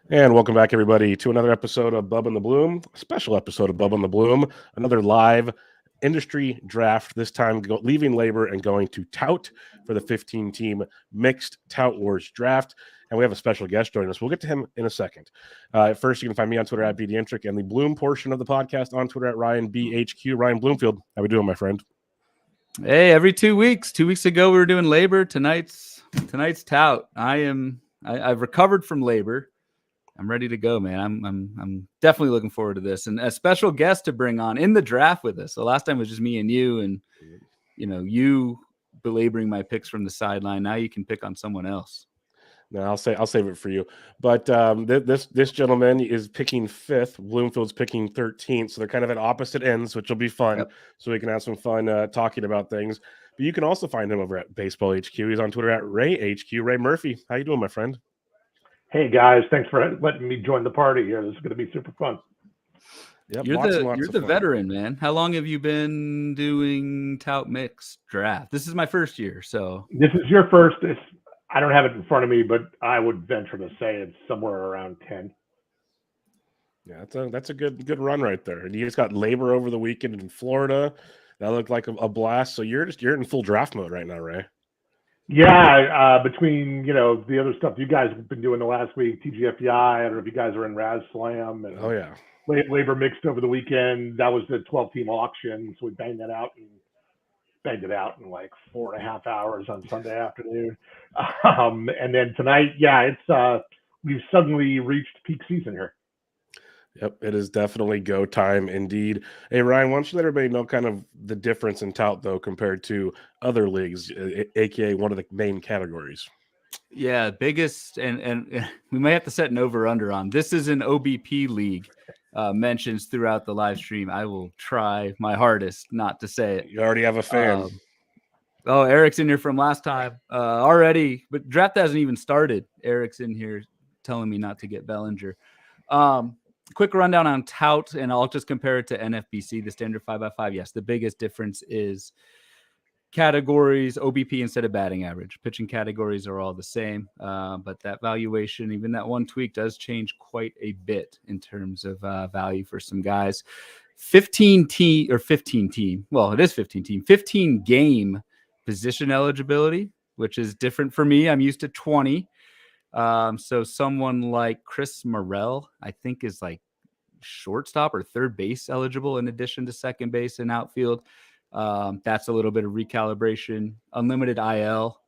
And welcome back, everybody, to another episode of Bubba and the Bloom, a special episode of Bubba and the Bloom, another live industry draft, this time leaving labor and going to Tout for the 15-team mixed Tout Wars draft. And we have a special guest joining us. We'll get to him in a second. First, you can find me on Twitter at BDentric and the Bloom portion of the podcast on Twitter at RyanBHQ. Ryan Bloomfield, how we doing, my friend? Hey, every 2 weeks. 2 weeks ago, we were doing labor. Tonight's Tout. I've recovered from labor. I'm ready to go, man. I'm definitely looking forward to this, and a special guest to bring on in the draft with us. So last time it was just me and you, and you belaboring my picks from the sideline. Now you can pick on someone else. No, I'll save it for you. But this gentleman is picking 5th. Bloomfield's picking 13th. So they're kind of at opposite ends, which will be fun. Yep. So we can have some fun talking about things. But you can also find him over at Baseball HQ. He's on Twitter at RayHQ. Ray Murphy, how you doing, my friend? Hey guys, thanks for letting me join the party here. This is going to be super fun. Yep, you're the veteran, man. How long have you been doing Tout Mix draft? This is my first year, so this is your first. I don't have it in front of me, but I would venture to say it's somewhere around 10. Yeah, that's a good run right there. And you just got labor over the weekend in Florida. That looked like a blast. So you're in full draft mode right now, Ray. Yeah, between the other stuff you guys have been doing the last week, TGFEI. I don't know if you guys are in Raz Slam and labor mixed over the weekend. That was the 12-team auction, so we banged it out in like 4.5 hours on Sunday afternoon. And then tonight, it's we've suddenly reached peak season here. Yep, it is definitely go time indeed. Hey, Ryan, why don't you let everybody know kind of the difference in Tout, though, compared to other leagues, a.k.a. one of the main categories? Yeah, biggest, and we might have to set an over-under on. This is an OBP league, mentions throughout the live stream. I will try my hardest not to say it. You already have a fan. Eric's in here from last time already, but draft hasn't even started. Eric's in here telling me not to get Bellinger. Quick rundown on Tout, and I'll just compare it to NFBC, the standard 5x5. Yes, the biggest difference is categories, OBP instead of batting average. Pitching categories are all the same, but that valuation, even that one tweak, does change quite a bit in terms of value for some guys. 15 team. Well, it is 15 team. 15 game position eligibility, which is different for me. I'm used to 20. So someone like Chris Morel, I think, is like shortstop or third base eligible in addition to second base and outfield. That's a little bit of recalibration. Unlimited IL.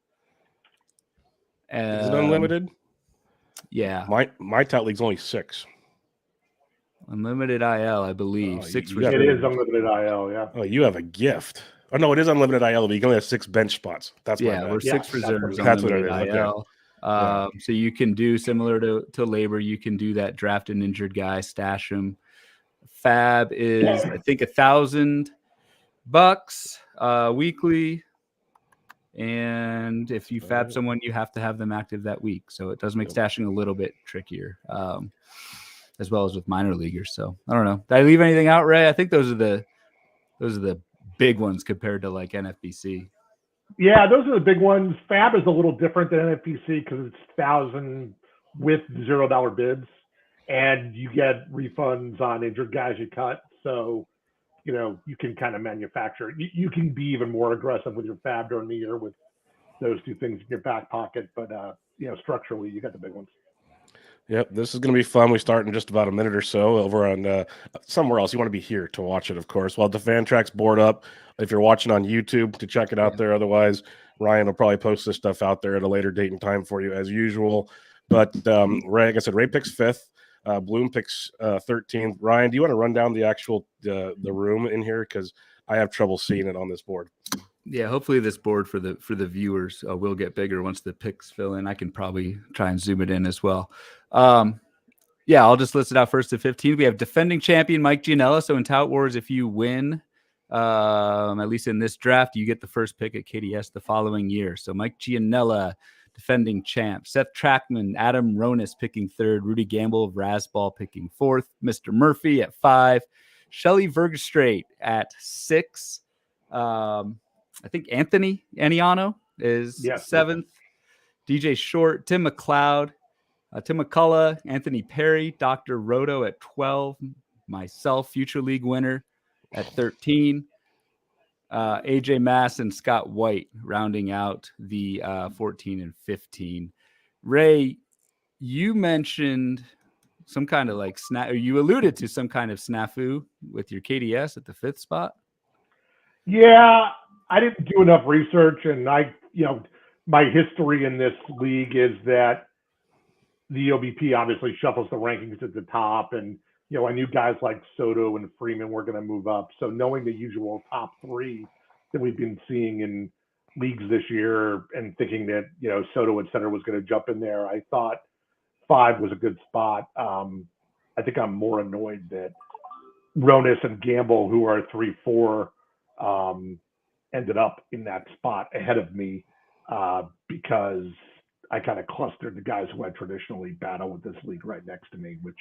Is it unlimited? Yeah. My Tout league's only 6. Unlimited IL, I believe. 6 it is unlimited IL, yeah. Oh, you have a gift. Oh, no, it is unlimited IL, but you can only have 6 bench spots. That's my bad. We're 6 reserves. That's what it is. IL. Okay. So you can do similar to labor. You can do that, draft an injured guy, stash him. Fab is, I think, $1,000 weekly. And if you fab someone, you have to have them active that week. So it does make stashing a little bit trickier, as well as with minor leaguers. So I don't know. Did I leave anything out, Ray? I think those are the big ones compared to like NFBC. Yeah, those are the big ones. Fab is a little different than NFBC because it's 1,000 with $0 bids, and you get refunds on injured guys you cut. So, you can kind of manufacture. You can be even more aggressive with your Fab during the year with those two things in your back pocket. But structurally, you got the big ones. Yep, this is going to be fun. We start in just about a minute or so over on somewhere else. You want to be here to watch it, of course. While the fan track's board up, if you're watching on YouTube, to check it out there. Otherwise, Ryan will probably post this stuff out there at a later date and time for you as usual. But Ray, like I said, Ray picks 5th. Bloom picks 13th. Ryan, do you want to run down the actual the room in here? Because I have trouble seeing it on this board. Yeah, hopefully this board for the viewers will get bigger once the picks fill in. I can probably try and zoom it in as well. I'll just list it out first to 15. We have defending champion Mike Gianella. So in Tout Wars, if you win, at least in this draft, you get the first pick at KDS the following year. So Mike Gianella, defending champ. Seth Trackman, Adam Ronis picking 3rd. Rudy Gamble of Rasball picking 4th. Mr. Murphy at 5. Shelly Vergestrate at 6. I think Anthony Aniano is 7th. DJ Short, Tim McLeod, Tim McCullough, Anthony Perry, Dr. Roto at 12, myself, future league winner at 13, AJ Mass and Scott White rounding out the 14 and 15. Ray, you mentioned some kind of like or you alluded to some kind of snafu with your KDS at the 5th spot. Yeah, I didn't do enough research, and my history in this league is that the OBP obviously shuffles the rankings at the top, and I knew guys like Soto and Freeman were going to move up. So knowing the usual top 3 that we've been seeing in leagues this year, and thinking that Soto et cetera was going to jump in there, I thought 5 was a good spot. I think I'm more annoyed that Ronis and Gamble, who are 3-4, ended up in that spot ahead of me, because I kind of clustered the guys who I traditionally battle with this league right next to me, which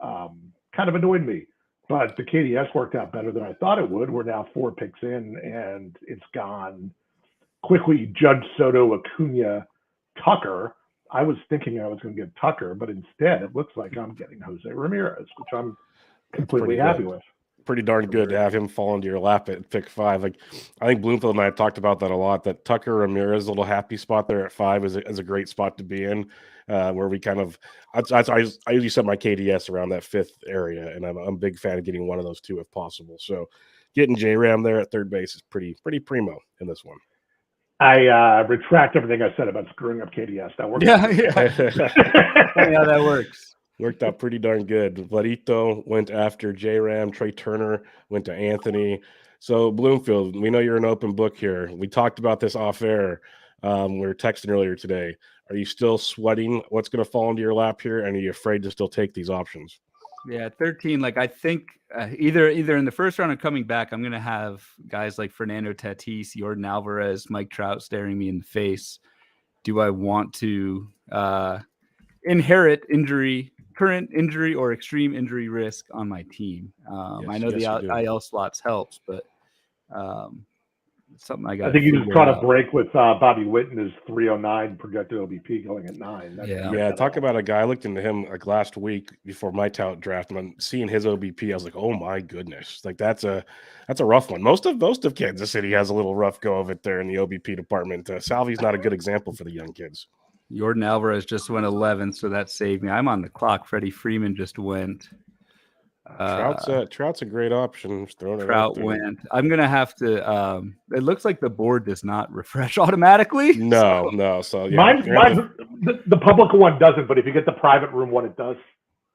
kind of annoyed me. But the KDS worked out better than I thought it would. We're now 4 picks in, and it's gone quickly. Judge, Soto, Acuna, Tucker. I was thinking I was going to get Tucker, but instead it looks like I'm getting Jose Ramirez, which I'm completely happy with. Pretty darn good to have him fall into your lap at pick 5. Like, I think Bloomfield and I talked about that a lot, that Tucker Ramirez little happy spot there at 5 is a great spot to be in, where we kind of I usually set my KDS around that 5th area, and I'm a big fan of getting one of those 2 if possible. So getting J-Ram there at 3rd base is pretty primo in this one. I retract everything I said about screwing up KDS. That worked. Yeah. Funny how that works. Worked out pretty darn good. Vladito went after J-Ram. Trey Turner went to Anthony. So, Bloomfield, we know you're an open book here. We talked about this off air. We were texting earlier today. Are you still sweating what's going to fall into your lap here? And are you afraid to still take these options? Yeah, 13. Like, I think either in the first round or coming back, I'm going to have guys like Fernando Tatis, Jordan Alvarez, Mike Trout staring me in the face. Do I want to inherit current injury or extreme injury risk on my team? I know the IL slots helps, but something I got. I think you just caught a break with Bobby Witt and his 309 projected OBP going at 9. Yeah. Talk about a guy. I looked into him like last week before my tout draft, and I'm seeing his OBP. I was like, oh my goodness, like that's a rough one. Most of Kansas City has a little rough go of it there in the OBP department. Salvi's not a good example for the young kids. Jordan Alvarez just went 11th, so that saved me. I'm on the clock. Freddie Freeman just went. Trout's a great option. Trout went. I'm gonna have to. It looks like the board does not refresh automatically. No. So yeah, mine the public one doesn't, but if you get the private room one, it does.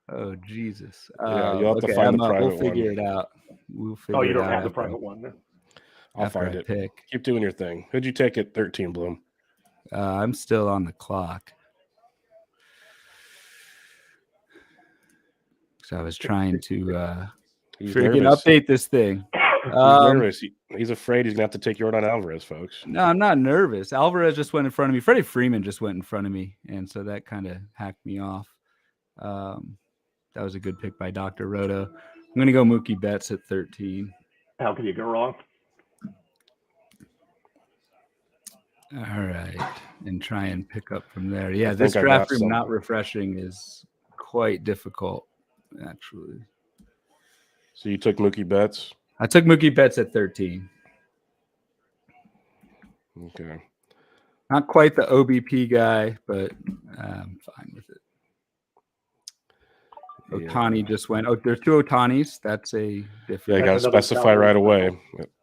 Oh Jesus! Yeah, you'll have to find the private one. We'll figure it out. You don't have the private one. I'll find it. Keep doing your thing. Who'd you take at 13, Bloom? I'm still on the clock. So I was trying to freaking update this thing. He's nervous. He's afraid he's going to have to take Jordan Alvarez, folks. No, I'm not nervous. Alvarez just went in front of me. Freddie Freeman just went in front of me, and so that kind of hacked me off. That was a good pick by Dr. Roto. I'm going to go Mookie Betts at 13. How can you go wrong? All right, and try and pick up from there. Yeah, this draft room not refreshing is quite difficult, actually. So you took Mookie Betts? I took Mookie Betts at 13. Okay. Not quite the OBP guy, but I'm fine with it. Ohtani just went. Oh, there's 2 Ohtanis. That's a different. Yeah, you got to specify right away.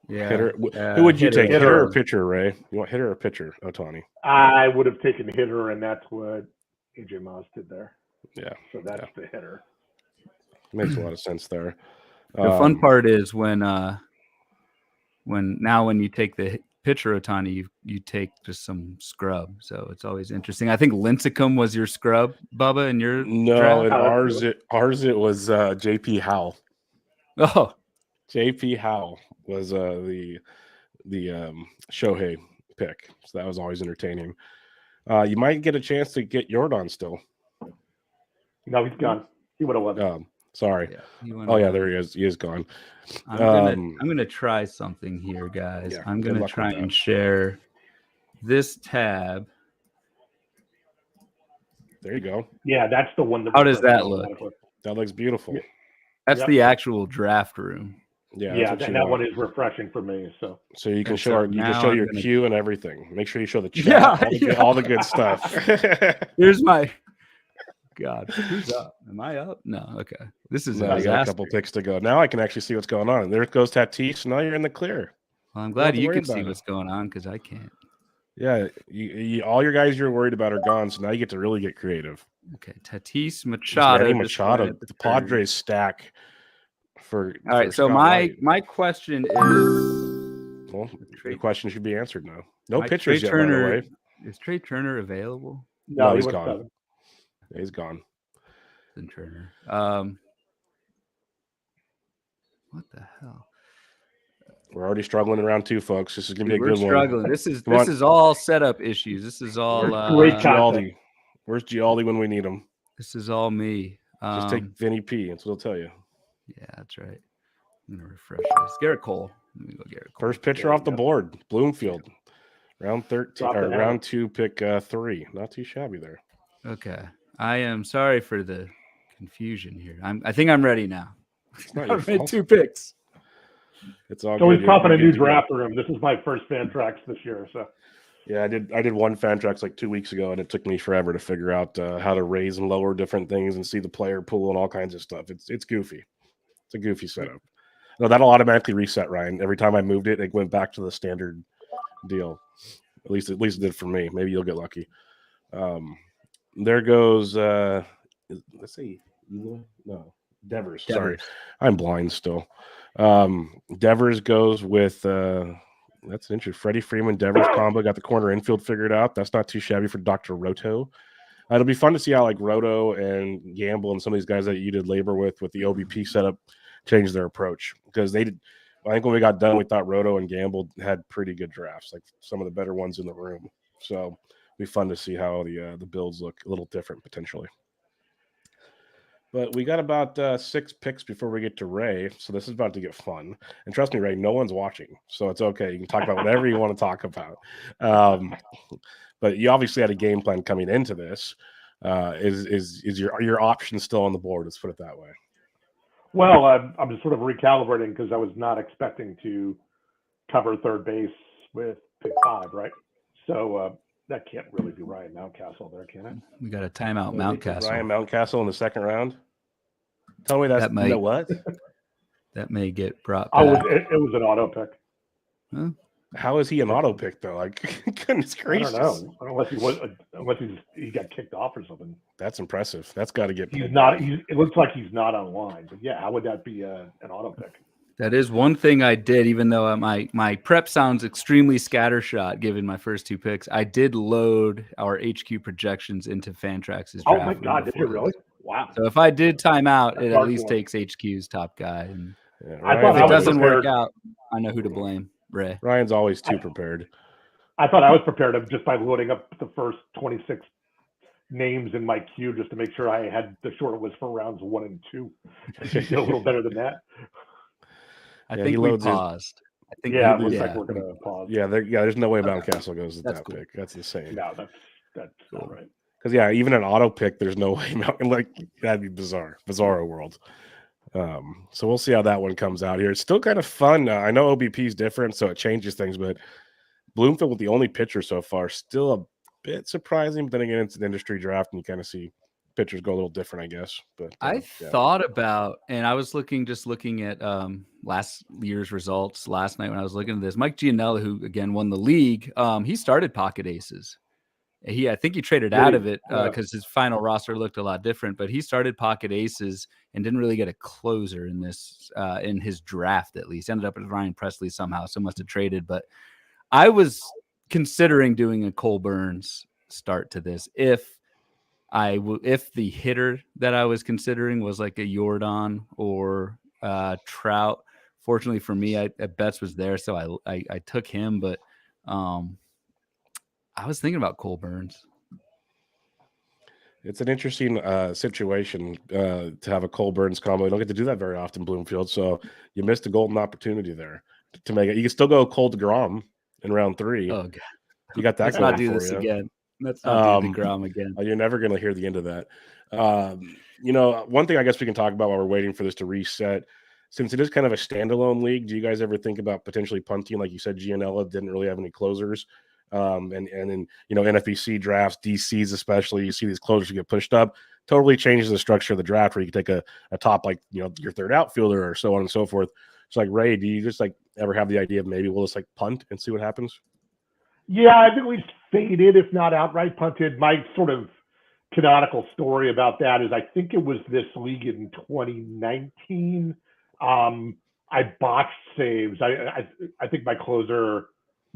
Yeah. Hitter. Who would you take? Hitter or pitcher, Ray? You want hitter or pitcher, Ohtani? I would have taken hitter, and that's what AJ Moss did there. Yeah. So that's the hitter. Makes a lot of sense there. The fun part is when you take the pitcher Ohtani, you take just some scrub. So it's always interesting. I think Lincecum was your scrub, Bubba, in your draft? Ours it was JP Howell. Oh. JP Howell was the Shohei pick, so that was always entertaining. You might get a chance to get Jordan still. No, he's gone. He would have won. Sorry. Yeah, there he is. He is gone. I'm gonna try something here, guys. Yeah, I'm gonna try and share this tab There you go. Yeah, that's the one. How does that look? That looks beautiful. Yeah. That's the actual draft room. Yeah, and that one is refreshing for me. So you can show your queue and everything. Make sure you show the chat, all the good stuff. Here's my God. Who's up? Am I up? No. Okay. This is you got a couple picks to go. Now I can actually see what's going on. There goes Tatis. Now you're in the clear. Well, I'm glad you can see what's going on because I can't. Yeah, all your guys you're worried about are gone, so now you get to really get creative. Okay, Tatis, Machado. Machado, the Padres stack. All right, so my question is, well, your question should be answered now. No pitchers yet, by the way. Is Trey Turner available? No, he's gone. Yeah, he's gone. And Turner. What the hell? We're already struggling in round 2, folks. This is gonna be a good one. We're struggling. This is all setup issues. This is all. Where's Gialdi? Where's Gialdi when we need him? This is all me. Just take Vinny P. That's what he'll tell you. Yeah, that's right. I'm gonna refresh this. Garrett Cole. Let me go Garrett Cole. First pitcher off the board. Bloomfield. Round 13 or round 2, pick 3. Not too shabby there. Okay. I am sorry for the confusion here. I think I'm ready now. I've made 2 picks. It's all so good. He's tough in a new draft room. This is my first Fantrax this year. So yeah, I did one Fantrax like 2 weeks ago, and it took me forever to figure out how to raise and lower different things and see the player pool and all kinds of stuff. It's goofy. It's a goofy setup. No, that'll automatically reset, Ryan. Every time I moved it, it went back to the standard deal. At least it did for me. Maybe you'll get lucky. There goes let's see. No, Devers. Sorry. I'm blind still. Devers goes with that's an interesting Freddie Freeman Devers combo. Got the corner infield figured out. That's not too shabby for Dr. Roto. It'll be fun to see how like Roto and Gamble and some of these guys that you did labor with the OBP setup change their approach, because they did. I think when we got done, we thought Roto and Gamble had pretty good drafts, like some of the better ones in the room. So it'll be fun to see how the builds look a little different potentially. But we got about 6 picks before we get to Ray, so this is about to get fun. And trust me, Ray, no one's watching, so it's okay. You can talk about whatever you want to talk about. But you obviously had a game plan coming into this. Is your option still on the board? Let's put it that way. Well, I'm just sort of recalibrating because I was not expecting to cover third base with pick 5, right? So that can't really be Ryan Mountcastle there, can it? We got a timeout, Mountcastle. Ryan Mountcastle in the second round. Tell me that's what? That may get brought back. It was an auto pick. Huh? How is he an auto pick though? Like, goodness gracious! I don't know. Unless he got kicked off or something. That's impressive. That's got to get. He's not. It looks like he's not online. But yeah, how would that be an auto pick? That is one thing I did, even though my prep sounds extremely scattershot given my first 2 picks. I did load our HQ projections into Fantrax's draft. Oh my God, did you really? Wow. So if I did time out, it at least takes HQ's top guy. And if it doesn't work out, I know who to blame. Ray. Ryan's always too prepared. I thought I was prepared just by loading up the first 26 names in my queue just to make sure I had the short list for rounds 1 and 2. I should do a little better than that. I think we paused. Like we're gonna pause. Yeah, there's no way Mountcastle goes with that pick. That's insane. No, that's cool. Right. Because even an auto pick, there's no way that'd be bizarro world. So we'll see how that one comes out here. It's still kind of fun. I know OBP is different, so it changes things, but Bloomfield with the only pitcher so far, still a bit surprising. But then again, it's an industry draft, and you kind of see pitchers go a little different, I guess. But I thought about, and I was looking at last year's results last night when I was looking at this. Mike Gianella, who again won the league, he started pocket aces. I think he traded out of it because his final roster looked a lot different, but he started pocket aces and didn't really get a closer in this in his draft, at least. Ended up with Ryan Presley somehow, so must have traded. But I was considering doing a Cole Burns start to this if the hitter that I was considering was like a Jordan or Trout. Fortunately for me, Betts was there, so I took him, but I was thinking about Cole Burns. It's an interesting situation to have a Cole Burns combo. You don't get to do that very often, Bloomfield. So you missed a golden opportunity there to make it. You can still go Cole DeGrom in round 3. Oh God, you got that. Let's not do this again. Let's not do DeGrom again. You're never going to hear the end of that. One thing I guess we can talk about while we're waiting for this to reset, since it is kind of a standalone league, do you guys ever think about potentially punting? Like you said, Gianella didn't really have any closers. And then, NFBC drafts, DCs especially, you see these closers get pushed up, totally changes the structure of the draft where you can take a top, like, your third outfielder or so on and so forth. It's like, Ray, do you just like ever have the idea of maybe we'll just like punt and see what happens? Yeah, I've at least faded, if not outright punted. My sort of canonical story about that is I think it was this league in 2019. I botched saves. I think my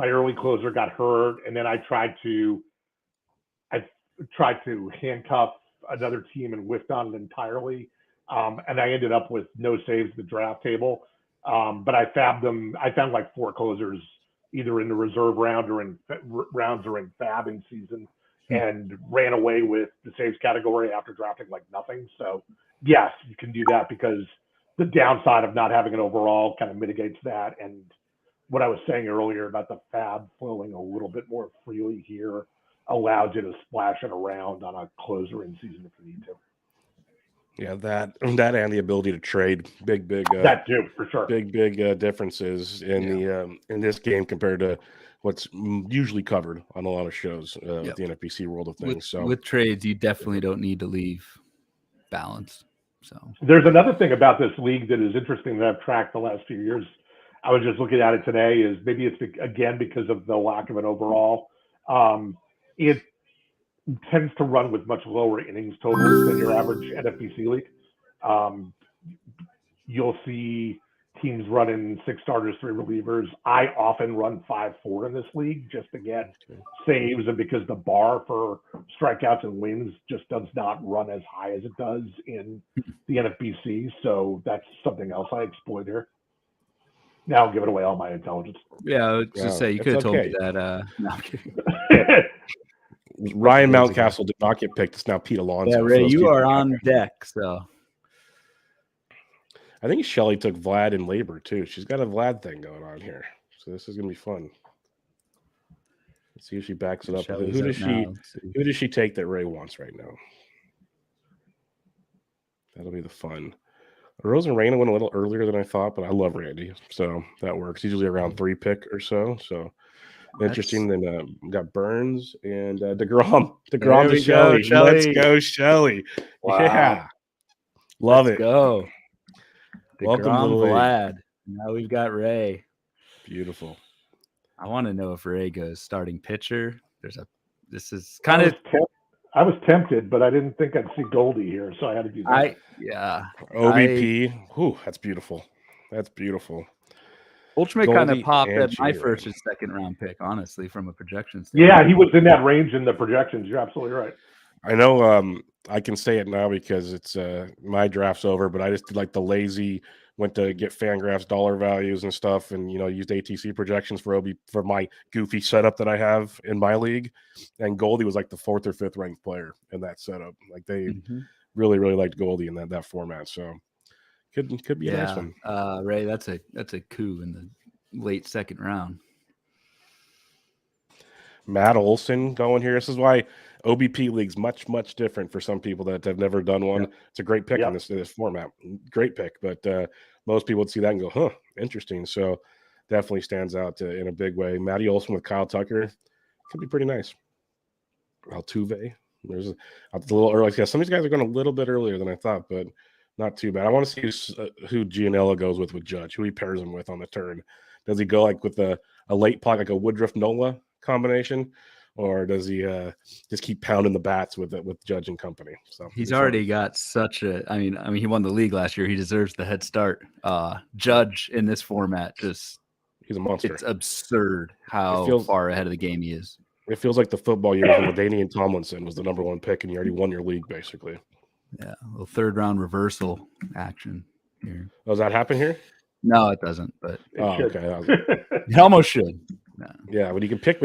early closer got hurt, and then I tried to handcuff another team and whiffed on it entirely. And I ended up with no saves at the draft table. But I found like 4 closers either in the reserve round or in rounds or in fabbing season, and ran away with the saves category after drafting like nothing. So yes, you can do that because the downside of not having an overall kind of mitigates that. And what I was saying earlier about the fab flowing a little bit more freely here allows you to splash it around on a closer in season if you need to. Yeah, that and the ability to trade big that too, for sure. Big differences in this game compared to what's usually covered on a lot of shows with the NFBC world of things. With trades, you definitely don't need to leave balanced. So there's another thing about this league that is interesting that I've tracked the last few years. I was just looking at it today. Is maybe it's again because of the lack of an overall. It tends to run with much lower innings totals than your average NFBC league. You'll see teams running 6 starters, 3 relievers. I often run 5-4 in this league just to get saves, and because the bar for strikeouts and wins just does not run as high as it does in the NFBC. So that's something else I exploit here. Now I'm giving away all my intelligence. Yeah, I was just say you could have told me that. No, I'm kidding. Ryan Mountcastle did not get picked. It's now Pete Alonso. Yeah, Ray, you are on deck. So I think Shelly took Vlad in labor too. She's got a Vlad thing going on here, so this is gonna be fun. Let's see if she backs it up. Who does she take that Ray wants right now? That'll be the fun. Rose and Raina went a little earlier than I thought, but I love Randy, so that works. He's usually around 3 pick or so. So interesting. Then we got Burns and DeGrom. DeGrom to Shelly. Let's go, Shelly. Wow. Yeah. Love it. Go. Welcome to the Vlad. Now we've got Ray. Beautiful. I want to know if Ray goes starting pitcher. This is kind of. I was tempted, but I didn't think I'd see Goldie here, so I had to do that. OBP. That's beautiful. That's beautiful. Ultimate kind of popped at my first and second round pick, honestly, from a projection standpoint. Yeah, he was in that range in the projections. You're absolutely right. I know I can say it now because it's my draft's over, but I just did like the lazy, went to get Fangraphs dollar values and stuff, and used ATC projections for my goofy setup that I have in my league. And Goldie was like the 4th or 5th ranked player in that setup. Like they really, really liked Goldie in that format. So could be a nice one. Ray, that's a coup in the late 2nd round. Matt Olson going here. This is why OBP league's much, much different for some people that have never done one. Yep. It's a great pick in this format. Great pick, but most people would see that and go, interesting. So definitely stands out in a big way. Matty Olson with Kyle Tucker could be pretty nice. Altuve. There's a little early. Yeah, some of these guys are going a little bit earlier than I thought, but not too bad. I want to see who Gianella goes with Judge, who he pairs him with on the turn. Does he go like with a late plot, like a Woodruff Nola combination, or does he just keep pounding the bats with Judge and company? So he's already got such a. I mean, he won the league last year. He deserves the head start. Judge in this format, he's a monster. It's absurd how far ahead of the game he is. It feels like the football years when LaDainian Tomlinson was the number 1 pick, and you already won your league basically. Yeah, a little 3rd round reversal action here. Oh, does that happen here? No, it doesn't. But okay, it almost should. No. Yeah, when you can pick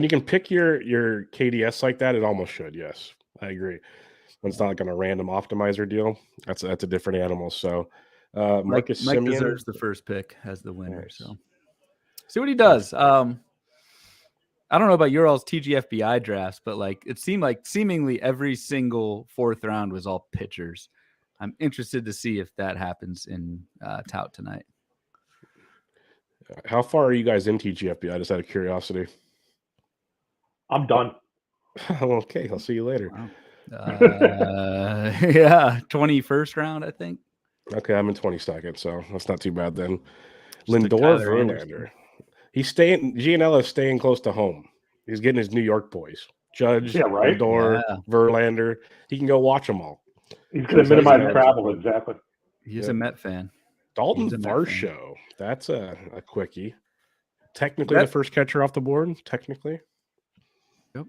your KDS like that, it almost should. Yes, I agree. When it's not like on a random optimizer deal, that's a different animal. So, Marcus Mike Semien deserves the 1st pick as the winner. Nice. So, see what he does. I don't know about your all's TGFBI drafts, but like it seemed like seemingly every single 4th round was all pitchers. I'm interested to see if that happens in Tout tonight. How far are you guys in TGFBI? Just out of curiosity. I'm done. Okay, I'll see you later. Wow. Yeah, 21st round, I think. Okay, I'm in 22nd, so that's not too bad then. Just Lindor, Verlander. He's staying. Gianella is staying close to home. He's getting his New York boys. Judge, right? Lindor, Verlander. He can go watch them all. He's going to minimize travel. Exactly. He's a Met fan. Dalton Varsho. That's a quickie. Technically, the first catcher off the board. Technically. Yep.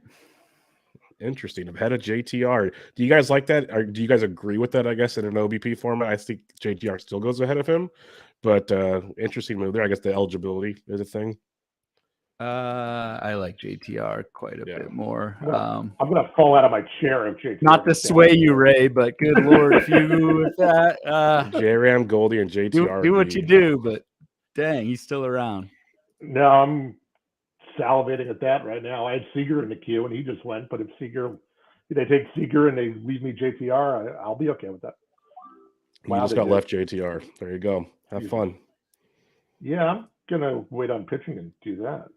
Interesting. Ahead of JTR. Do you guys like that? Or do you guys agree with that? I guess in an OBP format, I think JTR still goes ahead of him. But interesting move there. I guess the eligibility is a thing. I like JTR quite a bit more. I'm gonna fall out of my chair if JTR. Not to sway you, Ray, but good lord, if you with that, J-Ram, Goldie, and JTR. Do what you do, but dang, he's still around. No, I'm salivating at that right now. I had Seager in the queue, and he just went. But if they take Seager and they leave me JTR, I'll be okay with that. You just got left JTR. There you go. Have fun. Yeah, I'm gonna wait on pitching and do that.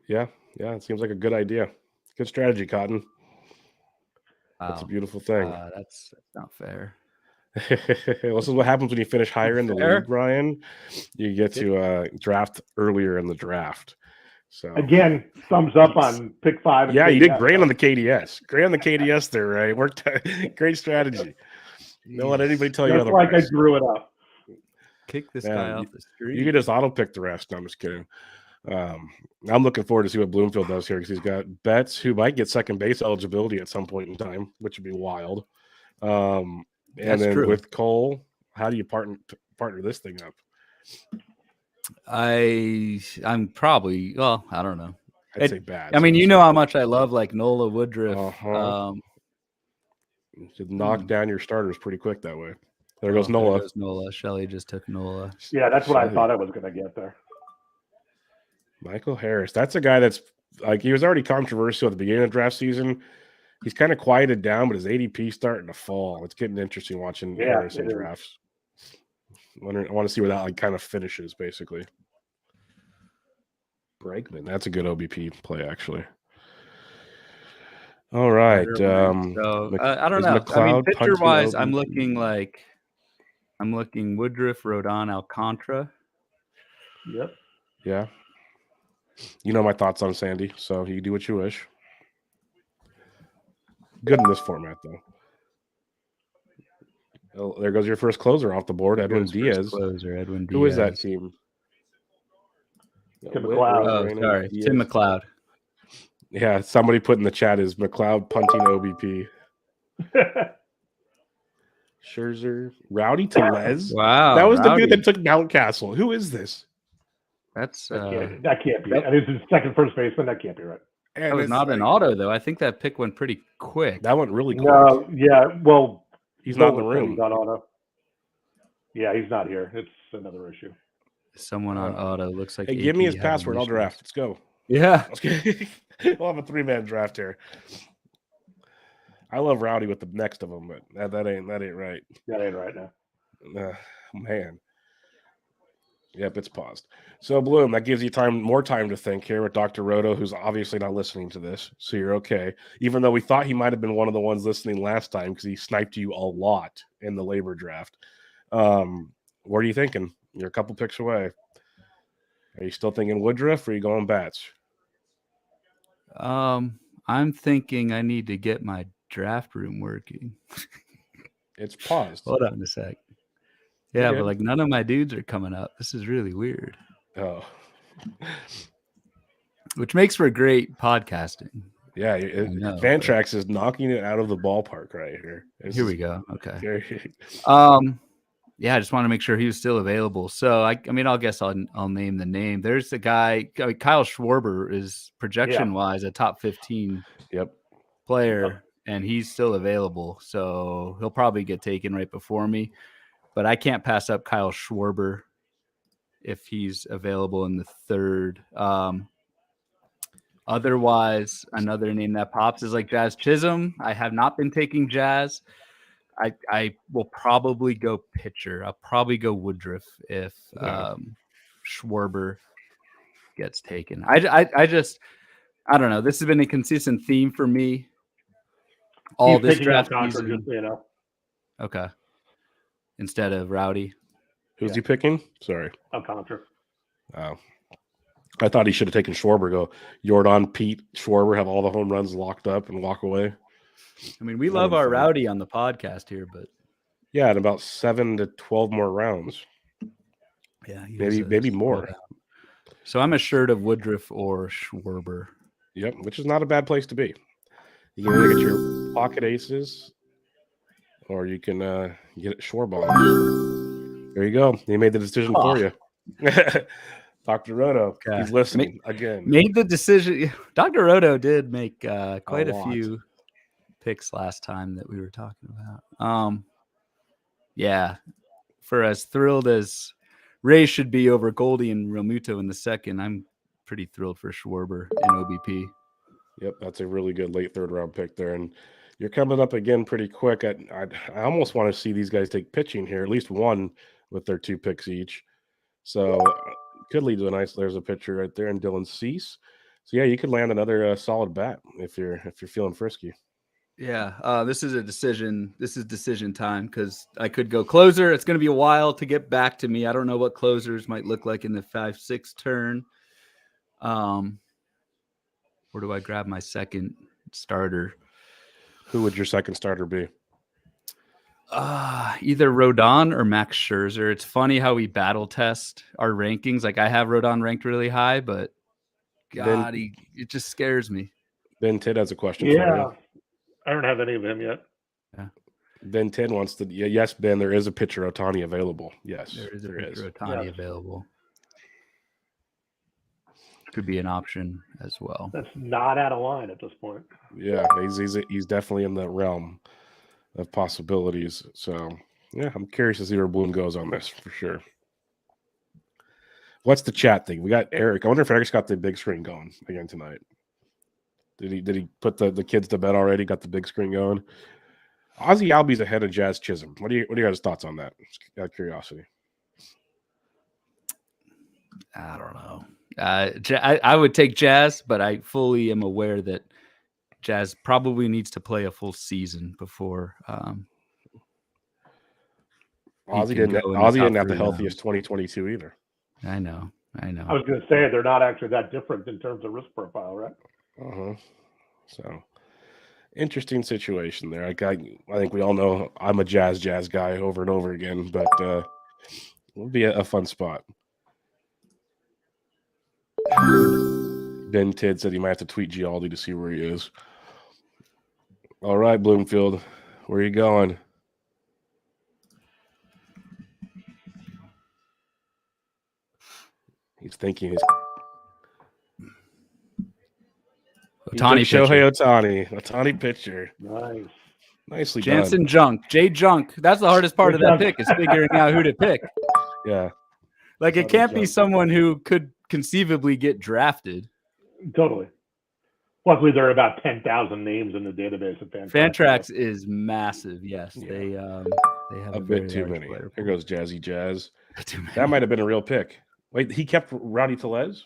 Yeah, it seems like a good idea. Good strategy, Cotton. Wow. That's a beautiful thing. That's not fair. This is what happens when you finish higher in the league, Ryan. You get to draft earlier in the draft. So again, thumbs up on pick 5. Yeah, you did great on the KDS. Great on the KDS there, right? Worked. Great strategy. Don't let anybody tell you otherwise. Like I drew it up. Kick this guy off the street. You can just auto pick the rest. No, I'm just kidding. I'm looking forward to see what Bloomfield does here because he's got Betts, who might get second base eligibility at some point in time, which would be wild. And then true. With Cole, how do you partner this thing up? I'm probably I don't know. I'd say bad. I mean, you know how much I love like Nola Woodruff. You should knock down your starters pretty quick that way. There goes Nola. There goes Nola. Shelley just took Nola. Yeah, that's what I thought I was going to get there. Michael Harris. That's a guy that's like he was already controversial at the beginning of the draft season. He's kind of quieted down, but his ADP starting to fall. It's getting interesting watching Harris in drafts. I want to see where that like kind of finishes, basically. Bregman. That's a good OBP play, actually. All right. I don't know. McLeod, I mean, pitcher-wise, I'm looking Woodruff, Rodon, Alcantara. Yep. Yeah. You know my thoughts on Sandy, so you do what you wish. Good in this format, though. Oh, there goes your first closer off the board, Edwin Diaz. Edwin Diaz. Who is that team? Tim McLeod. Oh, sorry. Diaz. Tim McLeod. Yeah, somebody put in the chat is McLeod punting OBP. Scherzer. Rowdy Tellez. Wow. That was the dude that took Mountcastle. Who is this? That can't be. And this is second first baseman. That can't be right. That was not an auto, though. I think that pick went pretty quick. That went really quick. No, yeah. Well, he's not in the room. He's on auto. Yeah, he's not here. It's another issue. Someone on auto looks like. Hey, give me his password. I'll draft. Let's go. Yeah. We'll have a 3-man draft here. I love Rowdy with the next of them, but that ain't right. That ain't right now. Man. Yep, it's paused. So, Bloom, that gives you more time to think here with Dr. Roto, who's obviously not listening to this, so you're okay. Even though we thought he might have been one of the ones listening last time because he sniped you a lot in the labor draft. What are you thinking? You're a couple picks away. Are you still thinking Woodruff or are you going Bats? I'm thinking I need to get my draft room working. It's paused. Hold on a sec. Yeah, but like none of my dudes are coming up. This is really weird. Oh. Which makes for great podcasting. Yeah, Fantrax is knocking it out of the ballpark right here. Here we go. Okay. Yeah, I just want to make sure he was still available. So I mean, I'll name the name. There's the guy, Kyle Schwarber is projection wise a top 15 player, and he's still available. So he'll probably get taken right before me. But I can't pass up Kyle Schwarber if he's available in the third. Otherwise, another name that pops is like Jazz Chisholm. I have not been taking Jazz. I will probably go pitcher. I'll probably go Woodruff if Schwarber gets taken. I don't know. This has been a consistent theme for me all this draft season. Just so you know. Okay. Instead of Rowdy. Who's he picking? Sorry. Alcantara. Oh. I thought he should have taken Schwarber. Go Jordan, Pete, Schwarber, have all the home runs locked up and walk away. I mean, we love our Rowdy on the podcast here, but yeah, in about 7 to 12 more rounds. Yeah, maybe more. So I'm assured of Woodruff or Schwarber. Yep, which is not a bad place to be. You can either get your pocket aces, or you can get Schwarber. There you go. He made the decision for you. Dr. Roto, he's listening again. Made the decision. Dr. Roto did make quite a few picks last time that we were talking about. Yeah, for as thrilled as Ray should be over Goldie and Realmuto in the second, I'm pretty thrilled for Schwarber in OBP. Yep, that's a really good late third round pick there. And you're coming up again pretty quick. I almost want to see these guys take pitching here, at least one with their 2 picks each. So could lead to a nice. There's a pitcher right there, and Dylan Cease. So yeah, you could land another solid bat if you're feeling frisky. Yeah, this is a decision. This is decision time because I could go closer. It's going to be a while to get back to me. I don't know what closers might look like in the 5-6 turn. Where do I grab my second starter? Who would your second starter be? Either Rodon or Max Scherzer. It's funny how we battle test our rankings. Like I have Rodon ranked really high, but God, it just scares me. Ben Tidd has a question for you. I don't have any of them yet. Yeah. Ben Tidd wants to. Yes, Ben, there is a pitcher Ohtani available. Yes, there is a pitcher Ohtani available. Could be an option as well. That's not out of line at this point. Yeah, he's definitely in the realm of possibilities. So yeah, I'm curious to see where Bloom goes on this for sure. What's the chat thing? We got Eric. I wonder if Eric's got the big screen going again tonight. Did he put the kids to bed already? Got the big screen going? Ozzie Albies ahead of Jazz Chisholm. What are you guys' thoughts on that? Just out of curiosity. I don't know. I would take Jazz, but I fully am aware that Jazz probably needs to play a full season before. Ozzie didn't have the healthiest 2022 either. I know. I was going to say they're not actually that different in terms of risk profile, right? So interesting situation there. I think we all know I'm a Jazz guy over and over again, but it'll be a fun spot. Ben Tidd said he might have to tweet Gialdi to see where he is. All right, Bloomfield, where are you going? He's thinking Ohtani Shohei Ohtani pitcher. Nice. Nicely Jansen done. Junk. Jay Junk. That's the hardest part of that pick is figuring out who to pick. Yeah. Like it can't be someone who could conceivably get drafted. Totally. Luckily, there are about 10,000 names in the database of Fantrax. Fantrax is massive. Yes, yeah. They have a bit too many. Here goes Jazzy Jazz. That might have been a real pick. Wait, he kept Rowdy Tellez?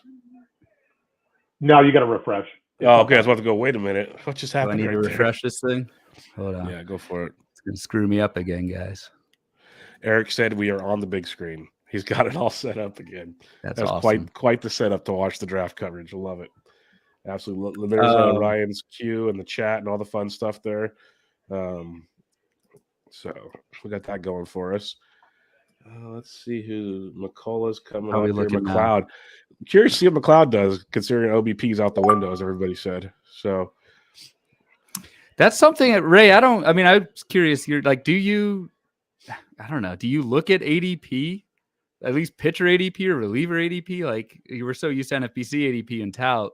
No, you got to refresh. Oh, okay. I was about to go. Wait a minute. What just happened? Do I need to refresh this thing? Hold on. Yeah, go for it. It's gonna screw me up again, guys. Eric said we are on the big screen. He's got it all set up again. That's awesome. quite the setup to watch the draft coverage. I love it. Absolutely. There's Ryan's Q and the chat and all the fun stuff there. So we got that going for us. Let's see who McCullough's coming up here. McLeod. Curious to see what McLeod does, considering OBP's out the window, as everybody said. So that's something that Ray. I was curious. You're like, do you look at ADP, at least pitcher ADP or reliever ADP? Like you were so used to NFBC ADP and tout.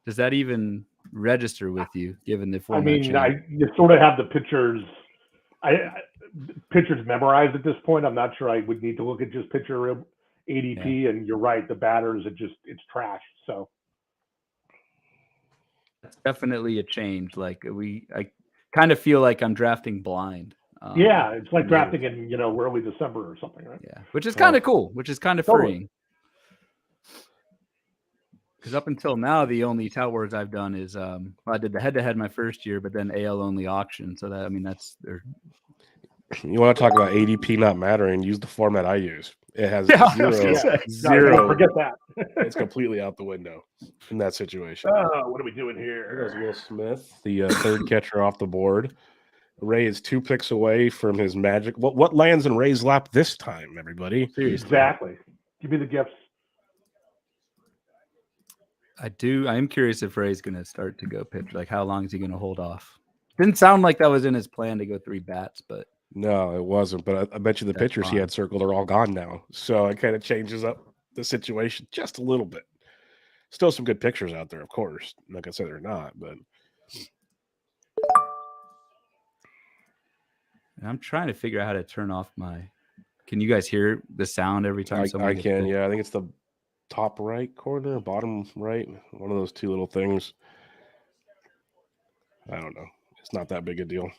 Does that even register with you, given the format? You sort of have the pitchers. Pitchers memorized at this point. I'm not sure I would need to look at just pitcher ADP. Yeah. And you're right, the batters it's trash. So That's definitely a change. Like I kind of feel like I'm drafting blind. Yeah, it's like drafting in early December or something, right? Yeah, which is kind of cool, which is kind of freeing. Because up until now, the only Tout Wars I've done is I did the head-to-head my first year, but then AL only auction. So that that's you want to talk about ADP not mattering? Use the format I use. It has zero. No, forget that. It's completely out the window in that situation. What are we doing here? There's Will Smith, the third catcher off the board. Ray is 2 picks away from his magic. What lands in Ray's lap this time, everybody? Seriously. Exactly. Give me the gifts. I am curious if Ray's going to start to go pitch. Like, how long is he going to hold off? Didn't sound like that was in his plan to go 3 bats, but no, it wasn't. But I bet you the pitchers he had circled are all gone now, so it kind of changes up the situation just a little bit. Still some good pictures out there, of course. Like I said, they're not, but I'm trying to figure out how to turn off my. Can you guys hear the sound every time? I can. Yeah, I think it's the top right corner, bottom right, one of those 2 little things. I don't know. It's not that big a deal.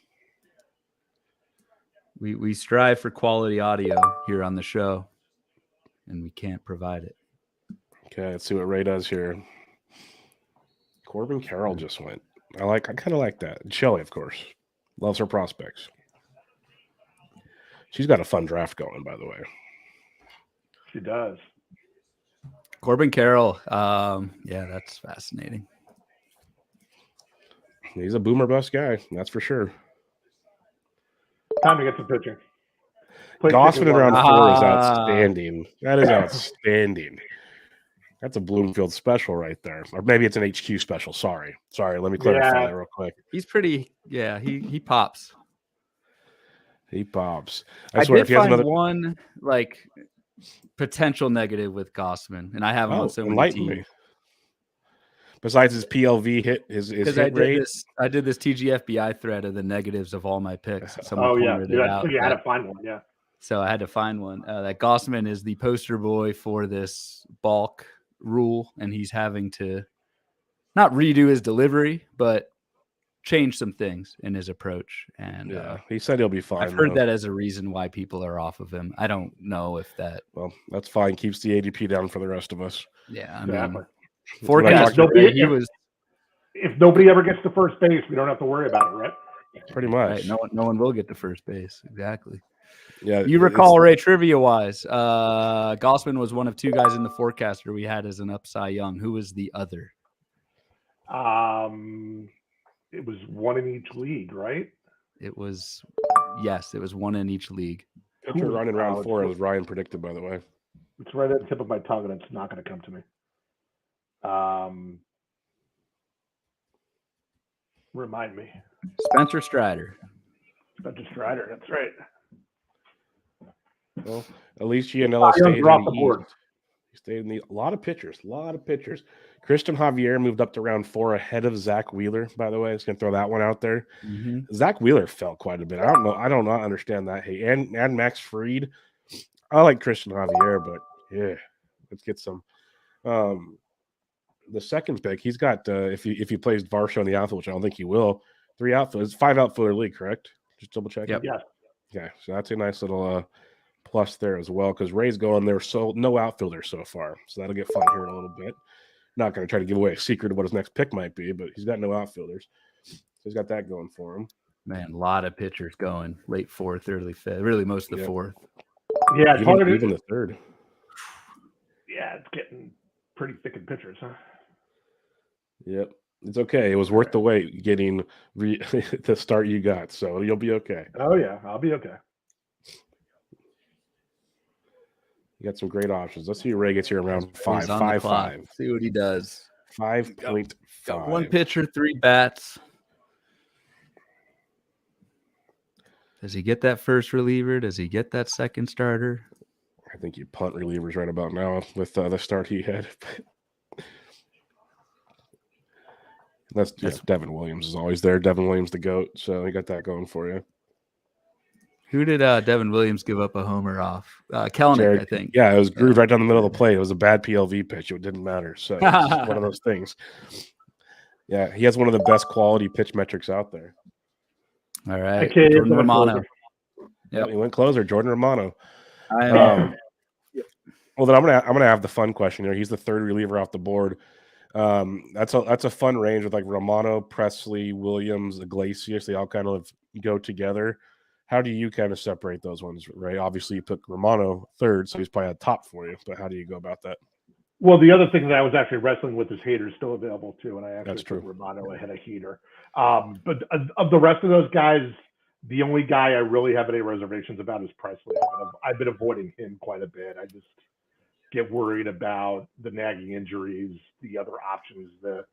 We strive for quality audio here on the show, and we can't provide it. Okay, let's see what Ray does here. Corbin Carroll just went. I kind of like that. And Shelly, of course, loves her prospects. She's got a fun draft going, by the way. She does. Corbin Carroll, yeah, that's fascinating. He's a boomer bust guy, that's for sure. Time to get some pitching. Gossman around 4 is outstanding. That is outstanding. That's a Bloomfield special right there. Or maybe it's an HQ special. Sorry. Let me clarify that real quick. He's pretty, he pops. He pops. I swear, if he has another one potential negative with Gossman, and I have him on so many teams. Besides his PLV hit, his hit rate. I did this TGFBI thread of the negatives of all my picks. You had to find one, yeah. So I had to find one. That Gossman is the poster boy for this balk rule, and he's having to not redo his delivery, but change some things in his approach. And he said he'll be fine. I've heard that as a reason why people are off of him. I don't know if that. Well, that's fine. Keeps the ADP down for the rest of us. Yeah, I mean, forecast. If nobody ever gets to first base, we don't have to worry about it, right? Pretty much. Right. No one will get to first base. Exactly. Yeah. You recall, Ray, trivia wise, Gossman was one of 2 guys in the forecaster we had as an up Cy Young. Who was the other? It was 1 in each league, right? It was 1 in each league. Pitcher running round 4 as Ryan predicted, by the way. It's right at the tip of my tongue, and it's not going to come to me. Remind me. Spencer Strider. That's right. Well, at least Gianella stayed in the board. He stayed in a lot of pitchers. Christian Javier moved up to round 4 ahead of Zach Wheeler, by the way. It's going to throw that one out there. Mm-hmm. Zach Wheeler fell quite a bit. I don't understand that. Hey, and Max Fried. I like Christian Javier, but yeah, let's get some. The second pick, he's got if he plays Varsho in the outfield, which I don't think he will, 3 outfielders, 5 outfielder league, correct? Just double check. Yep. Yeah. Okay, so that's a nice little plus there as well, because Ray's going there, so no outfielders so far, so that'll get fun here in a little bit. Not going to try to give away a secret of what his next pick might be, but he's got no outfielders, so he's got that going for him. Man, a lot of pitchers going late 4th, early 5th, really most of the 4th. Yeah, even the 3rd. Yeah, it's getting pretty thick in pitchers, huh? Yep, it's okay. It was worth the wait getting the start you got, so you'll be okay. Oh yeah, I'll be okay. You got some great options. Let's see who Ray gets here around 5. 5. See what he does. 5.5. Got 1 pitcher, 3 bats. Does he get that first reliever? Does he get that second starter? I think you punt relievers right about now with the start he had. That's Devin Williams is always there. Devin Williams, the GOAT. So he got that going for you. Who did Devin Williams give up a homer off? Kelenic, I think. Yeah, it was grooved right down the middle of the plate. It was a bad PLV pitch. It didn't matter. So it's just one of those things. Yeah, he has one of the best quality pitch metrics out there. All right, Okay, Jordan Romano. Yep, he went closer. Jordan Romano. Yep. Well, then I'm gonna have the fun question here. He's the third reliever off the board. That's a fun range with like Romano, Presley, Williams, Iglesias. They all kind of go together. How do you kind of separate those ones, right? Obviously, you pick Romano third, so he's probably a top for you. But how do you go about that? Well, the other thing that I was actually wrestling with is Hader's still available too, and I actually put Romano ahead of Hader. But of the rest of those guys, the only guy I really have any reservations about is Presley. I've been avoiding him quite a bit. I just get worried about the nagging injuries, the other options the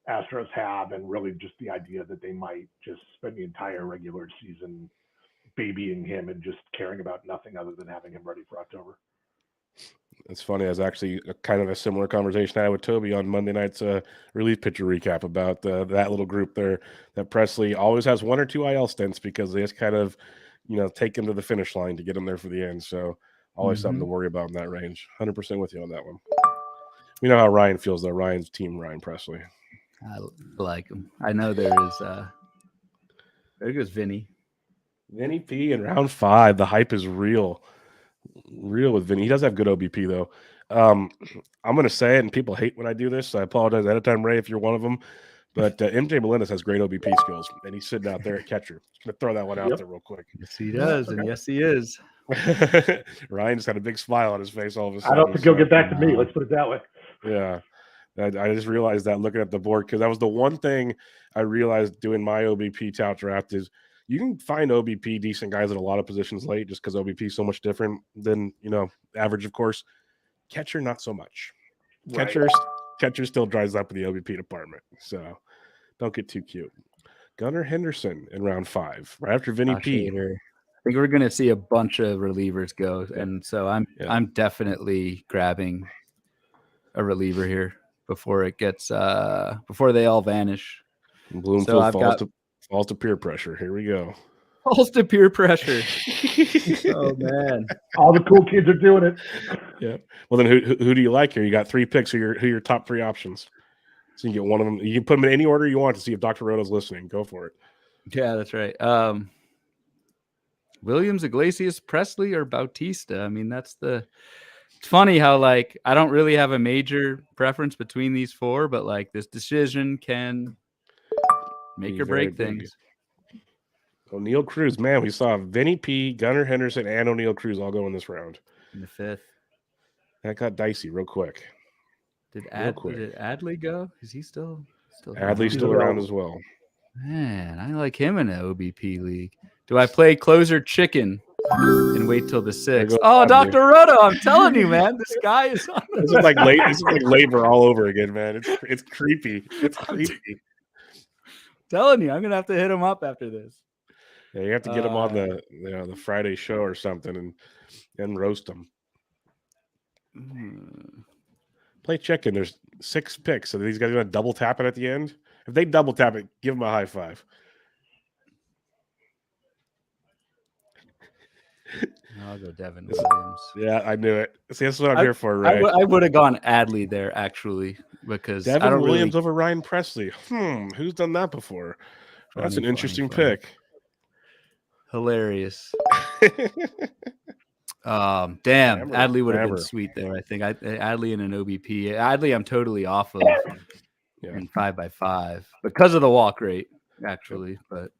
Astros have, and really just the idea that they might just spend the entire regular season babying him and just caring about nothing other than having him ready for October. It's funny. I was actually kind of a similar conversation I had with Toby on Monday night's relief pitcher recap about that little group there. That Presley always has one or two IL stints because they just kind of, take him to the finish line to get him there for the end. So always something to worry about in that range. 100% with you on that one. You know how Ryan feels though. Ryan's team Ryan Presley. I like him. I know there is. There goes Vinny. Vinny P in round 5. The hype is real with Vinny. He does have good OBP though. I'm going to say it, and people hate when I do this. So I apologize ahead of time, Ray, if you're one of them. But MJ Melendez has great OBP skills, and he's sitting out there at catcher. Just going to throw that one out there real quick. Yes, he does, and yes, he is. Ryan just had a big smile on his face all of a sudden. I don't think he'll get back to me. Let's put it that way. Yeah. I just realized that looking at the board, because that was the one thing I realized doing my OBP tout draft is you can find OBP decent guys at a lot of positions late just because OBP is so much different than, average, of course. Catcher, not so much. Right. Catcher still drives up in the OBP department. So don't get too cute. Gunnar Henderson in round 5, right after Vinny P. I think we're going to see a bunch of relievers go. And so I'm definitely grabbing a reliever here before it gets before they all vanish. Bloomfield falls to peer pressure. Here we go. Falls to peer pressure. Oh man, all the cool kids are doing it. Yeah. Well, then who do you like here? You got 3 picks. Who are your top 3 options? So you can get one of them. You can put them in any order you want to see if Dr. Roto's listening. Go for it. Yeah, that's right. Williams, Iglesias, Presley, or Bautista. I mean, it's funny how I don't really have a major preference between these 4, but this decision can make or break things. O'Neal Cruz, man, we saw Vinny P, Gunnar Henderson, and O'Neal Cruz all go in this round. In the 5th. That got dicey real quick. Did Adley go? Is he still Adley's still around as well. Man, I like him in an OBP league. Do I play closer chicken and wait till the 6th? Oh, Dr. Roto, I'm telling you, man, this guy is on this is like labor all over again, man. It's creepy. It's creepy. Telling you, I'm gonna have to hit him up after this. Yeah, you have to get him on the Friday show or something and roast him. Play chicken. There's 6 picks. So these guys are going to double tap it at the end. If they double tap it, give them a high five. I'll go Devin Williams. Yeah, I knew it. See, that's what I'm here for, Ray. I would have gone Adley there, actually, because Devin Williams over Ryan Presley. Who's done that before? That's an interesting pick. Hilarious. Damn, Adley would have been sweet there. I think Adley in an OBP. Adley, I'm totally off of in 5x5 because of the walk rate, actually. But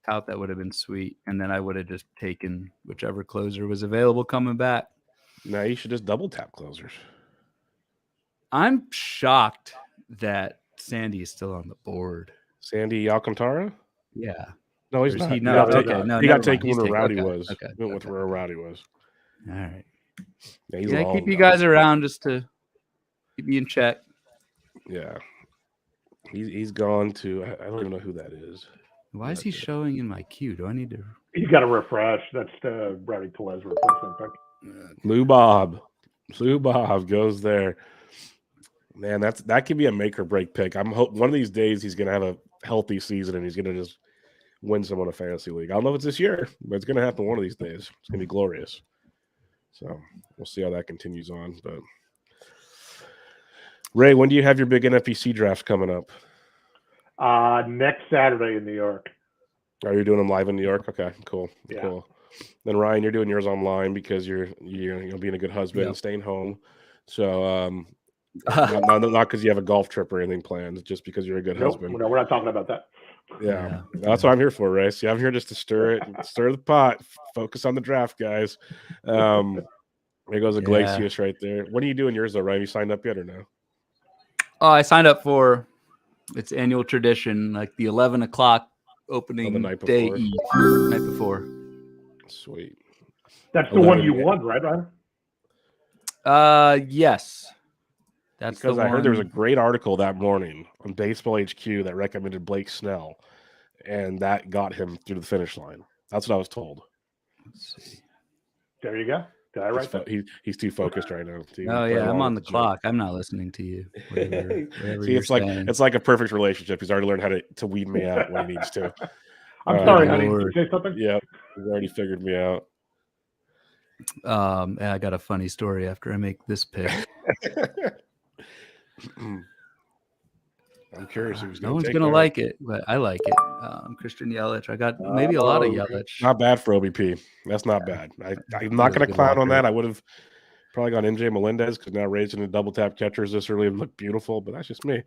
out that would have been sweet, and then I would have just taken whichever closer was available coming back. Now you should just double tap closers. I'm shocked that Sandy is still on the board. Sandy Alcantara? Yeah. No, he's not. He got taken where Rowdy was. Okay. Went with where Rowdy was. All right. Yeah, keep you guys around just to keep me in check. Yeah. He's gone to I don't even know who that is. Why is he showing in my queue? Do I need to? You got to refresh. That's the Rowdy Tellez replacement pick. Lou Bob goes there. Man, that could be a make or break pick. I'm one of these days he's going to have a healthy season and he's going to just win some on a fantasy league. I don't know if it's this year, but it's going to happen one of these days. It's going to be glorious. So we'll see how that continues on. But Ray, when do you have your big NFPC drafts coming up? Next Saturday in New York. Are you doing them live in New York? Okay, cool. Yeah. Cool. Then Ryan, you're doing yours online because you're being a good husband and staying home. So not because you have a golf trip or anything planned, just because you're a good husband. No, we're not talking about that. Yeah. That's what I'm here for, Ray. See, I'm here just to stir the pot, focus on the draft, guys. There goes a Glacius right there. What are you doing yours though, Ryan? You signed up yet or no? Oh, I signed up for its annual tradition, like the 11 o'clock opening the night day before. eve, night before. Sweet. That's the one you won, right, Ryan? Yes. That's because I heard there was a great article that morning on Baseball HQ that recommended Blake Snell, and that got him through the finish line. That's what I was told. Let's see. There you go. Did I write that? He's too focused right now. Oh yeah, I'm on the clock. I'm not listening to you. Whatever See, it's like a perfect relationship. He's already learned how to weed me out when he needs to. I'm sorry, honey. Did you say something? Yeah, he's already figured me out. I got a funny story after I make this pick. I'm curious who's no one's gonna like it, but I like it. Christian Yelich. I got maybe a lot of Yelich. Not bad for OBP. That's not bad. I'm not gonna clown on that. I would have probably gone NJ Melendez because now raising the double tap catchers this early would look beautiful, but that's just me.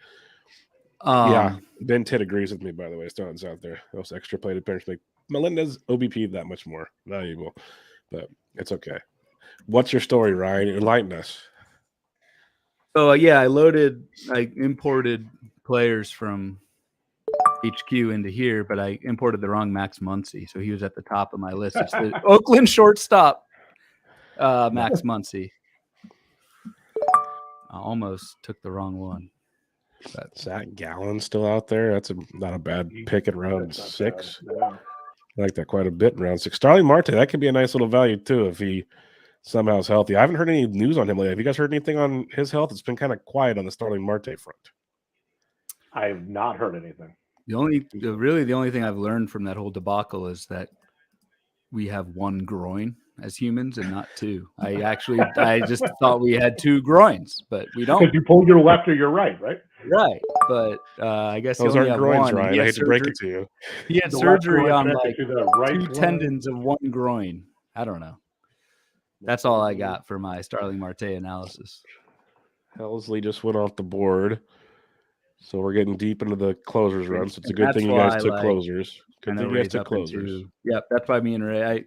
Yeah, Ben Titt agrees with me, by the way. It's out there. Those extra plate appearances make Melendez OBP that much more valuable, but it's okay. What's your story, Ryan? Enlighten us. So I imported players from HQ into here, but I imported the wrong Max Muncy, so he was at the top of my list. It's the Oakland shortstop, Max Muncy. I almost took the wrong one. But Zach Gallen still out there? That's not a bad pick at round 6. Yeah. I like that quite a bit in round 6. Starling Marte, that could be a nice little value too if he somehow is healthy. I haven't heard any news on him lately. Have you guys heard anything on his health? It's been kind of quiet on the Starling Marte front. I have not heard anything. The only thing I've learned from that whole debacle is that we have one groin as humans and not two. I just thought we had 2 groins, but we don't. Because you pulled your left or your right? Right. But I guess those aren't groins, Ryan. I hate to break it to you. He had surgery on like 2 tendons of one groin. I don't know. That's all I got for my Starling Marte analysis. Helsley just went off the board. So we're getting deep into the closers run. So it's a good thing you guys took closers. Good thing you guys took closers. Yep, that's why me and Ray.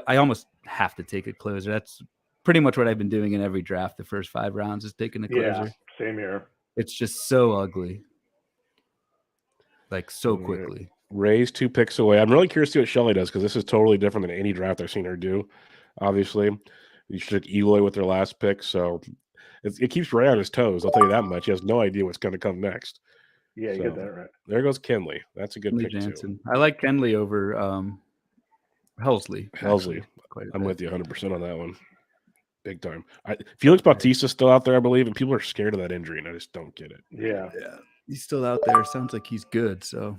I almost have to take a closer. That's pretty much what I've been doing in every draft. The first 5 rounds is taking a closer. Yeah, same here. It's just so ugly. Like so quickly. Ray's 2 picks away. I'm really curious to see what Shelly does because this is totally different than any draft I've seen her do. Obviously, you should Eloy with their last pick, so it keeps Ray on his toes. I'll tell you that much. He has no idea what's going to come next. Yeah, you get that right. There goes Kenley. That's a good pick Jansen. too. I like Kenley over Helsley. I'm with you 100% on that one. Big time. Felix Bautista's still out there, I believe, and people are scared of that injury, and I just don't get it. Yeah. He's still out there. Sounds like he's good. So,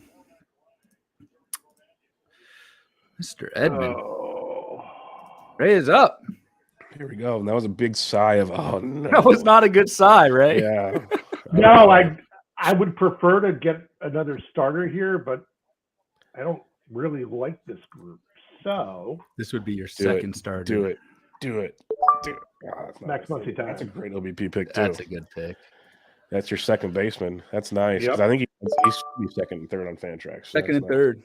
Mr. Edmond. Ray is up. Here we go. And that was a big sigh of, oh, no. That was not a good sigh, right? Yeah. No, I would prefer to get another starter here, but I don't really like this group. So this would be your second starter. Do it. Oh, Max Muncy time. That's a great OBP pick, too. That's a good pick. That's your second baseman. That's nice. Yep. I think he's second and third on Fantrax. So second and third.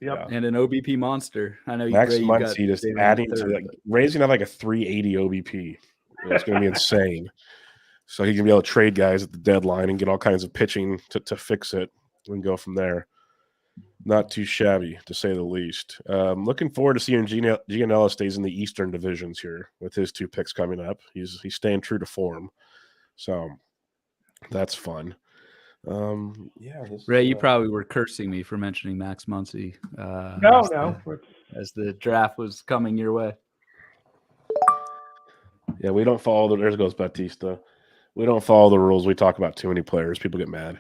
Yep. And an OBP monster. I know Max Muncy just adding to raising up like a 380 OBP. It's going to be insane. So he can be able to trade guys at the deadline and get all kinds of pitching to fix it and go from there. Not too shabby, to say the least. Looking forward to seeing Gianella stays in the Eastern divisions here with his 2 picks coming up. He's staying true to form. So that's fun. Ray, you probably were cursing me for mentioning Max Muncy. As the draft was coming your way. Yeah, we don't follow there goes Batista. We don't follow the rules. We talk about too many players. People get mad.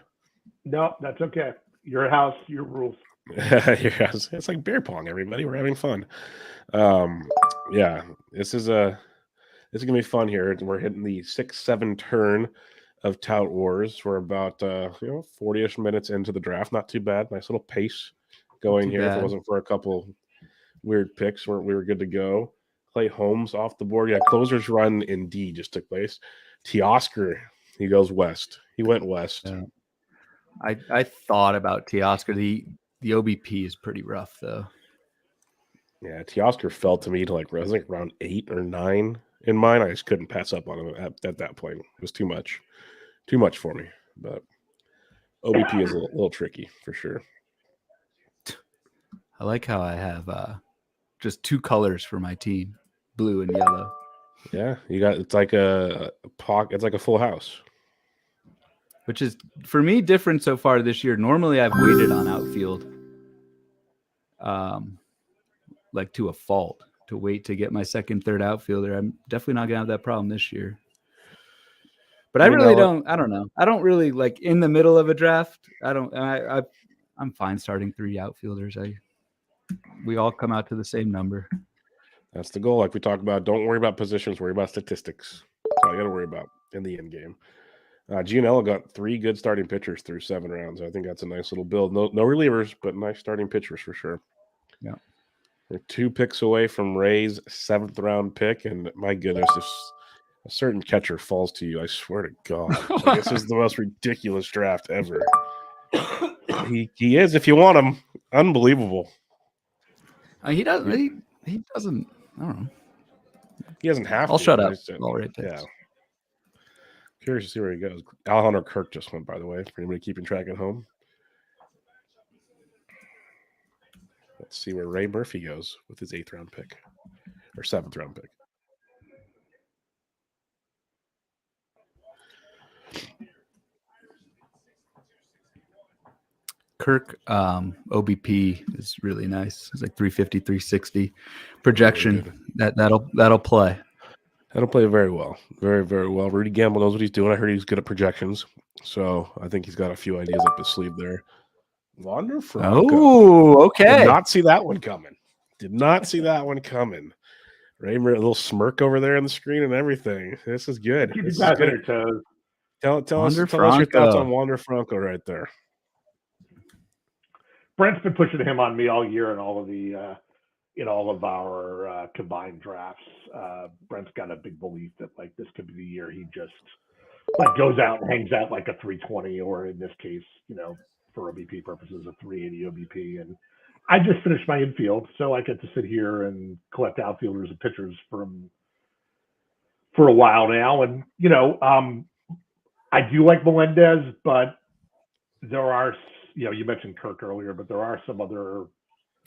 No, that's okay. Your house, your rules. Yes, it's like beer pong, everybody. We're having fun. Yeah, this is gonna be fun here. We're hitting the 6-7 turn. of Tout Wars. We're about 40-ish minutes into the draft. Not too bad. Nice little pace going here. If it wasn't for a couple weird picks, we were good to go. Clay Holmes off the board. Yeah, closer's run in D just took place. Teoscar, he goes west. He went west. Yeah. I thought about Teoscar. The OBP is pretty rough though. Yeah, Teoscar fell to me to like I think around 8 or 9 in mine. I just couldn't pass up on him at that point. It was too much for me. But OBP is a little tricky for sure. I like how I have just 2 colors for my team, blue and yellow. Yeah, it's like a full house. Which is for me different so far this year. Normally I've waited on outfield. Like to a fault to wait to get my second, third outfielder. I'm definitely not gonna have that problem this year. But I don't know. I don't really like in the middle of a draft. I'm fine starting 3 outfielders. We all come out to the same number. That's the goal. Like we talked about, don't worry about positions, worry about statistics. That's all you gotta worry about in the end game. Gianella got 3 good starting pitchers through 7 rounds. I think that's a nice little build. No relievers, but nice starting pitchers for sure. Yeah. We're 2 picks away from Ray's 7th round pick, and my goodness, if a certain catcher falls to you, I swear to God, this is the most ridiculous draft ever. He is, if you want him, unbelievable. He doesn't. He doesn't. I don't know. He doesn't have. I'll to. shut up. All right. Yeah. Curious to see where he goes. Alejandro Kirk just went, by the way, for anybody keeping track at home. Let's see where Ray Murphy goes with his 8th round pick or 7th round pick. Kirk OBP is really nice. It's like 350, 360 projection. That'll play. That'll play very well. Very, very well. Rudy Gamble knows what he's doing. I heard he's good at projections. So I think he's got a few ideas up his sleeve there. Wander Franco. Oh, okay. Did not see that one coming. Ray, a little smirk over there on the screen and everything. This is good. This is good. Tell us your thoughts on Wander Franco right there. Brent's been pushing him on me all year in all of the in all of our combined drafts. Brent's got a big belief that like this could be the year he just like goes out and hangs out like a 320, or in this case, for OBP purposes, a 380 OBP. And I just finished my infield, so I get to sit here and collect outfielders and pitchers for a while now. And I do like Melendez, but there are. You mentioned Kirk earlier, but there are some other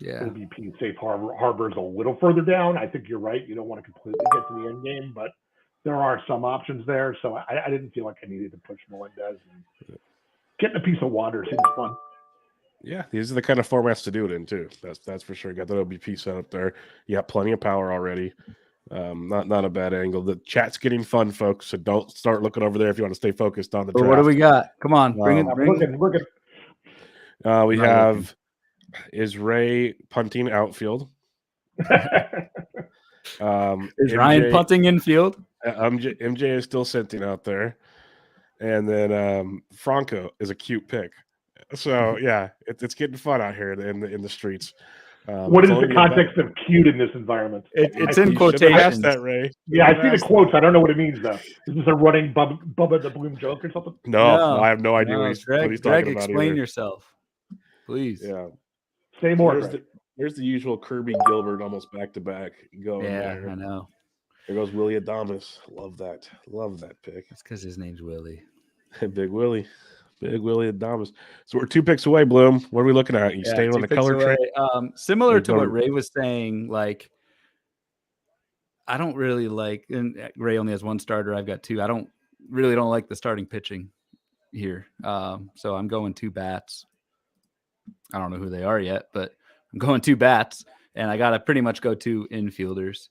OBP safe harbors a little further down. I think you're right. You don't want to completely get to the end game, but there are some options there. So I didn't feel like I needed to push Melendez. And getting a piece of water seems fun. Yeah, these are the kind of formats to do it in too. That's for sure. Got that OBP set up there. You got plenty of power already. Not a bad angle. The chat's getting fun, folks. So don't start looking over there if you want to stay focused on the draft. What do we got? Come on, bring it. We're good. We have is Ray punting outfield. Is Ryan punting infield? MJ is still sitting out there, and then Franco is a cute pick. So yeah, it's getting fun out here in the streets. What is the context of cute in this environment? It's in quotations. That, Ray. Yeah, I see the quotes. I don't know what it means though. Is this a running Bubba the Bloom joke or something? No, I have no idea what he's talking about. Explain either. Yourself, please. Yeah. Say more. There's the usual Kirby Gilbert almost back to back going. Yeah, there. I know. There goes Willie Adames. Love that pick. It's because his name's Willie. Big Willie Adames. So we're 2 picks away, Bloom. What are we looking at? You staying on the color train? Similar to what Ray was saying, like I don't really like, and Ray only has 1 starter. I've got 2. I don't like the starting pitching here. So I'm going 2 bats. I don't know who they are yet, but I'm going 2 bats, and I got to pretty much go 2 infielders.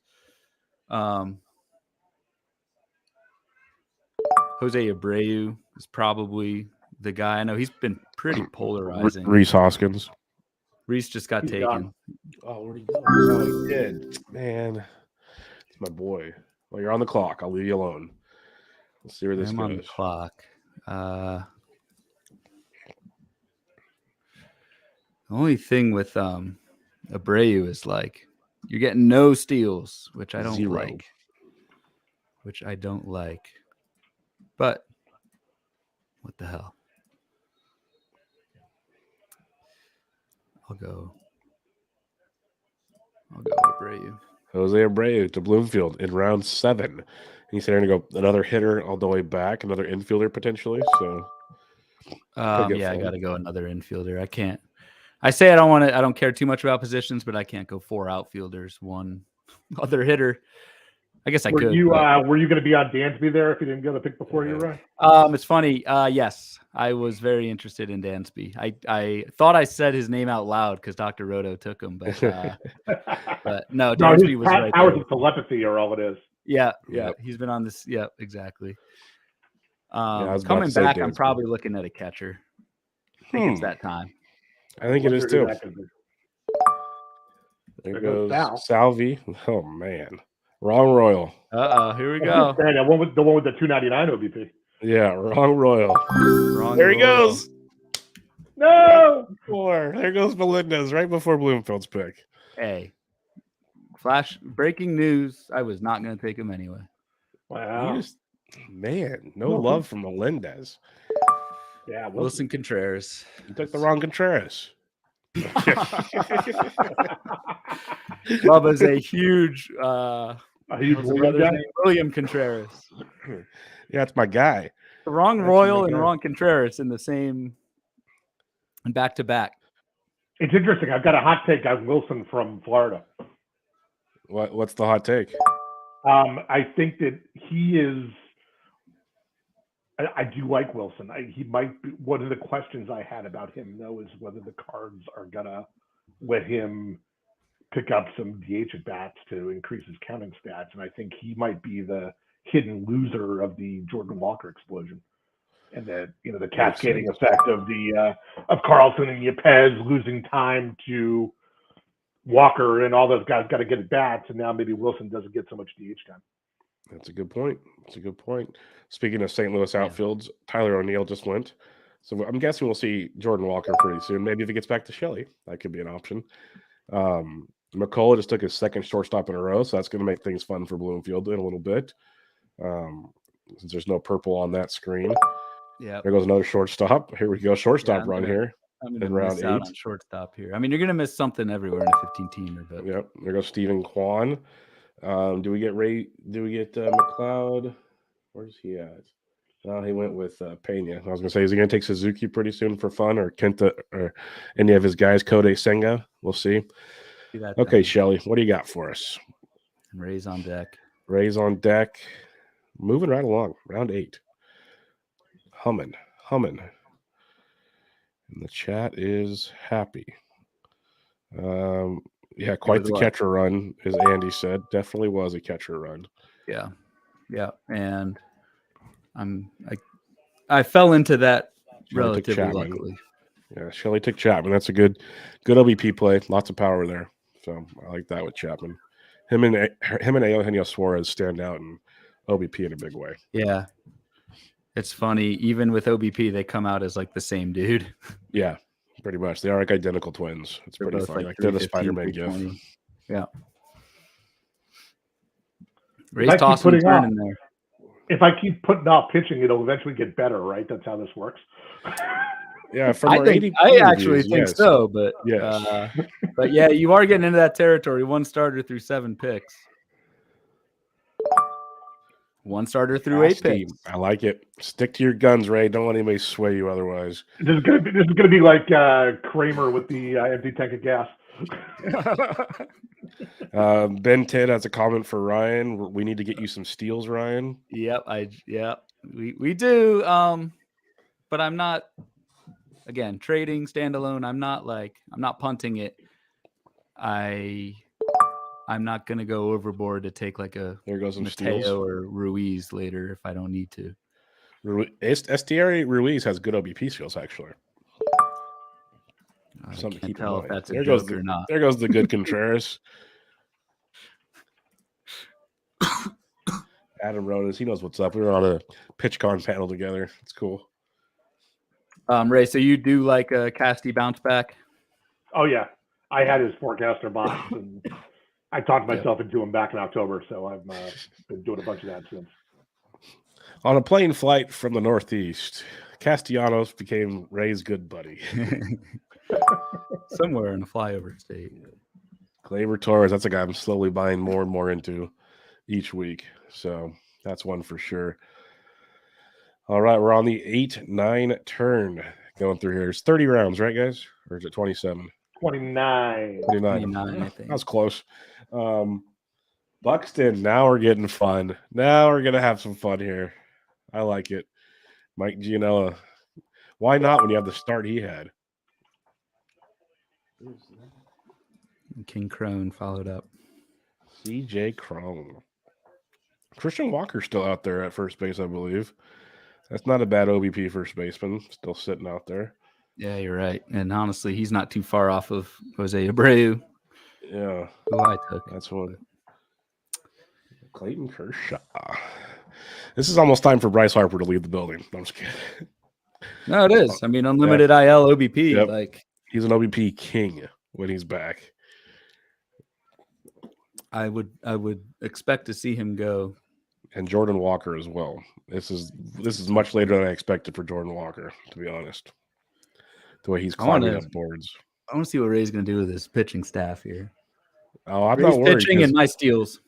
Jose Abreu is probably the guy. I know he's been pretty polarizing. Rhys Hoskins. Rhys just got taken. Oh, where'd he go? Oh, he did. Man, it's my boy. Well, you're on the clock. I'll leave you alone. Let's see where this I'm goes. on the clock. The only thing with Abreu is like you're getting no steals, which I don't 0. like. Which I don't like. But what the hell? I'll go Abreu. Jose Abreu to Bloomfield in round 7. He's going to go another hitter all the way back, another infielder potentially. So, I got to go another infielder. I can't. I say I don't want to. I don't care too much about positions, but I can't go 4 outfielders, 1 other hitter. I guess I could. Were you going to be on Dansby there if you didn't go to pick before you run? It's funny. Yes, I was very interested in Dansby. I thought I said his name out loud because Dr. Roto took him, but no, Dansby was right powers there. of telepathy are all it is. Yeah. Yep. He's been on this. Yeah, exactly. Coming back, Dansby. I'm probably looking at a catcher. I think it's that time. I think it is too. There goes Salvi. Oh man, wrong Royal. Here we go. The one with the $2.99 OBP. Yeah, wrong Royal. There he goes. No. There goes Melendez right before Bloomfield's pick. Hey, breaking news. I was not going to take him anyway. Wow. No love from Melendez. Yeah, Wilson Contreras. You took the wrong Contreras. Bubba's a huge William Contreras. Yeah, it's my guy. The wrong Royal and wrong Contreras in the same and back to back. It's interesting. I've got a hot take on Wilson from Florida. What's the hot take? I think that he is. I do like Wilson. He might be one of the questions I had about him, though, is whether the Cards are gonna let him pick up some DH at bats to increase his counting stats, and I think he might be the hidden loser of the Jordan Walker explosion, and the cascading effect of of Carlson and Yepez losing time to Walker, and all those guys got to get at bats, and now maybe Wilson doesn't get so much DH time. That's a good point. Speaking of St. Louis outfields, Tyler O'Neill just went. So I'm guessing we'll see Jordan Walker pretty soon. Maybe if he gets back to Shelley, that could be an option. McCullough just took his second shortstop in a row, so that's going to make things fun for Bloomfield in a little bit. Since there's no purple on that screen. Yeah. There goes another shortstop. Here we go. Shortstop run here. I'm going to miss out on shortstop here. I mean, you're going to miss something everywhere in a 15-teamer. But yep. There goes Stephen Kwan. Do we get McLeod? Where's he at? No, he went with Pena. I was gonna say, is he gonna take Suzuki pretty soon for fun, or Kenta, or any of his guys? Kodai Senga. We'll see. Okay, Shelly, what do you got for us? Rays on deck. Moving right along. Round 8. Humming. And the chat is happy. Yeah, quite the catcher run, as Andy said. Definitely was a catcher run. Yeah, and I fell into that relatively luckily. Yeah, Shelley took Chapman. That's a good OBP play. Lots of power there. So I like that with Chapman. Him and Eugenio Suarez stand out in OBP in a big way. Yeah, it's funny. Even with OBP, they come out as like the same dude. Yeah. Pretty much. They are like identical twins. It's pretty funny. Like they're the Spider-Man gif. Yeah. Ray's tossing and turning there. If I keep putting off pitching, it'll eventually get better, right? That's how this works. Yeah, I actually think so, but but yeah, you are getting into that territory. 1 starter through 7 picks. 1 starter through 8 picks. I like it. Stick to your guns, Ray. Don't let anybody sway you otherwise. This is gonna be like Kramer with the empty tank of gas. Ben Ted has a comment for Ryan. We need to get you some steals, Ryan. Yep, we do. But I'm not. Again, trading standalone. I'm not punting it. I'm not going to go overboard to take like a Mateo or Ruiz later if I don't need to. Estieri Ruiz has good OBP skills, actually. I can't tell if that's a joke or not. There goes the good Contreras. Adam Rodas, he knows what's up. We were on a PitchCon panel together. It's cool. Ray, so you do like a Casty bounce back? Oh yeah, I had his forecaster box, and I talked myself into him back in October. So I've been doing a bunch of that since. On a plane flight from the Northeast, Castellanos became Ray's good buddy. Somewhere in a flyover state. Gleyber Torres, that's a guy I'm slowly buying more and more into each week. So that's one for sure. All right, we're on the 8-9 turn going through here. It's 30 rounds, right, guys? Or is it 27? 29. 29, I think. That was close. Buxton, now we're getting fun. Now we're going to have some fun here. I like it. Mike Gianella. Why not when you have the start he had? King Crone followed up. CJ Crone. Christian Walker's still out there at first base, I believe. That's not a bad OBP first baseman. Still sitting out there. Yeah, you're right. And honestly, he's not too far off of Jose Abreu. Yeah. Who I took. That's one. Clayton Kershaw. This is almost time for Bryce Harper to leave the building. I'm just kidding. No, it is. I mean, unlimited IL OBP. Yep. Like he's an OBP king when he's back. I would expect to see him go. And Jordan Walker as well. This is much later than I expected for Jordan Walker, to be honest. The way he's climbing up boards. I want to see what Ray's going to do with his pitching staff here. Oh, I'm Ray's not worried. Pitching and my steals.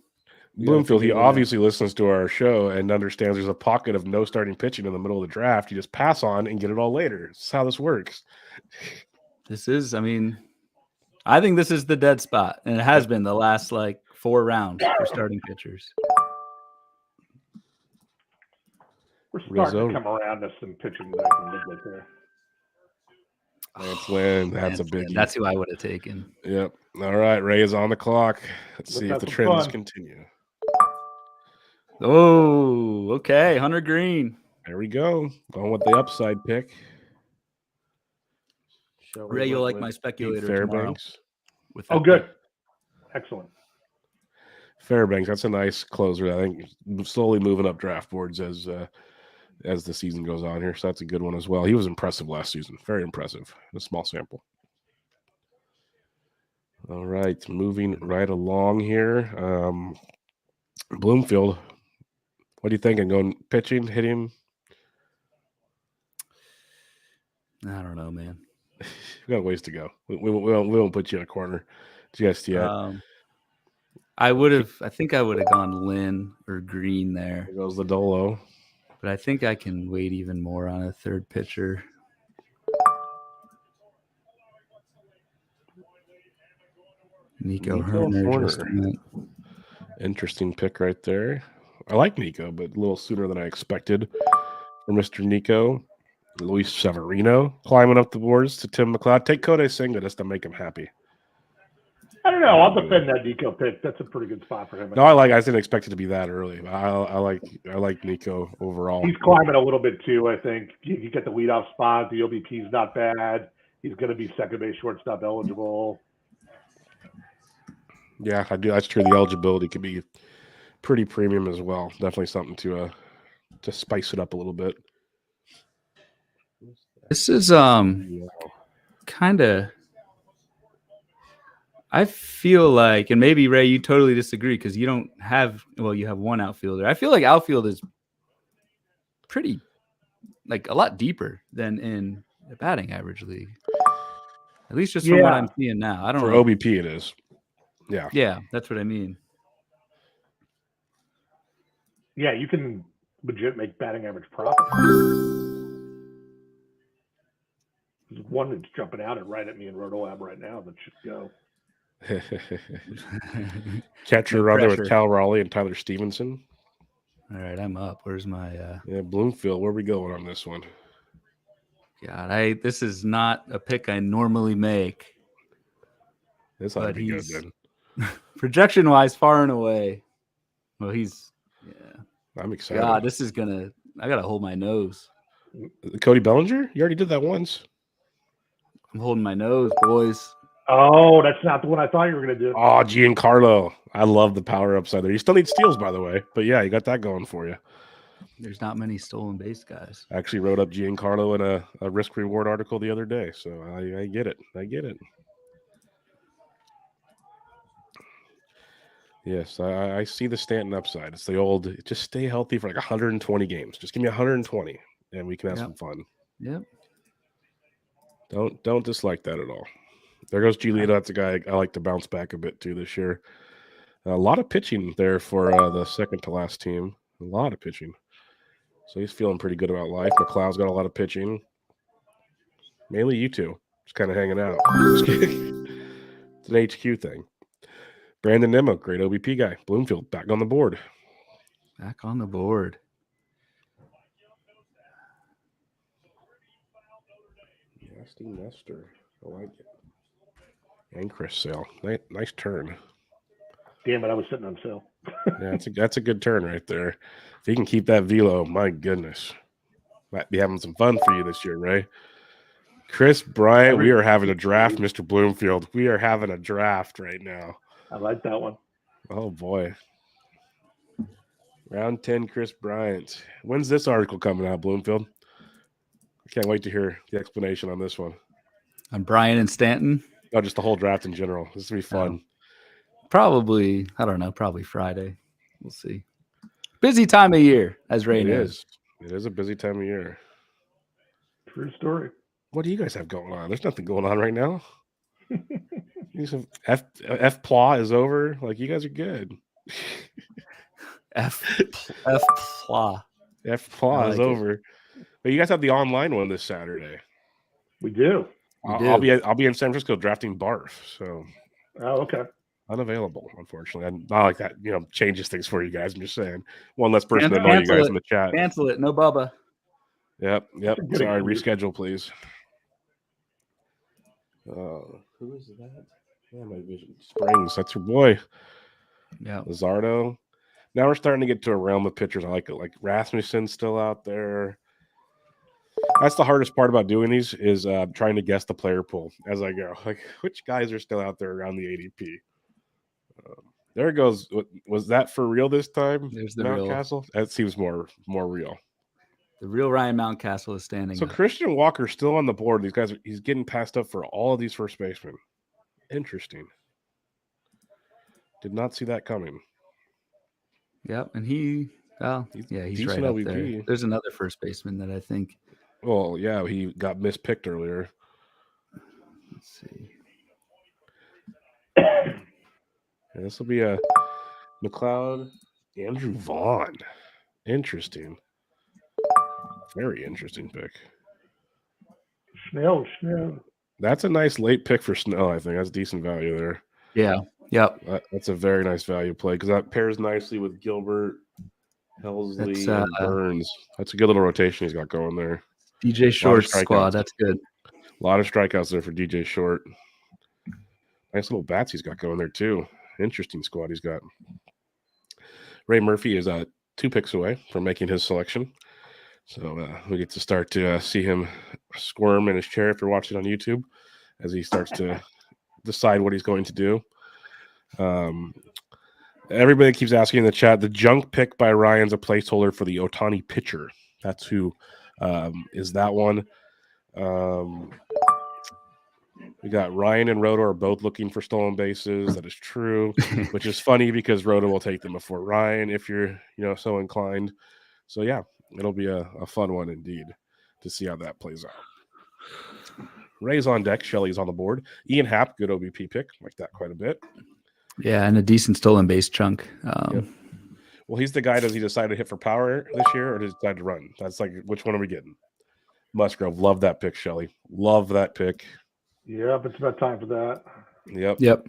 Bloomfield, he obviously listens to our show and understands there's a pocket of no starting pitching in the middle of the draft. You just pass on and get it all later. That's how this works. I think this is the dead spot, and it has been the last 4 rounds for starting pitchers. We're starting to come around to some pitching that I can live with there. Lance Lynn, that's a biggie. That's who I would have taken. Yep. All right, Ray is on the clock. Let's see if the trends continue. Oh, okay. Hunter Green. There we go. Going with the upside pick. Ray, you'll like my speculator Fairbanks. Oh, good. Excellent. Fairbanks, that's a nice closer. I think slowly moving up draft boards as the season goes on here. So that's a good one as well. He was impressive last season. Very impressive. A small sample. All right. Moving right along here. Bloomfield. What do you think? Going pitching, hitting? I don't know, man. We got ways to go. We won't put you in a corner just yet. I think I would have gone Lynn or Green there. There goes the Dolo. But I think I can wait even more on a third pitcher. Nico Herner. Interesting pick right there. I like Nico, but a little sooner than I expected for Mr. Nico. Luis Severino climbing up the boards to Tim McLeod. Take Kodai Senga just to make him happy. I don't know. I'll defend that Nico pick. That's a pretty good spot for him. No, I didn't expect it to be that early. I like Nico overall. He's climbing a little bit too. I think you get the leadoff spot. The OBP's not bad. He's going to be second base, shortstop eligible. Yeah, I do. That's true. The eligibility could be pretty premium as well. Definitely something to spice it up a little bit. This is kind of. I feel like, and maybe Ray, you totally disagree because you don't have. Well, you have one outfielder. I feel like outfield is pretty, a lot deeper than in the batting average league. At least just from what I'm seeing now. I don't know. For OBP, it is. Yeah. Yeah, that's what I mean. Yeah, you can legit make batting average profit. There's one that's jumping out right at me in RotoLab right now that should go. Catcher runner with Cal Raleigh and Tyler Stevenson. All right, I'm up. Where's my Bloomfield? Where are we going on this one? God, this is not a pick I normally make. This ought to be good then. Projection wise, far and away. Well, I'm excited. God, this is I gotta hold my nose. Cody Bellinger? You already did that once. I'm holding my nose, boys. Oh, that's not the one I thought you were going to do. Oh, Giancarlo. I love the power upside there. You still need steals, by the way. But yeah, you got that going for you. There's not many stolen base guys. I actually wrote up Giancarlo in a risk reward article the other day. So I get it. I get it. Yes, I see the Stanton upside. It's the old, just stay healthy for like 120 games. Just give me 120 and we can have some fun. Yep. Don't dislike that at all. There goes Giolito. That's a guy I like to bounce back a bit too this year. A lot of pitching there for the second to last team. A lot of pitching. So he's feeling pretty good about life. McLeod's got a lot of pitching. Mainly you two. Just kind of hanging out. It's an HQ thing. Brandon Nimmo, great OBP guy. Bloomfield, back on the board. Back on the board. Nasty Nestor. I like it. And Chris Sale. Nice turn. Damn it, I was sitting on sale. Yeah, that's a good turn right there. If he can keep that velo, my goodness. Might be having some fun for you this year, Ray. Chris Bryant, we are having a draft, Mr. Bloomfield. We are having a draft right now. I like that one. Oh, boy. Round 10, Chris Bryant. When's this article coming out, Bloomfield? I can't wait to hear the explanation on this one. On Bryant and Stanton? Oh, just the whole draft in general. This is going to be fun. Probably, I don't know, probably Friday. We'll see. Busy time of year, as Ray knows. It is a busy time of year. True story. What do you guys have going on? There's nothing going on right now. F-Pla is over. Like, you guys are good. F-Pla. F-Pla is over. But you guys have the online one this Saturday. We do. I'll be in San Francisco drafting Barf. So. Oh, okay. Unavailable, unfortunately. And not like that, changes things for you guys. I'm just saying. One less person to know you guys in the chat. Cancel it. No Bubba. Yep. Sorry, reschedule, please. Who is that? Yeah, my vision. Springs. That's your boy. Yeah. Lizardo. Now we're starting to get to a realm of pitchers. I like it. Like Rasmussen's still out there. That's the hardest part about doing these is trying to guess the player pool as I go. Like, which guys are still out there around the ADP? There it goes. Was that for real this time? There's the Mountcastle. That seems more real. The real Ryan Mountcastle is standing. So Christian Walker's still on the board. These guys, he's getting passed up for all of these first basemen. Interesting. Did not see that coming. Yep, and he's right up there. There's another first baseman that I think. Well, yeah, he got mispicked earlier. Let's see. Yeah, this will be a McLeod, Andrew Vaughn. Interesting. Very interesting pick. Snell. That's a nice late pick for Snell, I think. That's decent value there. Yeah. Yep. That's a very nice value play because that pairs nicely with Gilbert, Helsley, and Burns. That's a good little rotation he's got going there. DJ Short's squad. That's good. A lot of strikeouts there for DJ Short. Nice little bats he's got going there, too. Interesting squad he's got. Ray Murphy is 2 picks away from making his selection. So we get to start to see him squirm in his chair if you're watching on YouTube as he starts to decide what he's going to do. Everybody keeps asking in the chat, the junk pick by Ryan's a placeholder for the Ohtani pitcher. That's who is that one. We got Ryan and Roto are both looking for stolen bases. That is true, which is funny because Roto will take them before Ryan if you're so inclined. So yeah, it'll be a fun one indeed to see how that plays out. Ray's on deck. Shelley's on the board. Ian Happ, good OBP pick. Like that quite a bit. Yeah, and a decent stolen base chunk. Yep. Well, he's the guy. Does he decide to hit for power this year or does he decide to run? That's like, which one are we getting? Musgrove. Love that pick, Shelley. Love that pick. Yep, it's about time for that. Yep.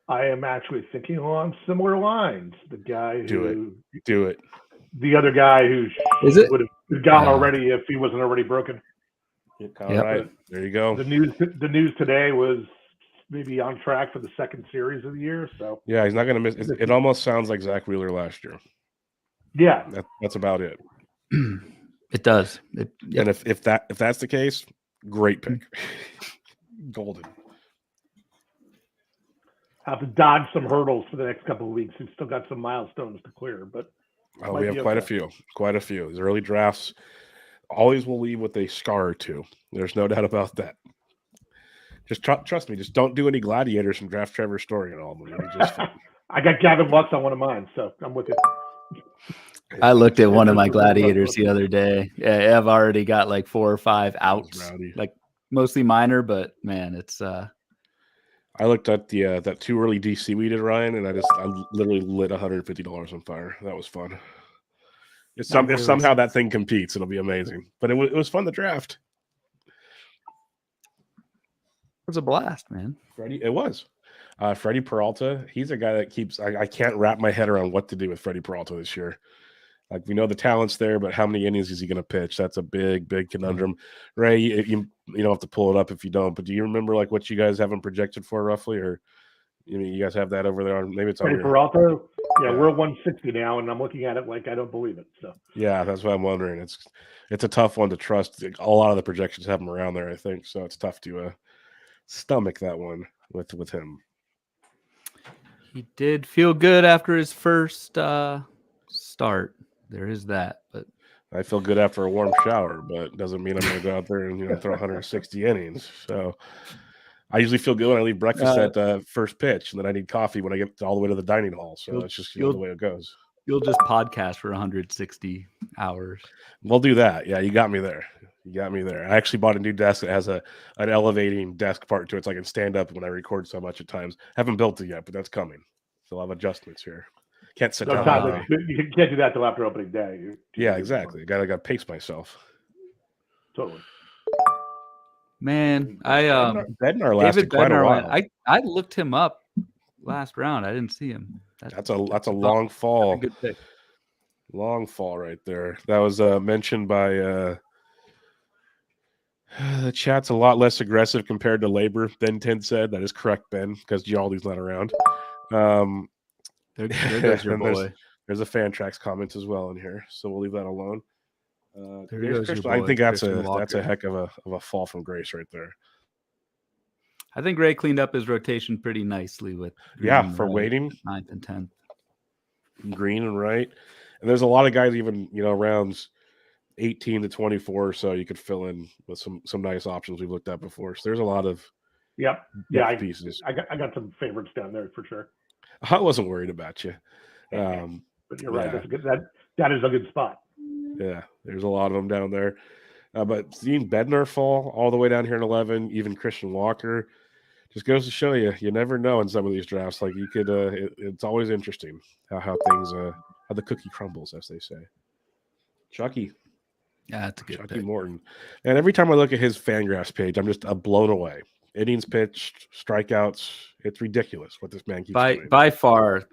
I am actually thinking along similar lines. The guy do it. The other guy who would have gone already if he wasn't already broken. All right, there you go. The news today was maybe on track for the second series of the year. So yeah, he's not going to miss. It almost sounds like Zach Wheeler last year. Yeah, that's about it. It does. And if that's the case, great pick. golden. Have to dodge some hurdles for the next couple of weeks. We've still got some milestones to clear, but we have quite a few. These early drafts always will leave with a scar or two. There's no doubt about that. Just trust me. Just don't do any gladiators and draft Trevor Story and all of them. It'll be just fun. I got Gavin Lux on one of mine, so I'm with you. I looked at one of my gladiators the other day. Yeah, I've already got like 4 or 5 outs, like mostly minor, but man, it's I looked at the that too early DC we did, Ryan, and I literally lit $150 on fire. That was fun. If somehow that thing competes, it'll be amazing. But it was fun to draft. It was a blast, man. It was. Freddie Peralta, he's a guy that keeps. I can't wrap my head around what to do with Freddie Peralta this year. Like, we know the talent's there, but how many innings is he going to pitch? That's a big, big conundrum. Ray, you don't have to pull it up if you don't, but do you remember like what you guys have him projected for roughly, or you guys have that over there? Maybe it's on Freddie Peralta. Yeah, we're 160 now, and I'm looking at it like I don't believe it. So yeah, that's what I'm wondering. It's a tough one to trust. A lot of the projections have him around there, I think, so it's tough to stomach that one with him. He did feel good after his first start. There is that, but I feel good after a warm shower, but doesn't mean I'm going to go out there and throw 160 innings. So I usually feel good when I leave breakfast at first pitch, and then I need coffee when I get all the way to the dining hall. So it's just the way it goes. You'll just podcast for 160 hours. We'll do that. Yeah, you got me there. I actually bought a new desk that has an elevating desk part to it, so I can stand up when I record so much at times. Haven't built it yet, but that's coming. So I'll have adjustments here. Can't sit down. You can't do that till after opening day. Yeah, exactly. I got to pace myself. Totally. Man, Bednar lasted quite a while. I looked him up last round. I didn't see him. That's a long fall. Good pick. Long fall right there. That was mentioned by the chat's a lot less aggressive compared to Labor than Tin said. That is correct, Ben, because Gialdi's not around. There goes your boy. There's a Fantrax comment as well in here, so we'll leave that alone. There goes your boy, I think that's a heck of a fall from grace right there. I think Ray cleaned up his rotation pretty nicely with for waiting 9th and 10th. Green and right, and there's a lot of guys even rounds 18 to 24 or so you could fill in with some nice options we've looked at before. So there's a lot of pieces. I got some favorites down there for sure. I wasn't worried about you. But you're right. That is a good spot. Yeah, there's a lot of them down there. But seeing Bednar fall all the way down here in 11, even Christian Walker, just goes to show you never know in some of these drafts. Like you could, it's always interesting how things, how the cookie crumbles, as they say. Chucky. Yeah, that's a good Chucky pick. Morton. And every time I look at his Fangraphs page, I'm just blown away. Innings pitched, strikeouts. It's ridiculous what this man keeps doing. By far,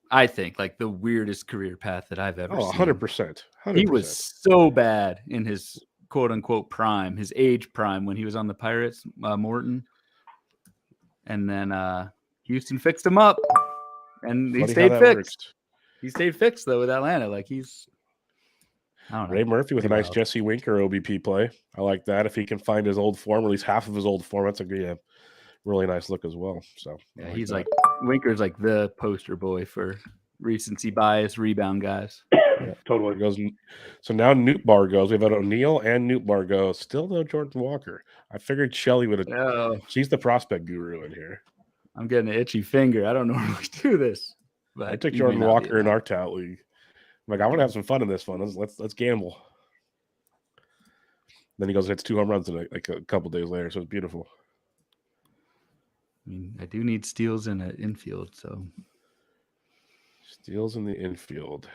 I think, like the weirdest career path that I've ever seen. 100%. He was so bad in his quote-unquote prime, his age prime, when he was on the Pirates, Morton. And then Houston fixed him up, and he stayed fixed. Works. He stayed fixed, though, with Atlanta. Like, I don't know. Ray Murphy with a nice Jesse Winker OBP play. I like that. If he can find his old form, or at least half of his old form, that's a really nice look as well. So yeah, he's like Winker's like the poster boy for recency bias rebound guys. Yeah, totally. So now Newt Bar goes. We've had O'Neill and Newt Bar go. Still no Jordan Walker. I figured Shelly would have. She's the prospect guru in here. I'm getting an itchy finger. I don't normally do this, but I took Jordan Walker in our tout league. I'm like, I want to have some fun in this one. Let's gamble. Then he goes and hits 2 home runs in a couple days later, so it's beautiful. I mean, I do need steals in an infield, so steals in the infield.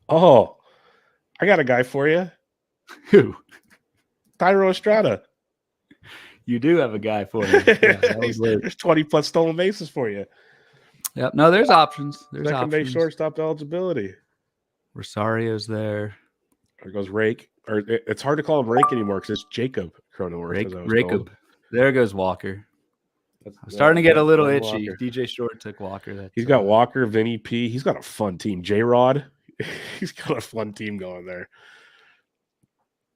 Oh, I got a guy for you. Who? Thairo Estrada. You do have a guy for me. Yeah, there's 20 plus stolen bases for you. Yep. No, there's options. There's second base shortstop eligibility. Rosario's there. There goes Rake. Or it's hard to call him Rake anymore because it's Jacob Cronenworth. Racob. There goes Walker. I'm starting to get a little itchy. Walker. DJ Short took Walker. He's got Walker, Vinny P. He's got a fun team. J-Rod. He's got a fun team going there.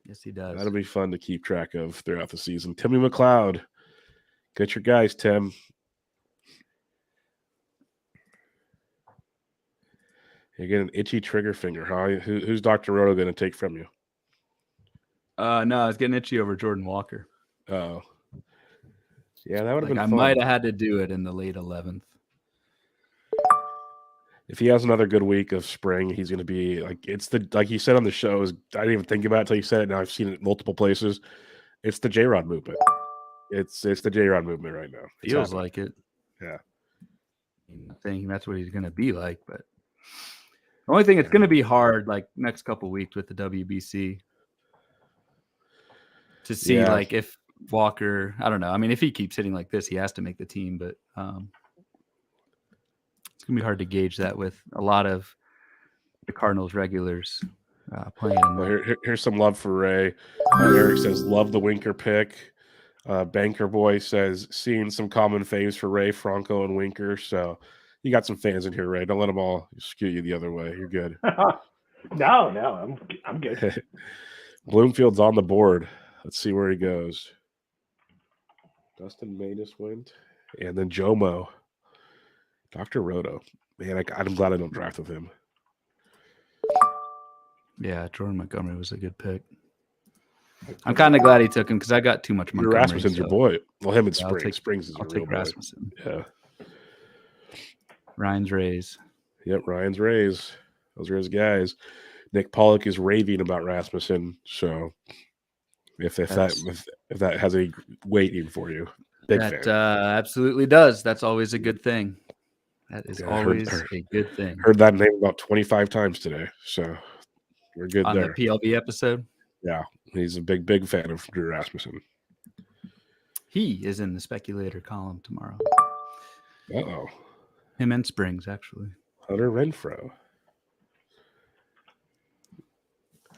Yes, he does. That'll be fun to keep track of throughout the season. Timmy McLeod Get your guys, Tim. You get an itchy trigger finger, huh? Who's Dr. Roto going to take from you? No, I was getting itchy over Jordan Walker. Oh. Yeah, that would have been I fun. might have had to do it in the late 11th. If he has another good week of spring, he's going to be like you said on the show. I didn't even think about it until you said it. Now I've seen it multiple places. It's the J-Rod movement. It's the J-Rod movement right now. Feels like it. Yeah. I'm not saying that's what he's going to be like, but the only thing it's going to be hard, like next couple of weeks with the WBC, to see like if Walker, I don't know. I mean, if he keeps hitting like this, he has to make the team, but it's going to be hard to gauge that with a lot of the Cardinals regulars playing. Here's some love for Ray. Eric says, love the Winker pick. Banker Boy says, seeing some common faves for Ray, Franco, and Winker. So you got some fans in here, Ray. Don't let them all skew you the other way. You're good. No, I'm good. Bloomfield's on the board. Let's see where he goes. Dustin Manis went. And then Jomo. Dr. Roto. Man, I'm glad I don't draft with him. Yeah, Jordan Montgomery was a good pick. I'm kind of glad he took him because I got too much Montgomery. Rasmussen's your boy. Well, him and yeah, Springs. Springs is your real boy. Rasmussen. Yeah. Ryan's Rays. Yep, Ryan's Rays. Those are his guys. Nick Pollock is raving about Rasmussen. So if that has any weight in for you, big fan. Absolutely does. That's always a good thing. That is always a good thing. Heard that name about 25 times today. So we're good on there. The PLB episode? Yeah. He's a big fan of Drew Rasmussen. He is in the speculator column tomorrow. Uh-oh. Him and Springs, actually. Hunter Renfroe.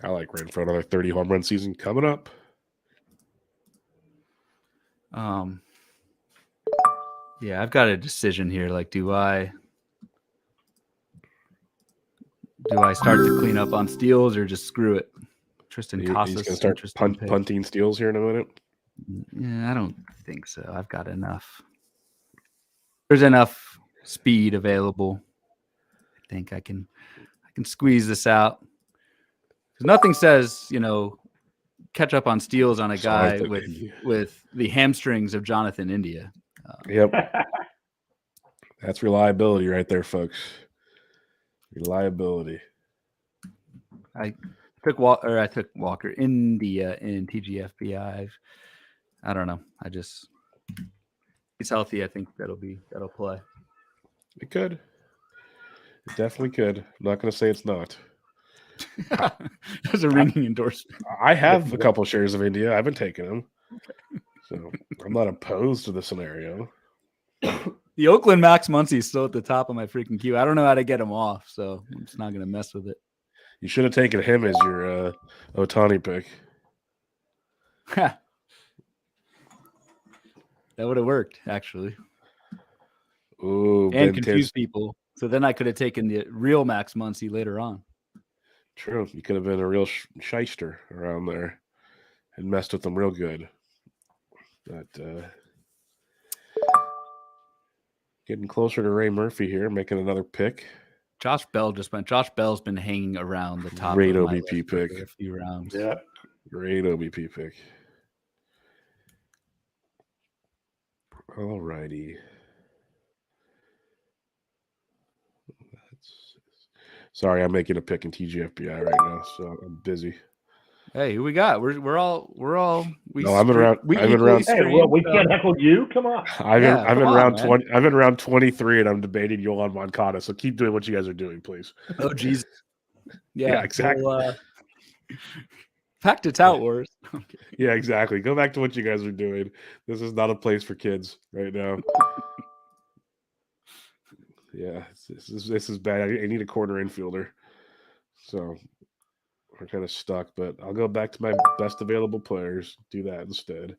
I like Renfroe. Another 30 home run season coming up. Yeah, I've got a decision here. Like, do I start to clean up on steals or just screw it? Tristan Casas. He's going to start punting steals here in a minute? Yeah, I don't think so. I've got enough. There's enough speed available. I think I can squeeze this out. Because nothing says, catch up on steals on a guy with the hamstrings of Jonathan India. Yep. That's reliability right there, folks. Reliability. I took Walker India in TGFBI. I don't know. He's healthy. I think that'll play. It could. It definitely could. I'm not going to say it's not. That's a ringing endorsement. I have a couple shares of India. I've been taking them. So I'm not opposed to the scenario. The Oakland Max Muncy is still at the top of my freaking queue. I don't know how to get him off, so I'm just not going to mess with it. You should have taken him as your Ohtani pick. That would have worked, actually. Ooh, and confused people. So then I could have taken the real Max Muncy later on. True. You could have been a real shyster around there and messed with them real good. But getting closer to Ray Murphy here, making another pick. Josh Bell just went. Josh Bell's been hanging around the top. Great OBP pick. For a few rounds. Yeah. Great OBP pick. All righty. Sorry, I'm making a pick in TGFBI right now, so I'm busy. Hey, who we got? We're all. I'm in round. Hey, well, we can't heckle you. Come on. I'm in round 20. I'm in round 23, and I'm debating Yohan Moncada. So keep doing what you guys are doing, please. Oh, Jesus. Yeah, exactly. Back to Tout Wars. Okay. Yeah, exactly. Go back to what you guys are doing. This is not a place for kids right now. Yeah, this is bad. I need a corner infielder. So we're kind of stuck, but I'll go back to my best available players. Do that instead.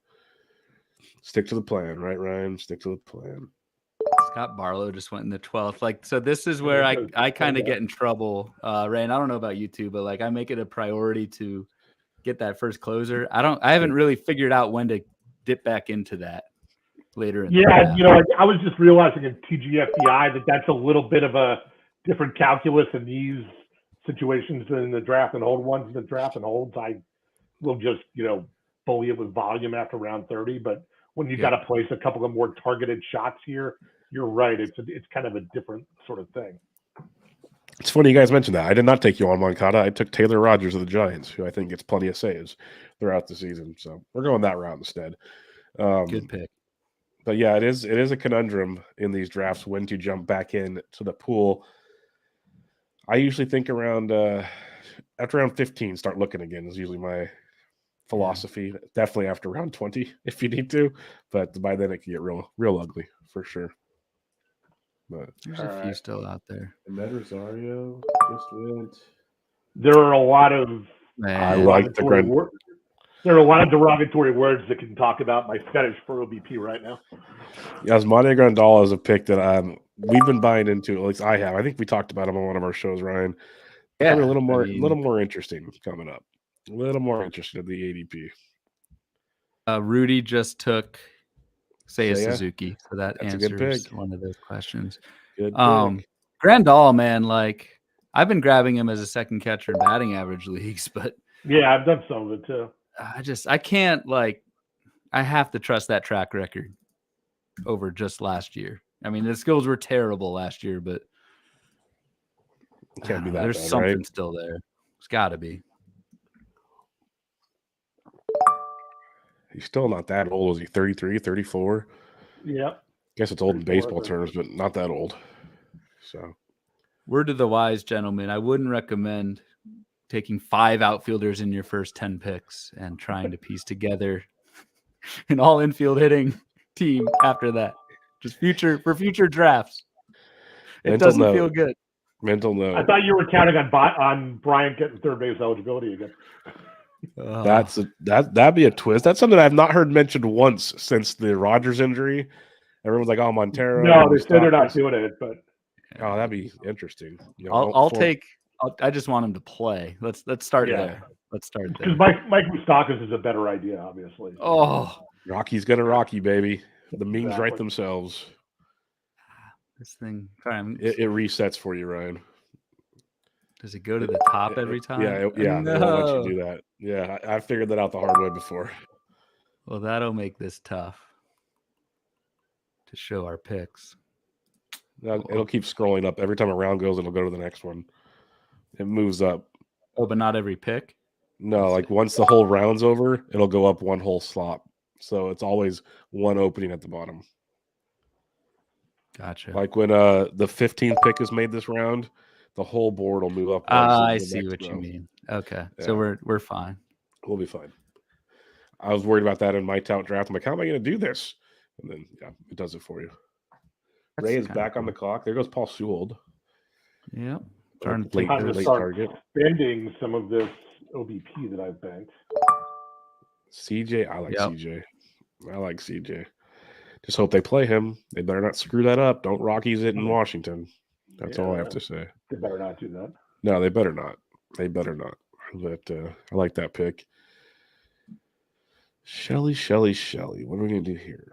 Stick to the plan, right, Ryan? Stick to the plan. Scott Barlow just went in the 12th. So this is where I kind of get in trouble, Ray. And I don't know about you two, but I make it a priority to get that first closer. I haven't really figured out when to dip back into that. later in the draft. I was just realizing in TGFBI that's a little bit of a different calculus in these situations than the draft and hold ones. In the draft and holds, I will just, bully it with volume after round 30. But when you got to place a couple of more targeted shots here, you're right. It's kind of a different sort of thing. It's funny you guys mentioned that. I did not take you on Moncada. I took Taylor Rogers of the Giants, who I think gets plenty of saves throughout the season. So we're going that route instead. Good pick. But yeah, it is a conundrum in these drafts when to jump back in to the pool. I usually think around after round 15, start looking again is usually my philosophy. Yeah. Definitely after round 20 if you need to, but by then it can get real ugly for sure. But there's a few still out there. Ahmed Rosario just went. There are a lot of I like the there are a lot of derogatory words that can talk about my fetish for OBP right now. Yes, Monte Grandal is a pick that we've been buying into. At least I have. I think we talked about him on one of our shows, Ryan. Yeah, probably a little more interesting coming up. A little more interested in the ADP. Rudy just took Seiya Suzuki, so that's answers one of those questions. Good pick. Grandal, man, like I've been grabbing him as a second catcher in batting average leagues, but yeah, I've done some of it too. I can't I have to trust that track record over just last year. I mean, the skills were terrible last year, but it can't be that there's bad, something right? still there. It's got to be. He's still not that old. Was he 33, 34? Yeah. Guess it's old in baseball terms, but not that old. So, word to the wise, gentlemen, I wouldn't recommend taking 5 outfielders in your first 10 picks and trying to piece together an all infield hitting team after that. Just for future drafts. It doesn't feel good. Mental note. I thought you were counting on Bryant getting third base eligibility again. That'd be a twist. That's something I've not heard mentioned once since the Rogers injury. Everyone's like, "Oh, Montero." No, they said they're not doing it, but that'd be interesting. I just want him to play. Let's start there. Let's start there. Because Mike Moustakas is a better idea, obviously. Oh, Rocky's gonna Rocky, baby. The memes write themselves. This thing, it resets for you, Ryan. Does it go to the top every time? Yeah. No. They won't let you do that. Yeah, I figured that out the hard way before. Well, that'll make this tough to show our picks. It'll keep scrolling up. Every time a round goes, it'll go to the next one. It moves up. Oh, but not every pick? No, once the whole round's over, it'll go up one whole slot. So it's always one opening at the bottom. Gotcha. Like when the 15th pick is made this round, the whole board will move up. I see what you mean. Okay. Yeah. So we're fine. We'll be fine. I was worried about that in my tout draft. I'm like, how am I going to do this? And then, it does it for you. Ray is back on the clock. There goes Paul Sewell. Yep. Trying to start spending some of this OBP that I've banked. CJ, I like CJ. I like CJ. Just hope they play him. They better not screw that up. Don't Rockies it in Washington. That's all I have to say. They better not do that. No, they better not. They better not. But I like that pick. Shelly. What are we going to do here?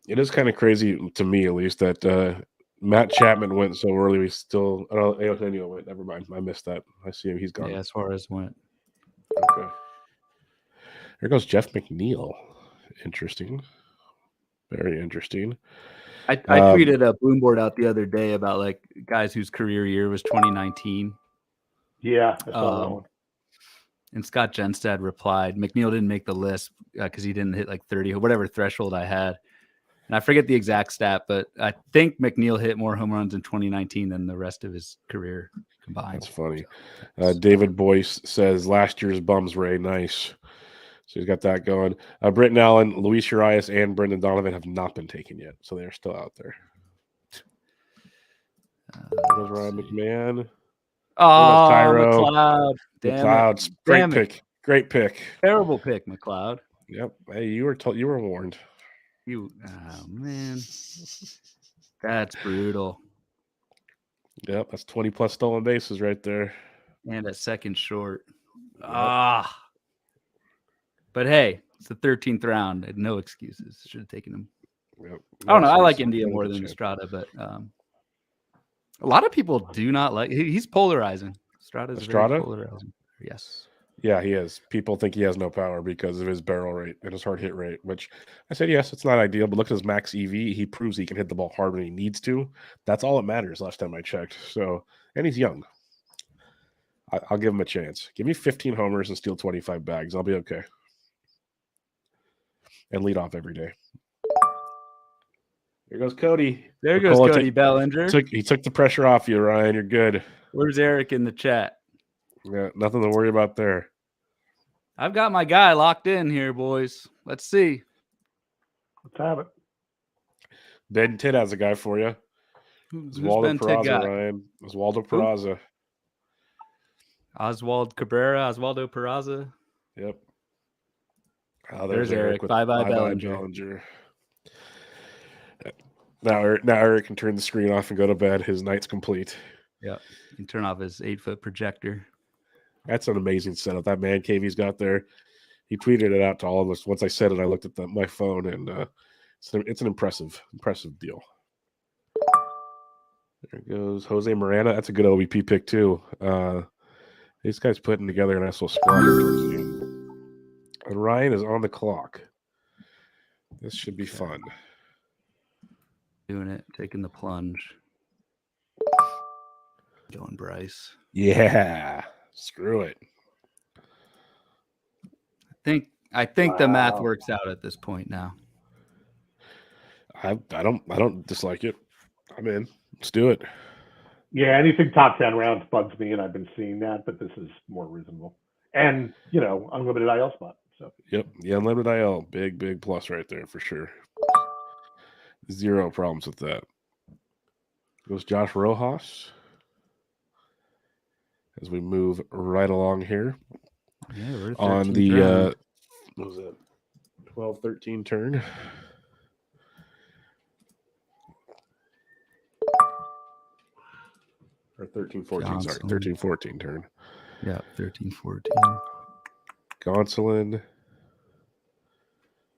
It is kind of crazy, to me at least, that Matt Chapman went so early. We still – Antonio went. Never mind. I missed that. I see him. He's gone. Yeah, Suarez went. Okay. There goes Jeff McNeil. Interesting. Very interesting. I tweeted a Bloomboard out the other day about guys whose career year was 2019. Yeah, I saw that one. And Scott Genstad replied, McNeil didn't make the list because he didn't hit 30 or whatever threshold I had. And I forget the exact stat, but I think McNeil hit more home runs in 2019 than the rest of his career combined. That's funny. David Boyce says last year's bums, Ray. Nice. So he's got that going. Britton Allen, Luis Urias, and Brendan Donovan have not been taken yet, so they're still out there. There's Ryan McMahon. Oh, McLeod. McLeod. Great pick. Great pick. Terrible pick, McLeod. Yep. Hey, you were warned. Oh man, that's brutal. Yep, that's 20 plus stolen bases right there. And at second short. Yep. But hey, it's the 13th round. No excuses. Should have taken him Yep. I don't know. I like Seriously, India really more good than chance. Estrada, but a lot of people do not like. He's polarizing. Estrada's very Estrada? polarizing. Yes. Yeah, he is. People think he has no power because of his barrel rate and his hard hit rate, which I said, yes, it's not ideal, but look at his max EV. He proves he can hit the ball hard when he needs to. That's all that matters last time I checked. So, and he's young. I'll give him a chance. Give me 15 homers and steal 25 bags. I'll be okay. And lead off every day. Here goes Cody. There goes Cody Bellinger. He took the pressure off you, Ryan. You're good. Where's Eric in the chat? Yeah, nothing to worry about there. I've got my guy locked in here, boys. Let's see. Let's have it. Ben Tidd has a guy for you. Who's Oswaldo Ben Tidd guy? Ryan. Oswaldo Peraza. Oswald Cabrera, Oswaldo Peraza. Yep. There's Eric. Bye-bye, Bellinger. Now Eric can turn the screen off and go to bed. His night's complete. Yeah. You can turn off his 8-foot projector. That's an amazing setup. That man cave he's got there. He tweeted it out to all of us. Once I said it, I looked at my phone, and it's an impressive deal. There goes Jose Morena. That's a good OBP pick, too. These guys putting together an SO squad here towards the end. And Ryan is on the clock. This should be fun. Doing it, taking the plunge. Going Bryce. Yeah. Screw it. I think the math works out at this point now. I don't dislike it. I'm in. Let's do it. Yeah, anything top 10 rounds bugs me, and I've been seeing that, but this is more reasonable. And, unlimited IL spot. So Yep. The unlimited IL. Big plus right there for sure. Zero problems with that. Goes Josh Rojas. As we move right along here. Yeah, we're on the what was it? 12-13 turn. Or 13-14, sorry. 13-14 turn. Yeah, 13-14. Gonsolin.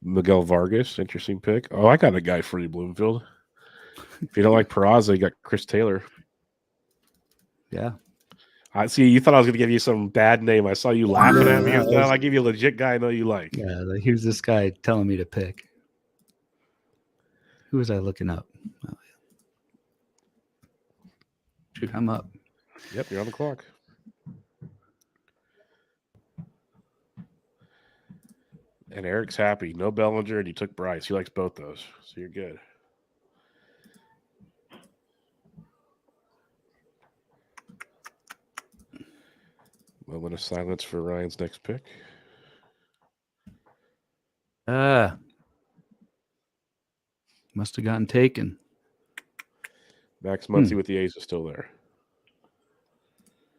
Miguel Vargas, interesting pick. Oh, I got a guy for you, Bloomfield. If you don't like Peraza, you got Chris Taylor. Yeah. I see. You thought I was going to give you some bad name. I saw you laughing at me. I give you a legit guy I know you like. Yeah, like, here's this guy telling me to pick. Who was I looking up? Oh, yeah. I'm up. Yep, you're on the clock. And Eric's happy. No Bellinger, and you took Bryce. He likes both those, so you're good. Moment of silence for Ryan's next pick. Must have gotten taken. Max Muncy with the A's is still there.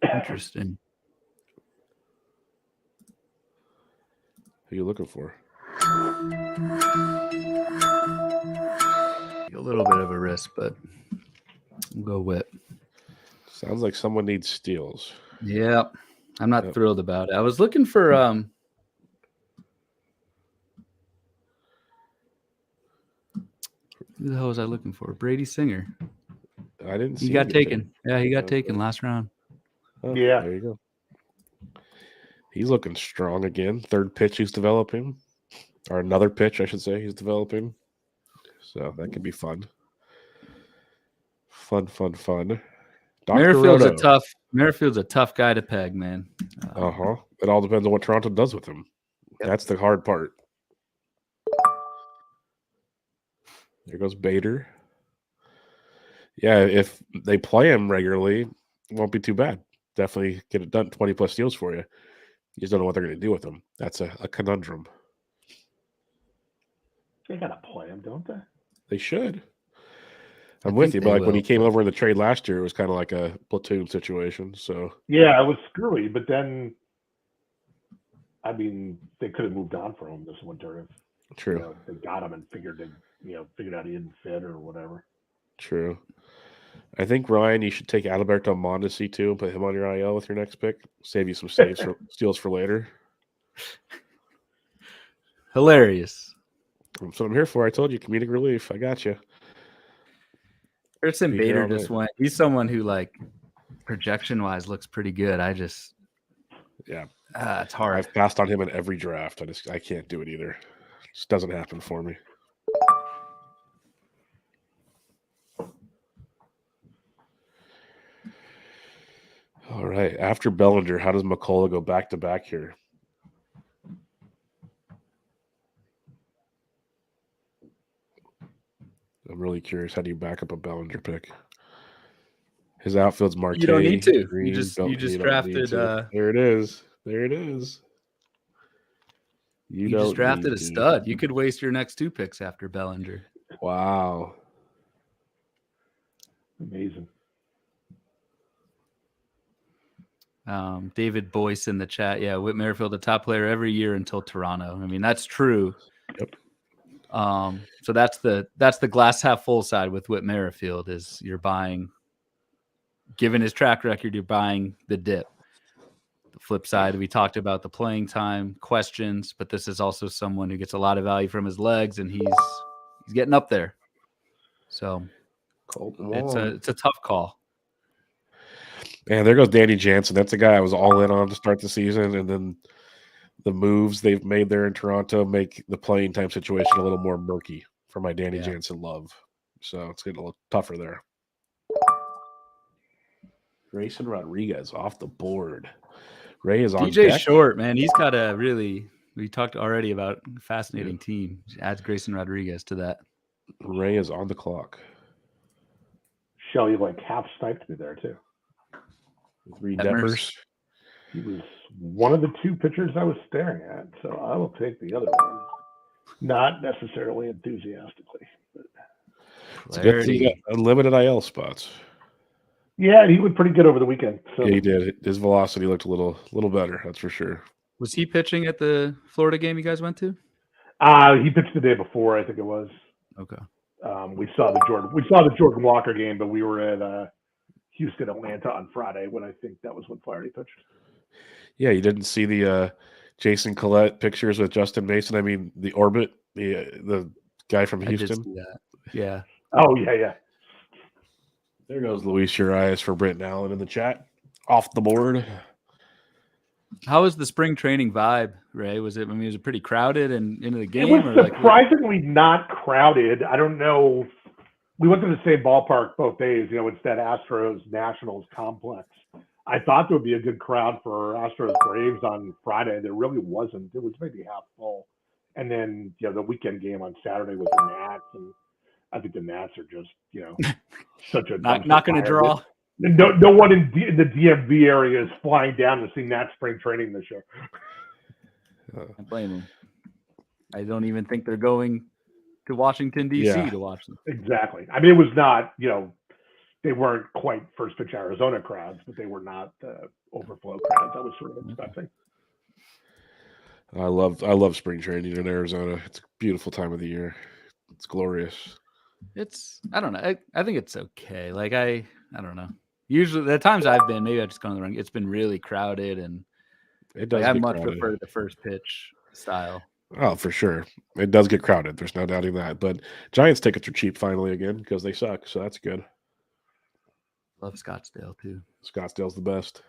Interesting. Who are you looking for? A little bit of a risk, but we'll go Whip. Sounds like someone needs steals. Yeah. I'm not thrilled about it. I was looking for who the hell was I looking for? Brady Singer. I didn't see he got taken. Yeah, he got taken last round. Oh, yeah. There you go. He's looking strong again. Third pitch he's developing. Or another pitch, I should say, he's developing. So that could be fun. Fun. Merrifield's a tough guy to peg, man. It all depends on what Toronto does with him. Yep. That's the hard part. There goes Bader. Yeah, if they play him regularly, it won't be too bad. Definitely get it done. 20+ steals for you. You just don't know what they're going to do with him. That's a conundrum. They got to play him, don't they? They should. I'm with you, but when he came over in the trade last year, it was kind of like a platoon situation. So yeah, it was screwy. But then, I mean, they could have moved on from him this winter if true. They got him and figured out he didn't fit or whatever. True. I think Ryan, you should take Alberto Mondesi too and put him on your IL with your next pick. Save you some steals for later. Hilarious. That's what I'm here for. I told you, comedic relief. I got you. Kristen Bader just went. He's someone who, like, projection-wise looks pretty good. It's hard. I've passed on him in every draft. I can't do it either. It just doesn't happen for me. All right. After Bellinger, how does McCullough go back-to-back here? I'm really curious. How do you back up a Bellinger pick? His outfield's Marquez. You don't need to. Green, you just drafted. There it is. There it is. You just drafted a stud. You could waste your next 2 picks after Bellinger. Wow. Amazing. David Boyce in the chat. Yeah, Whit Merrifield, the top player every year until Toronto. I mean, that's true. Yep. So that's the glass half full side with Whit Merrifield is you're buying, given his track record, you're buying the dip. The flip side, we talked about the playing time questions, but this is also someone who gets a lot of value from his legs, and he's getting up there. So it's a tough call. And there goes Danny Jansen. That's a guy I was all in on to start the season, and then the moves they've made there in Toronto make the playing time situation a little more murky for my Danny Jansen love. So it's getting a little tougher there. Grayson Rodriguez off the board. Ray is on DJ deck. Short, man. He's got a really, we talked already about a fascinating team. Adds Grayson Rodriguez to that. Ray is on the clock. Shelly like half sniped me there too. 3 Detmers. He was one of the 2 pitchers I was staring at, so I will take the other one. Not necessarily enthusiastically. But it's good to get unlimited IL spots. Yeah, he looked pretty good over the weekend. So. Yeah, he did. His velocity looked a little better, that's for sure. Was he pitching at the Florida game you guys went to? He pitched the day before, I think it was. Okay. We saw the Jordan Walker game, but we were at Houston, Atlanta on Friday when I think that was when Flaherty pitched. Yeah, you didn't see the Jason Collette pictures with Justin Mason. I mean, the orbit, the guy from Houston. I did see that. Yeah. Oh yeah. There goes Luis Urias for Britton Allen in the chat. Off the board. How was the spring training vibe, Ray? Was it pretty crowded and into the game? It was surprisingly not crowded. I don't know. We went to the same ballpark both days. It's that Astros Nationals complex. I thought there would be a good crowd for Astros Braves on Friday. There really wasn't. It was maybe half full. And then, the weekend game on Saturday with the Nats. And I think the Nats are just, such a not going to draw. No one in the DMV area is flying down to see Nats spring training this year. I blame them. I don't even think they're going to Washington, D.C. to watch them. Exactly. I mean, it was not, they weren't quite first pitch Arizona crowds, but they were not the overflow crowds I was sort of expecting. I love spring training in Arizona. It's a beautiful time of the year. It's glorious. I don't know. I think it's okay. Like I don't know. Usually the times I've been, maybe I've just gone on the wrong. It's been really crowded, and it does. I much prefer the first pitch style. Oh, for sure. It does get crowded. There's no doubting that. But Giants tickets are cheap finally again because they suck. So that's good. Love Scottsdale too. Scottsdale's the best.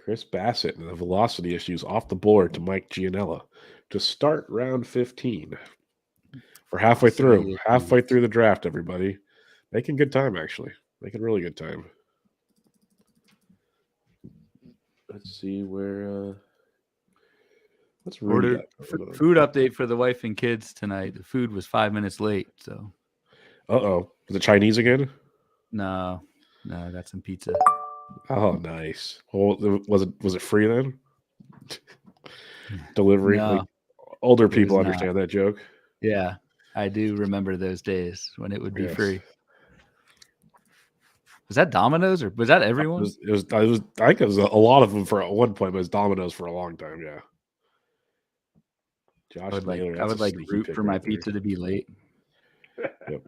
Chris Bassett and the velocity issues off the board to Mike Gianella to start round 15. We're halfway through the draft, everybody. Making good time, actually. Making really good time. Let's see where let's order food update for the wife and kids tonight. The food was 5 minutes late, so. Was it Chinese again? No, I got some pizza. Oh, nice. Well, was it free then? Delivery. No, like, older people understand that joke. Yeah, I do remember those days when it would be free. Was that Domino's or was that everyone? It was. I think it was a lot of them for at one point, but it was Domino's for a long time. Yeah. Josh I would like root for my pizza to be late. Yep.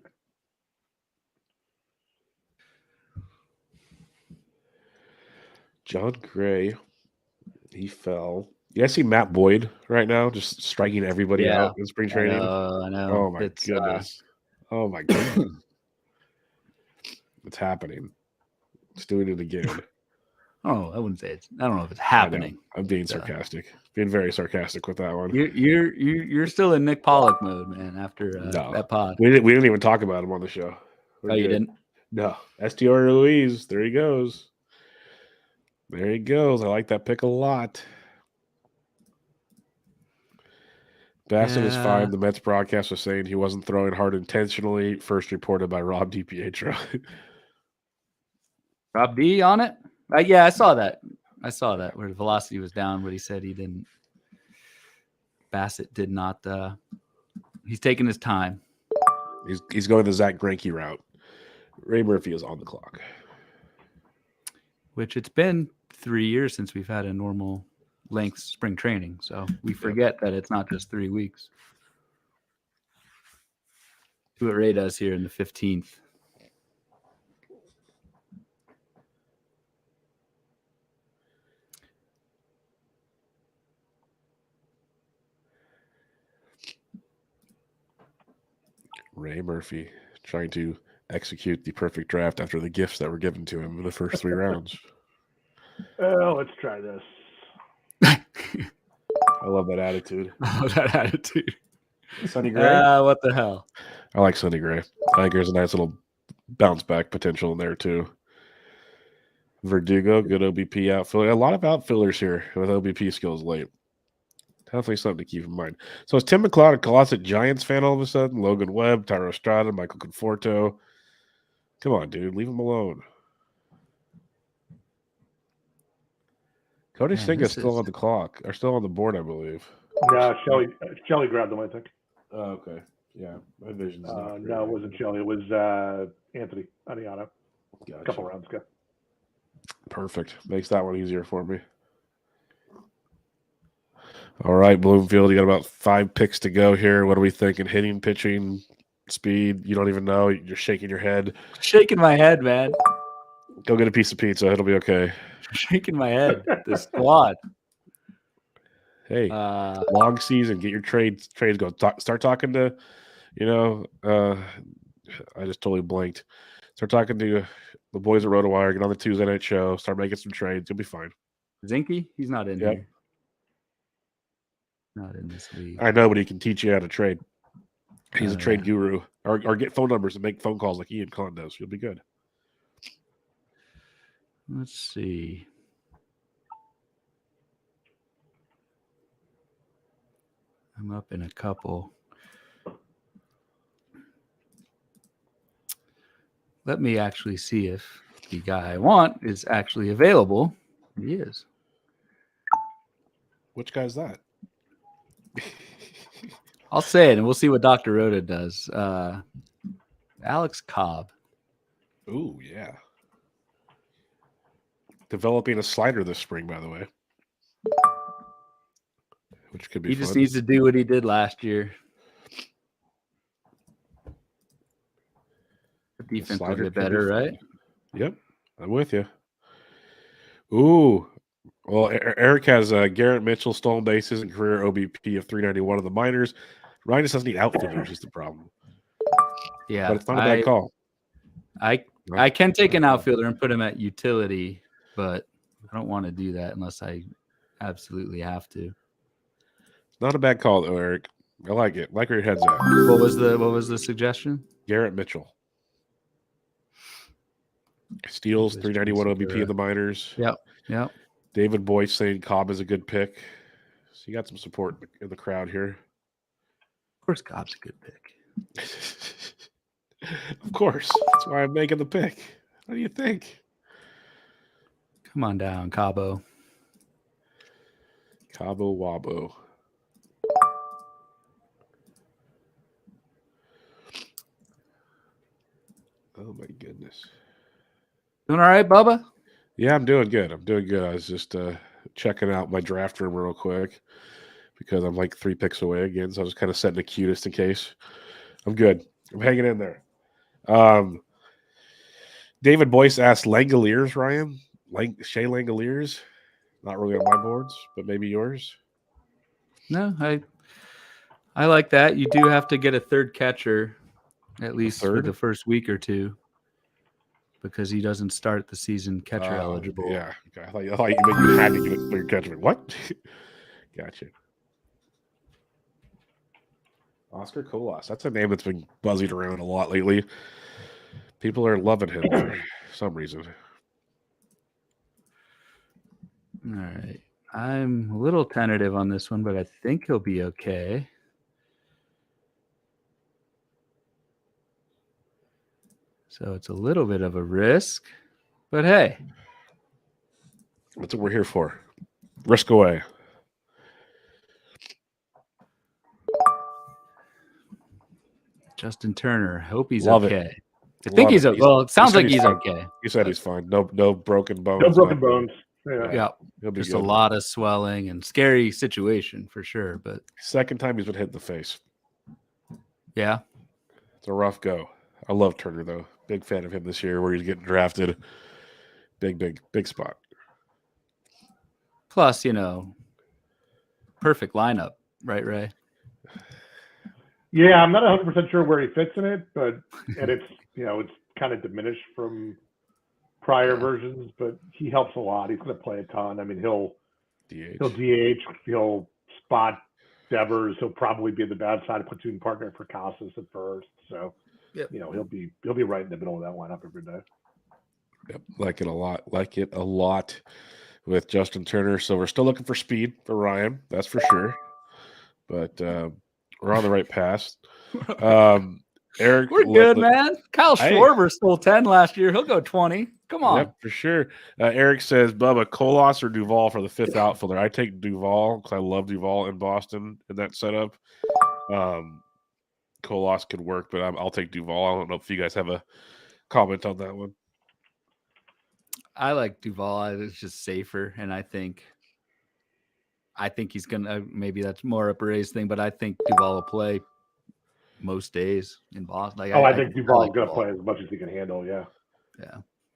John Gray, he fell Yeah, I see Matt Boyd right now just striking everybody out in spring training. I know. Oh my goodness. Oh my goodness. It's happening. It's doing it again. Oh, I wouldn't say it's. I don't know if it's happening. I'm being sarcastic. Being very sarcastic with that one. You're still in Nick Pollock mode, man. After that pod, we didn't even talk about him on the show. You didn't? No. STR Louise. There he goes. There he goes. I like that pick a lot. Bassett is fine. The Mets broadcast was saying he wasn't throwing hard intentionally. First reported by Rob DiPietro. Rob D on it? Yeah, I saw that. Where the velocity was down, but he said he didn't. Bassett did not. He's taking his time. He's going the Zach Greinke route. Ray Murphy is on the clock. Which it's been 3 years since we've had a normal length spring training, so we forget that it's not just 3 weeks. See what Ray does here in the 15th. Ray Murphy trying to execute the perfect draft after the gifts that were given to him in the first 3 rounds. Let's try this. I love that attitude. Sonny Gray? What the hell? I like Sonny Gray. I think there's a nice little bounce back potential in there too. Verdugo, good OBP outfielder. A lot of outfielders here with OBP skills late. Definitely something to keep in mind. So is Tim McLeod a closet Giants fan all of a sudden? Logan Webb, Tyro Estrada, Michael Conforto. Come on, dude. Leave him alone. Cody Singh is still on the clock. Or still on the board, I believe. No, Shelly grabbed him, I think. Oh, okay. Yeah. My vision's not great. No, it wasn't Shelly. It was Anthony Aniano. Gotcha. A couple rounds ago. Perfect. Makes that one easier for me. All right, Bloomfield, you got about 5 picks to go here. What are we thinking? Hitting, pitching, speed? You don't even know. You're shaking your head. Shaking my head, man. Go get a piece of pizza. It'll be okay. Shaking my head. The squad. Hey, long season. Get your trades going. Start talking to, I just totally blanked. Start talking to the boys at RotoWire. Get on the Tuesday night show. Start making some trades. You'll be fine. Zinke? He's not in here. Not in this league. I know, but he can teach you how to trade. He's a trade guru. Or get phone numbers and make phone calls like Ian Conn does. You'll be good. Let's see. I'm up in a couple. Let me actually see if the guy I want is actually available. He is. Which guy's that? I'll say it, and we'll see what Dr. Rhoda does. Alex Cobb. Ooh, yeah. Developing a slider this spring, by the way. Which could be He just needs to do what he did last year. The defense will get better, right? Yep, I'm with you. Ooh. Well, Eric has Garrett Mitchell, stolen bases, and career OBP of 391 of the minors. Ryan just doesn't need outfielders is the problem. Yeah. But it's not a bad call. I can take an outfielder and put him at utility, but I don't want to do that unless I absolutely have to. Not a bad call, though, Eric. I like it. Like where your head's at. What was the suggestion? Garrett Mitchell. Steals, 391 OBP in the minors. Yep. David Boyce saying Cobb is a good pick. So you got some support in the crowd here. Of course, Cobb's a good pick. Of course. That's why I'm making the pick. What do you think? Come on down, Cabo. Cabo Wabo. Oh, my goodness. Doing all right, Bubba? Yeah, I'm doing good. I was just checking out my draft room real quick because I'm like 3 picks away again. So I was kind of setting the queue just in case. I'm good. I'm hanging in there. David Boyce asked Langoliers, Ryan. Shea Langoliers. Not really on my boards, but maybe yours. No, I like that. You do have to get a third catcher, at least for the first week or two, because he doesn't start the season catcher eligible. Yeah, okay. I thought you had to get a third catcher. What? Gotcha. Oscar Colas. That's a name that's been buzzing around a lot lately. People are loving him for some reason. All right. I'm a little tentative on this one, but I think he'll be okay. So it's a little bit of a risk, but hey. That's what we're here for. Risk away. Justin Turner. Hope he's Love okay. It. I think he's okay. Well, it sounds like he's okay. He said he's fine. No broken bones. No broken bones. Yeah. He'll be just good. A lot of swelling and scary situation for sure. But second time he's been hit in the face. Yeah. It's a rough go. I love Turner though. Big fan of him this year where he's getting drafted. Big spot. Plus, perfect lineup, right, Ray? Yeah, I'm not 100% sure where he fits in it, but it's kind of diminished from prior versions, but he helps a lot. He's going to play a ton. I mean, he'll DH, he'll spot Devers. He'll probably be the bad side platoon partner for Casas at first. So, he'll be right in the middle of that lineup every day. Yep, like it a lot with Justin Turner. So we're still looking for speed for Ryan, that's for sure. But we're on the right path. Eric, we're good, man. Kyle Schwarber stole 10 last year. He'll go 20. Come on. Yep, for sure. Eric says, Bubba, Colas or Duvall for the fifth outfielder. I take Duvall because I love Duvall in Boston in that setup. Colas could work, but I'll take Duvall. I don't know if you guys have a comment on that one. I like Duvall. It's just safer, and I think he's gonna. Maybe that's more upper A's thing, but I think Duvall will play most days in Boston. I think Duvall is going to play as much as he can handle. Yeah.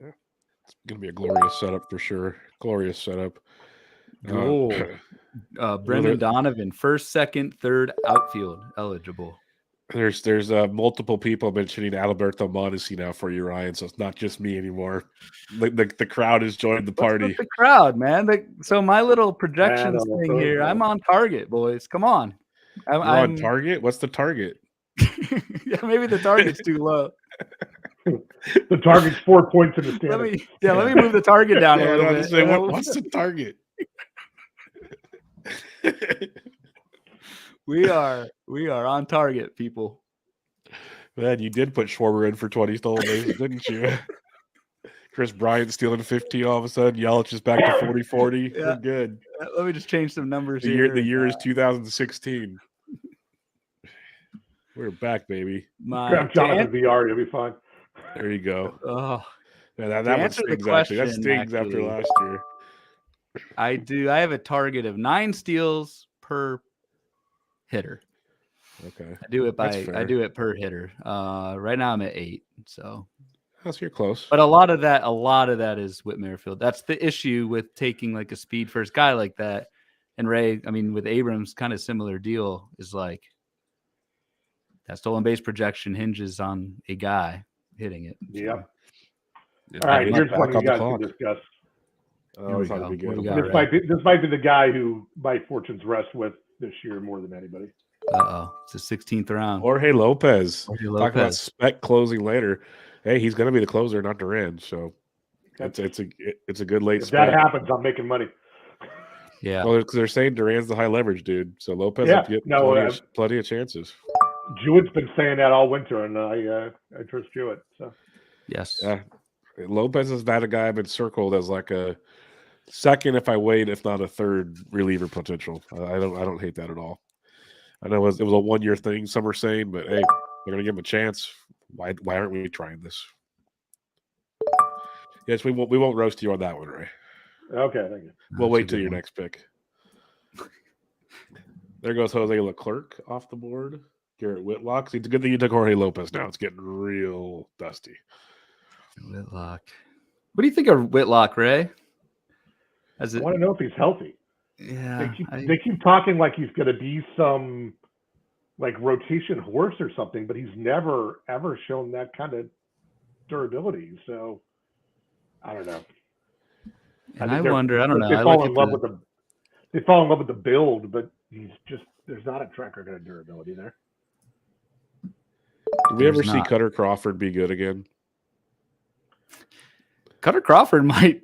It's going to be a glorious setup for sure. Glorious setup. Brendan Donovan, first, second, third outfield eligible. There's multiple people mentioning Alberto Mondesi now for you, Ryan. So it's not just me anymore. The crowd has joined the party. The crowd, man. So my little projections thing here, I'm on target, boys. Come on. I'm on target. What's the target? Yeah, maybe the target's too low. The target's 4 points in the standings. Let me move the target down a little bit. Say, what's the target? We are on target, people. Man, you did put Schwarber in for 20 stolen bases, didn't you? Chris Bryant stealing 15 all of a sudden. Yelich is back to 40-40. Yeah. We're good. Let me just change some numbers The here. year is 2016. We're back, baby. Grab Jonathan VR, you'll be fine. There you go. Oh, that one stings, actually. That stings after last year. I do. I have a target of 9 steals per hitter. Okay. I do it per hitter. Right now I'm at 8. So you're close. But a lot of that is Whit Merrifield. That's the issue with taking like a speed first guy like that. And Ray, I mean, with Abrams, kind of similar deal is like that stolen base projection hinges on a guy hitting it. Yeah. So. All right, here's one you guys can discuss. This might be the guy who my fortunes rest with this year more than anybody. It's the 16th round. Jorge Lopez. Talk about spec closing later. Hey, he's going to be the closer, not Duran. So it's a good late. If that happens, I'm making money. Yeah. Well, because they're saying Duran's the high leverage dude, so Lopez will get plenty of chances. Jewett's been saying that all winter, and I trust Jewett. So yes, Lopez is that a guy I've been circled as like a second if I wait, if not a third reliever potential. I don't hate that at all. I know it was a 1-year thing, some are saying, but hey, they're gonna give him a chance. Why aren't we trying this? Yes, we won't roast you on that one, Ray. Okay, thank you. We'll wait till your next pick. There goes Jose Leclerc off the board. Garrett Whitlock. See, it's a good thing you took Jorge Lopez now. It's getting real dusty. Whitlock. What do you think of Whitlock, Ray? I want to know if he's healthy. Yeah, they keep talking like he's going to be some like rotation horse or something, but he's never ever shown that kind of durability. So I don't know. And I wonder. I don't know. They fall in love with the build, but there's not a track record of durability there. Do we ever see Cutter Crawford be good again? Cutter Crawford might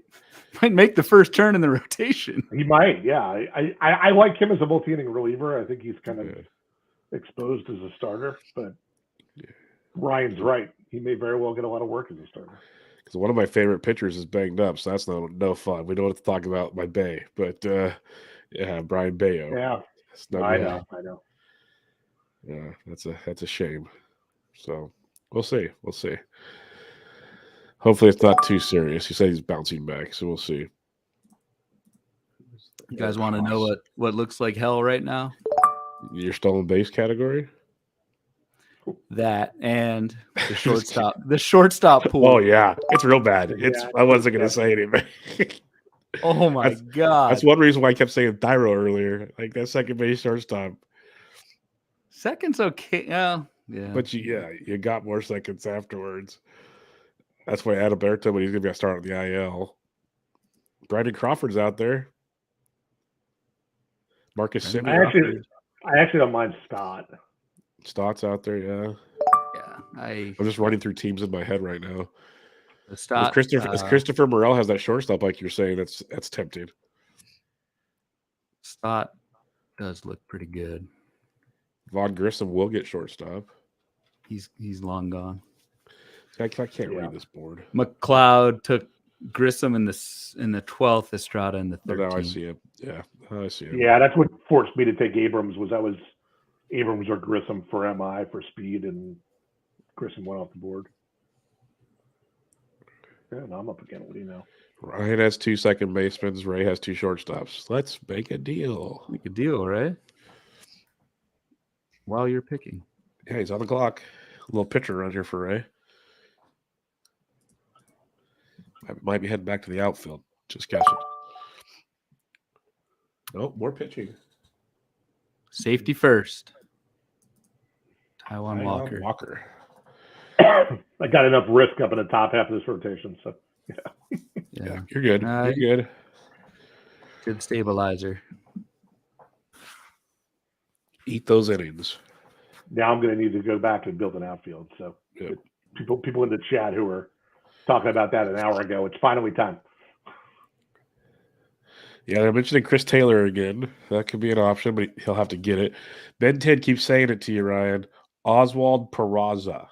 make the first turn in the rotation. He might, yeah. I like him as a multi-inning reliever. I think he's kind of exposed as a starter, but Ryan's right. He may very well get a lot of work as a starter. Because one of my favorite pitchers is banged up, so that's no fun. We don't have to talk about my Bay, but Brian Bayo. Yeah, I know. Yeah, that's a shame. So we'll see. Hopefully it's not too serious. He said he's bouncing back, so we'll see. You guys want to know what looks like hell right now? Your stolen base category? That and the shortstop pool. Oh yeah, it's real bad. I wasn't gonna say anything. Oh my god, that's one reason why I kept saying Thyro earlier. Like that second base shortstop. Second's okay. Yeah, but you got more seconds afterwards. That's why Adalberto, but he's gonna be a start on the IL. Brandon Crawford's out there. Marcus Semien. I actually don't mind Stott. Stott's out there, yeah. Yeah, I'm just running through teams in my head right now. Stott, Christopher Morel has that shortstop, like you're saying, that's tempting. Stott does look pretty good. Vaughn Grissom will get shortstop. He's long gone. I can't read this board. McLeod took Grissom in the 12th, Estrada in the 13th. Oh, now I see him. Yeah, I see him. Yeah, that's what forced me to take Abrams. Was Abrams or Grissom for MI for speed, and Grissom went off the board. Yeah, now I'm up again. What do you know? Ryan has 2 second basemen. Ray has 2 shortstops. Let's make a deal. Make a deal, right? While you're picking. Yeah, he's on the clock. A little pitcher around here for Ray. I might be heading back to the outfield. Just guessing. Oh, more pitching. Safety first. Taiwan Walker. I got enough risk up in the top half of this rotation, so yeah. You're good. You're good. Good stabilizer. Eat those innings. Now I'm going to need to go back and build an outfield. So people in the chat who were talking about that an hour ago, it's finally time. Yeah, they're mentioning Chris Taylor again. That could be an option, but he'll have to get it. Ben Ted keeps saying it to you, Ryan. Oswald Peraza.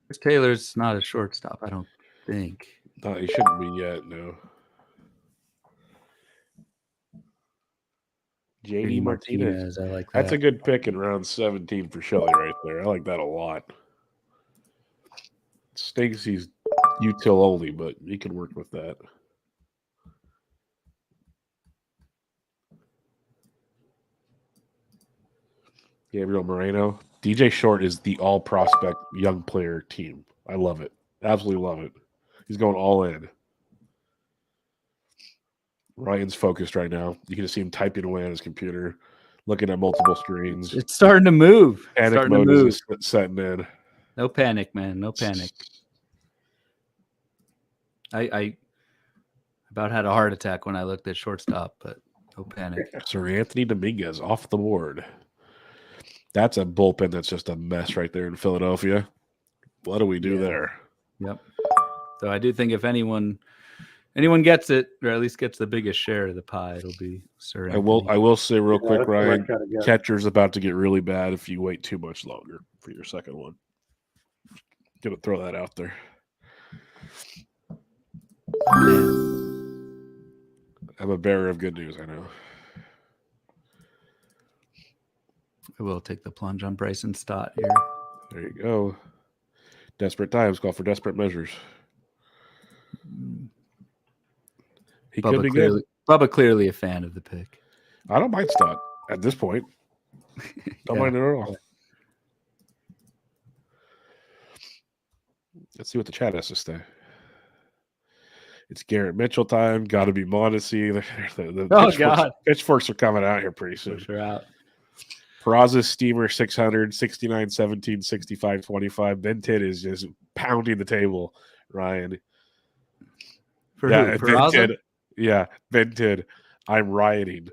Chris Taylor's not a shortstop, I don't think. No, he shouldn't be yet, no. JD Martinez. I like that. That's a good pick in round 17 for Shelley right there. I like that a lot. Stinks he's util only, but he can work with that. Gabriel Moreno. DJ Short is the all prospect young player team. I love it. Absolutely love it. He's going all in. Ryan's focused right now. You can just see him typing away on his computer, looking at multiple screens. It's starting to move. Panic mode is just setting in. No panic, man. No panic. I about had a heart attack when I looked at shortstop, but no panic. Sir Anthony Dominguez off the board. That's a bullpen that's just a mess right there in Philadelphia. What do we do there? Yep. So I do think if anyone gets it, or at least gets the biggest share of the pie, it'll be Sir Anthony. I will say real quick, Ryan, catcher's about to get really bad if you wait too much longer for your second one. Gonna throw that out there. I'm a bearer of good news, I know. I will take the plunge on Bryson Stott here. There you go. Desperate times call for desperate measures. He could be good. Bubba clearly a fan of the pick. I don't mind Stott at this point. Don't mind it at all. Let's see what the chat has to say. It's Garrett Mitchell time. Got to be Mondesi. The God. pitchforks are coming out here pretty soon. They're out. Peraza, Steamer, 600, 69, 17, 65, 25. Benton is just pounding the table, Ryan. For who? Peraza? Yeah, Benton. I'm rioting.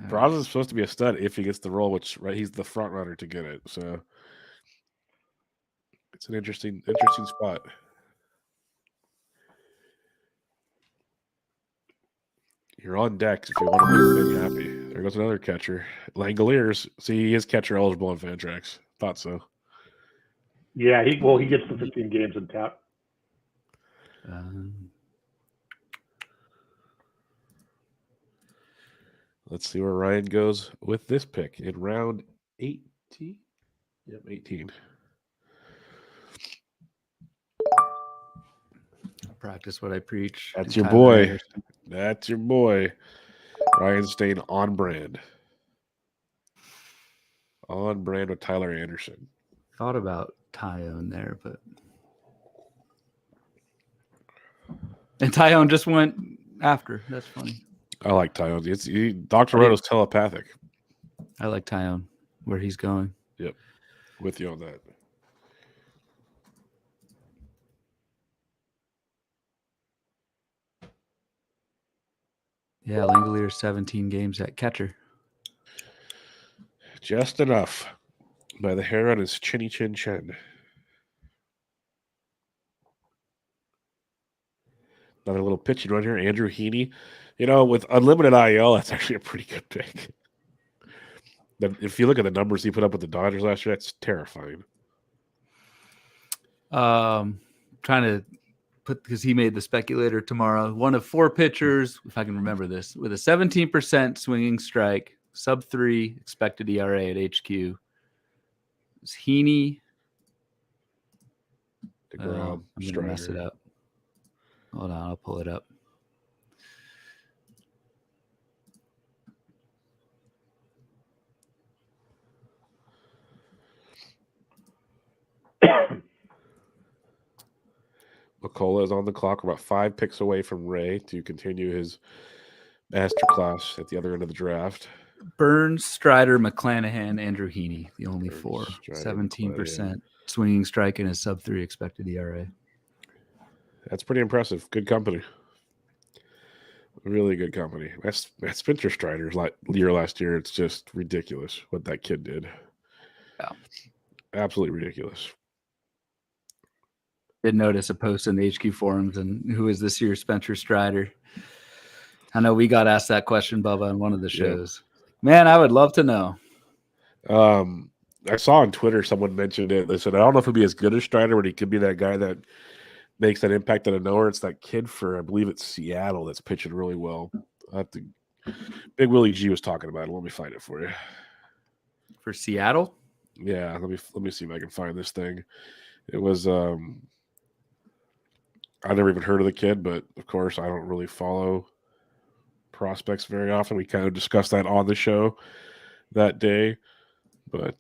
Peraza's supposed to be a stud if he gets the role, which he's the front runner to get it. So it's an interesting spot. You're on deck if you want to make Ben happy. There goes another catcher. Langoliers. See, he is catcher eligible on Fantrax. Thought so. Yeah, he gets the 15 games in tap. Let's see where Ryan goes with this pick in round 18. Yep, 18. Practice what I preach. That's your boy. That's your boy. Ryan staying on brand. On brand with Tyler Anderson. Thought about Tyone there, but and Tyone just went after. That's funny. I like Tyone. Dr. Roto's telepathic. I like Tyone, where he's going. Yep. With you on that. Yeah, Langolier 17 games at catcher. Just enough by the hair on his chinny chin chin. Another little pitching run here. Andrew Heaney. With unlimited IL, that's actually a pretty good pick. If you look at the numbers he put up with the Dodgers last year, that's terrifying. Trying to because he made the speculator tomorrow. One of 4 pitchers, if I can remember this, with a 17% swinging strike, sub-3 expected ERA at HQ. It's Heaney. I'm going to mess it up. Hold on, I'll pull it up. McCullough is on the clock. We're about 5 picks away from Ray to continue his masterclass at the other end of the draft. Burns, Strider, McClanahan, Andrew Heaney, the only 4. 17% swinging strike and a sub-3 expected ERA. That's pretty impressive. Good company. Really good company. That's Spencer Strider's year last year. It's just ridiculous what that kid did. Yeah. Absolutely ridiculous. Did notice a post in the HQ forums and who is this year's Spencer Strider? I know we got asked that question, Bubba, on one of the shows. Yeah. Man, I would love to know. I saw on Twitter someone mentioned it. They said, I don't know if he'll be as good as Strider, but he could be that guy that makes that impact out of nowhere. It's that kid for, I believe it's Seattle, that's pitching really well. Big Willie G was talking about it. Let me find it for you. For Seattle? Yeah, let me see if I can find this thing. It was I never even heard of the kid, but of course I don't really follow prospects very often. We kind of discussed that on the show that day. But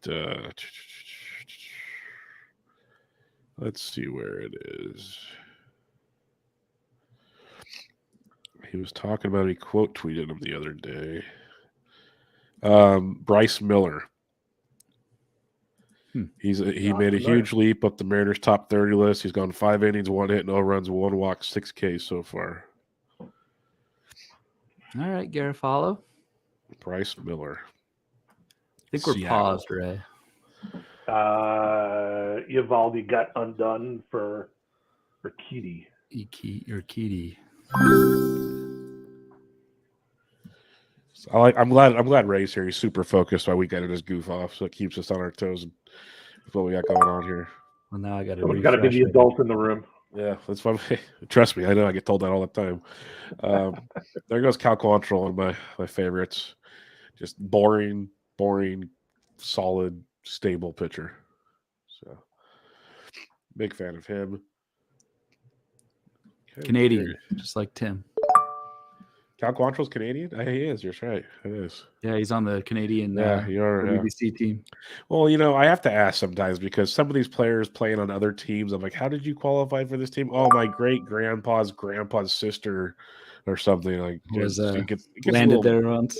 let's see where it is. He was talking about it. He quote tweeted him the other day. Bryce Miller. He made a huge leap up the Mariners' top 30 list. He's gone 5 innings, 1 hit, no runs, 1 walk, 6 Ks so far. All right, Garofalo. Bryce Miller. I think we're paused, Ray. Eovaldi got undone for Urquidy. Urquidy. I'm glad Ray's here. He's super focused while we got his goof off, so it keeps us on our toes with what we got going on here. Well, now I got to. Someone's got to be the adult in the room. Yeah, that's why. Trust me, I know I get told that all the time. There goes Cal Quantrill, one of my favorites. Just boring, solid, stable pitcher. So, big fan of him. Okay, Canadian, just like Tim. Cal Quantrill's Canadian? He is. You're right. It is. Yeah, he's on the Canadian WBC team. Well, I have to ask sometimes because some of these players playing on other teams, I'm like, how did you qualify for this team? Oh, my great-grandpa's sister or something. Like, it gets little, landed there once.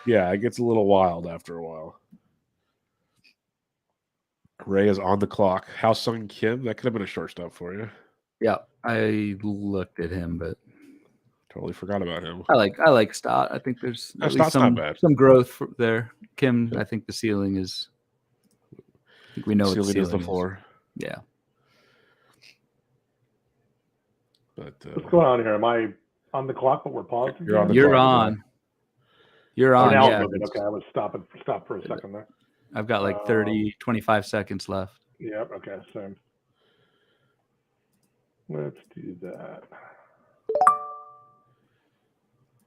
Yeah, it gets a little wild after a while. Ray is on the clock. Hao Sung Kim, that could have been a shortstop for you. Yeah, I looked at him, but totally forgot about him. I like Stott. I think there's at least some growth there. Kim, I think the ceiling is. I think we know what the ceiling is the floor. Yeah. But what's going on here? Am I on the clock? But we're pausing. You're on. You're on. Yeah. Okay, I was stop for a second there. I've got like 25 seconds left. Yep. Okay. Same. Let's do that.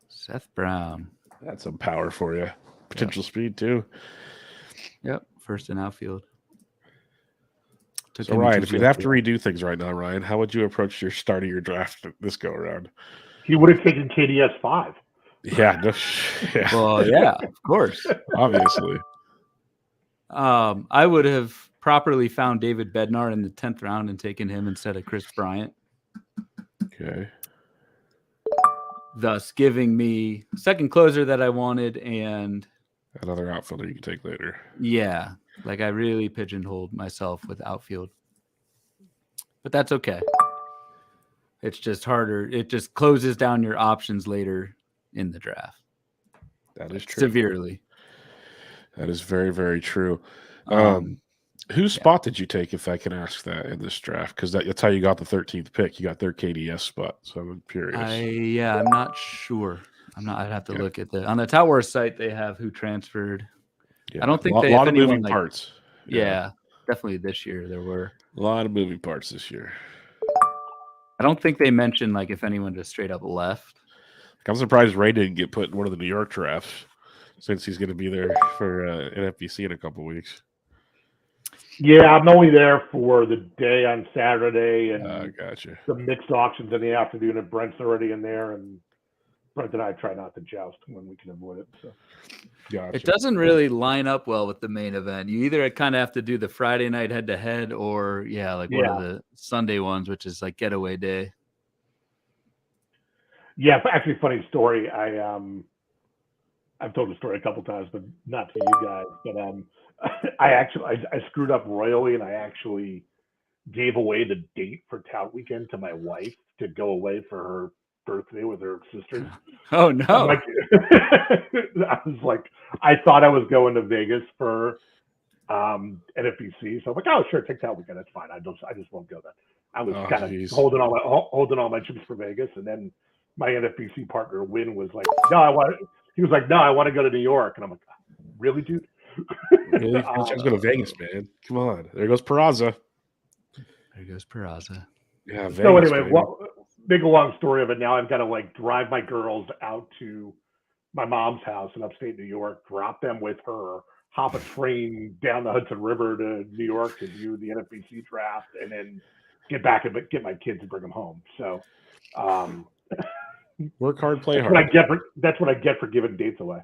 Seth Brown. That's some power for you. Potential speed too. Yep. First in outfield. So Ryan, if you'd have to redo things right now, Ryan, how would you approach your start of your draft this go around? He would have taken KDS 5. Yeah. Yeah. Well, yeah, of course. Obviously. I would have properly found David Bednar in the 10th round and taken him instead of Chris Bryant. Okay. Thus giving me second closer that I wanted and another outfielder you can take later. Yeah. Like I really pigeonholed myself with outfield. But that's okay. It's just harder. It just closes down your options later in the draft. That is true. Severely. That is very, very true. Whose spot did you take, if I can ask that, in this draft? Because that's how you got the 13th pick. You got their KDS spot. So I'm curious. I'm not sure. I'd have to look at on the Tout Wars site. They have who transferred. Yeah. I don't think a lot of moving parts. Yeah, definitely this year there were a lot of moving parts this year. I don't think they mentioned like if anyone just straight up left. I'm surprised Ray didn't get put in one of the New York drafts since he's going to be there for NFBC in a couple of weeks. Yeah, I'm only there for the day on Saturday and gotcha. The mixed auctions in the afternoon, and Brent's already in there, and Brent and I try not to joust when we can avoid it. So. Gotcha. It doesn't really line up well with the main event. You either kind of have to do the Friday night head-to-head or, one of the Sunday ones, which is like getaway day. Yeah, actually, funny story. I've told the story a couple times, but not to you guys. But I screwed up royally, and I actually gave away the date for Tout Weekend to my wife to go away for her birthday with her sisters. Oh no! I was like, I thought I was going to Vegas for NFBC, so I'm like, oh sure, take Tout Weekend. That's fine. I just won't go then. I was kind of holding all my chips for Vegas, and then my NFBC partner Win was like, He was like, no, I want to go to New York. And I'm like, really, dude? Really? I was going to Vegas, man. Come on. There goes Peraza. Yeah, Vegas, so anyway, big long story of it. Now I've got to drive my girls out to my mom's house in upstate New York, drop them with her, hop a train down the Hudson River to New York to view the NFBC draft, and then get back and get my kids and bring them home. So, work hard, play hard. That's what I get for giving dates away.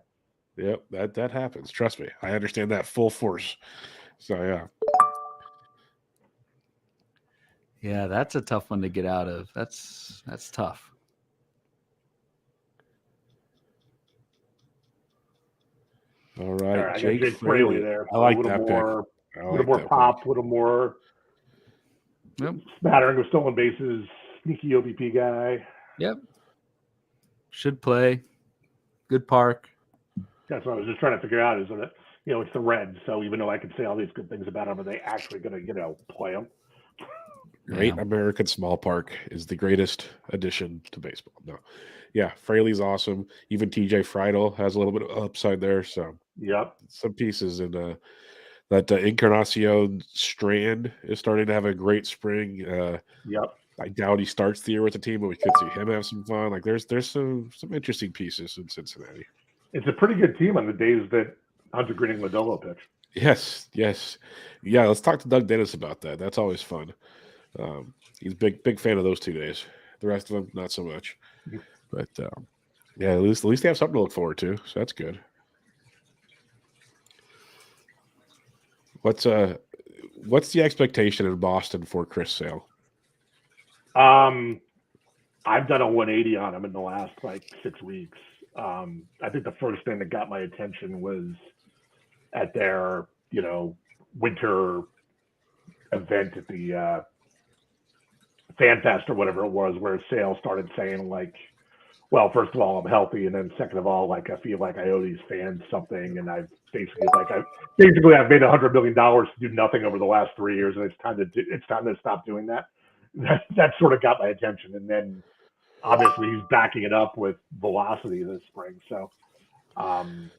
Yep, that happens. Trust me, I understand that full force. So yeah. Yeah, that's a tough one to get out of. That's tough. All right, Jake Fraley there. I like that pick. A little more pop, a little more smattering of stolen bases. Sneaky OBP guy. Yep. Should play. Good park. That's what I was just trying to figure out. Is that it's the Reds, so even though I could say all these good things about them, are they actually going to play them? Great American Small Park is the greatest addition to baseball. No, yeah, Fraley's awesome. Even TJ Friedel has a little bit of upside there. So some pieces in that Encarnacion Strand is starting to have a great spring. I doubt he starts the year with the team, but we could see him have some fun. Like there's some interesting pieces in Cincinnati. It's a pretty good team on the days that Hunter Green and Lodolo pitch. Yes. Yeah, let's talk to Doug Dennis about that. That's always fun. He's big fan of those 2 days. The rest of them, not so much. But Yeah, at least they have something to look forward to, so that's good. What's the expectation in Boston for Chris Sale? I've done a 180 on him in the last 6 weeks. I think the first thing that got my attention was at their winter event at the FanFest or whatever it was, where Sale started saying well, first of all, I'm healthy, and then second of all, I feel like I owe these fans something, and I've basically I've made $100 million to do nothing over the last 3 years, and it's time to stop doing that. That sort of got my attention, and then obviously he's backing it up with velocity this spring, so I'm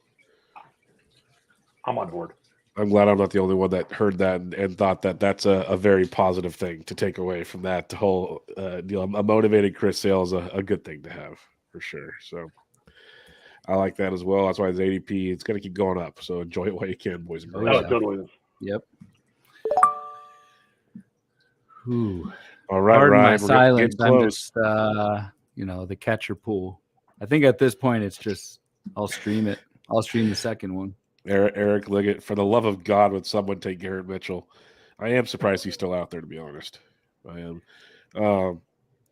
on board. I'm glad I'm not the only one that heard that and thought that that's a very positive thing to take away from that whole deal. A motivated Chris Sale is a good thing to have for sure. So I like that as well. That's why his ADP, it's going to keep going up. So enjoy it while you can, boys and girls. Oh, totally. Yep. Ooh. All right, Pardon Ryan. my silence. I'm close. just, the catcher pool. I think at this point it's just I'll stream it. I'll stream the second one. Eric Liggett, for the love of God, would someone take Garrett Mitchell? I am surprised he's still out there, to be honest. I am.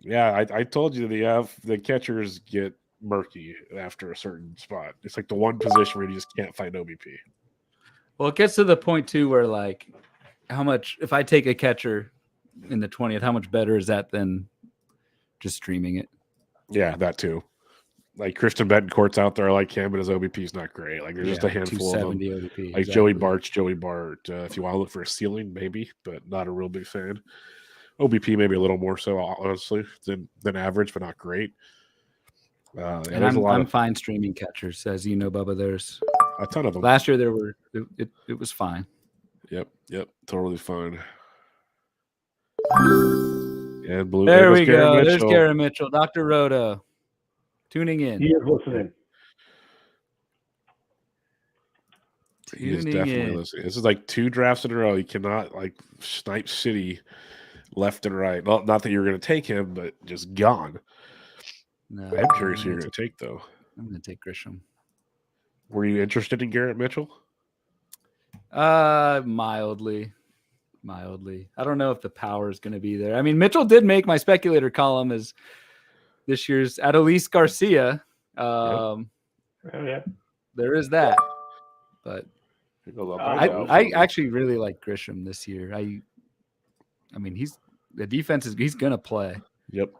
I told you the catchers get murky after a certain spot. It's like the one position where you just can't find OBP. Well, it gets to the point too where how much if I take a catcher in the 20th, how much better is that than just streaming it? Yeah, that too. Like Christian Betancourt's out there. I like him, but his OBP is not great. There's just a handful of them. OBP, like exactly. Joey Bart. If you want to look for a ceiling, maybe, but not a real big fan. OBP maybe a little more so, honestly, than average, but not great. And I'm fine streaming catchers, as you know, Bubba. There's a ton of them. Last year it was fine. Yep, totally fine. And blue. There we go. There's Garrett Mitchell, Dr. Rhoda, tuning in. He is listening. He is definitely listening. This is 2 drafts in a row. He cannot snipe City left and right. Well, not that you're going to take him, but just gone. No, I'm curious who you're going to take, though. I'm going to take Grisham. Were you interested in Garrett Mitchell? Mildly. I don't know if the power is going to be there. I mean, Mitchell did make my speculator column as this year's Adolis Garcia. Yeah. There is that. But I actually really like Grisham this year. I mean, he's going to play. Yep.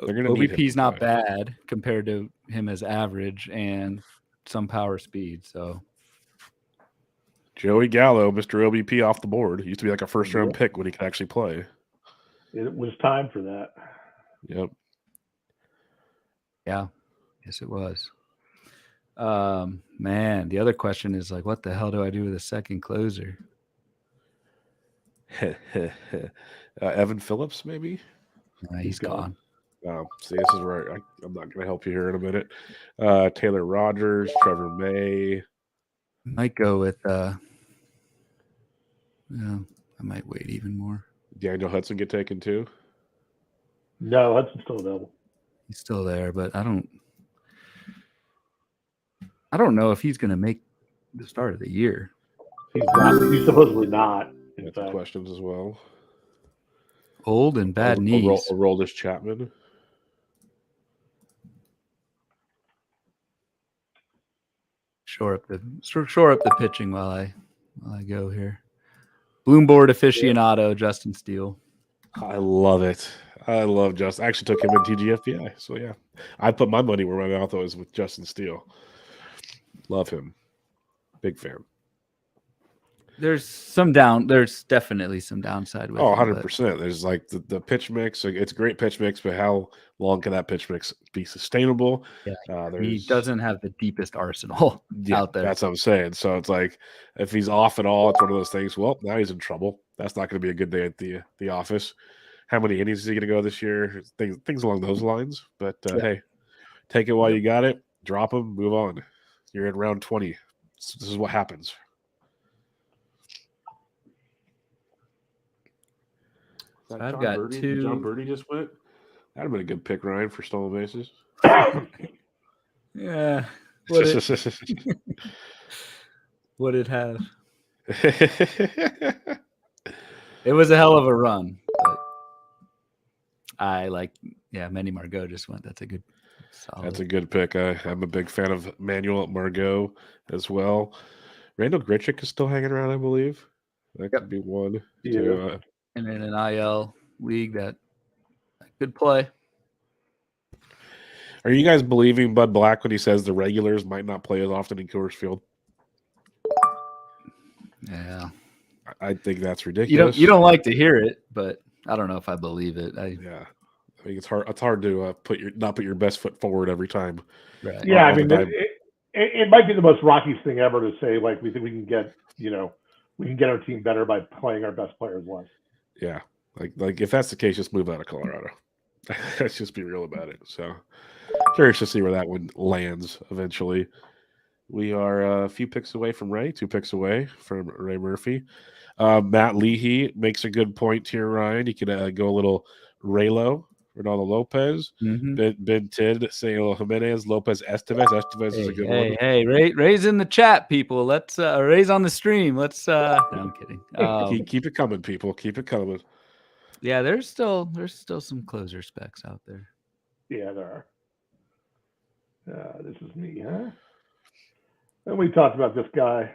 OBP's not bad compared to him as average and some power speed. So Joey Gallo, Mr. OBP off the board. He used to be a first-round pick when he could actually play. It was time for that. Yep. Yeah. Yes, it was. Man, the other question is what the hell do I do with a second closer? Evan Phillips, maybe? He's gone. See, this is where I'm not going to help you here in a minute. Taylor Rogers, Trevor May. Might go with I might wait even more. Daniel Hudson get taken too? No, Hudson's still available. He's still there, but I don't know if he's going to make the start of the year. He's not. He's supposedly not. That's the questions as well. Old and bad knees. Aroldis Chapman. Shore up the pitching while I go here. Bloomboard aficionado, Justin Steele. I love it. I love Justin. I actually took him in TGFBI. So yeah, I put my money where my mouth was with Justin Steele. Love him. Big fan. There's definitely some downside with 100%. There's the pitch mix. It's a great pitch mix, but how long can that pitch mix be sustainable? Yeah, he doesn't have the deepest arsenal out there. That's what I'm saying. So it's if he's off at all, it's one of those things. Well, now he's in trouble. That's not going to be a good day at the office. How many innings is he going to go this year? Things along those lines. But hey, take it while you got it. Drop him. Move on. You're in round 20. This is what happens. I've got two. John Birdie just went. That'd have been a good pick, Ryan, for stolen bases. Yeah. Would it have? It was a hell of a run. But I Manny Margot just went. That's a good. Solid. That's a good pick. I'm a big fan of Manuel Margot as well. Randall Grichuk is still hanging around, I believe. That could be one. Yeah. Too. And in an IL league, that could play. Are you guys believing Bud Black when he says the regulars might not play as often in Coors Field? Yeah, I think that's ridiculous. You don't like to hear it, but I don't know if I believe it. I think it's hard. It's hard to not put your best foot forward every time. Right. Yeah, I mean, it might be the most Rockies thing ever to say, like, we think we can get our team better by playing our best players less. Yeah, like if that's the case, just move out of Colorado. Let's just be real about it. So curious to see where that one lands eventually. We are a few picks away from Ray, 2 picks away from Ray Murphy. Matt Leahy makes a good point here, Ryan. You can go a little Raylo, Ronaldo Lopez, Ben Tid, Samuel Jimenez, Lopez Estevez. Estevez is a good one. Hey, Ray's in the chat, people. Let's Ray's on the stream. Let's no, I'm kidding. Keep it coming, people. Keep it coming. Yeah, there's still some closer specs out there. Yeah, there are. This is me, huh? And we talked about this guy.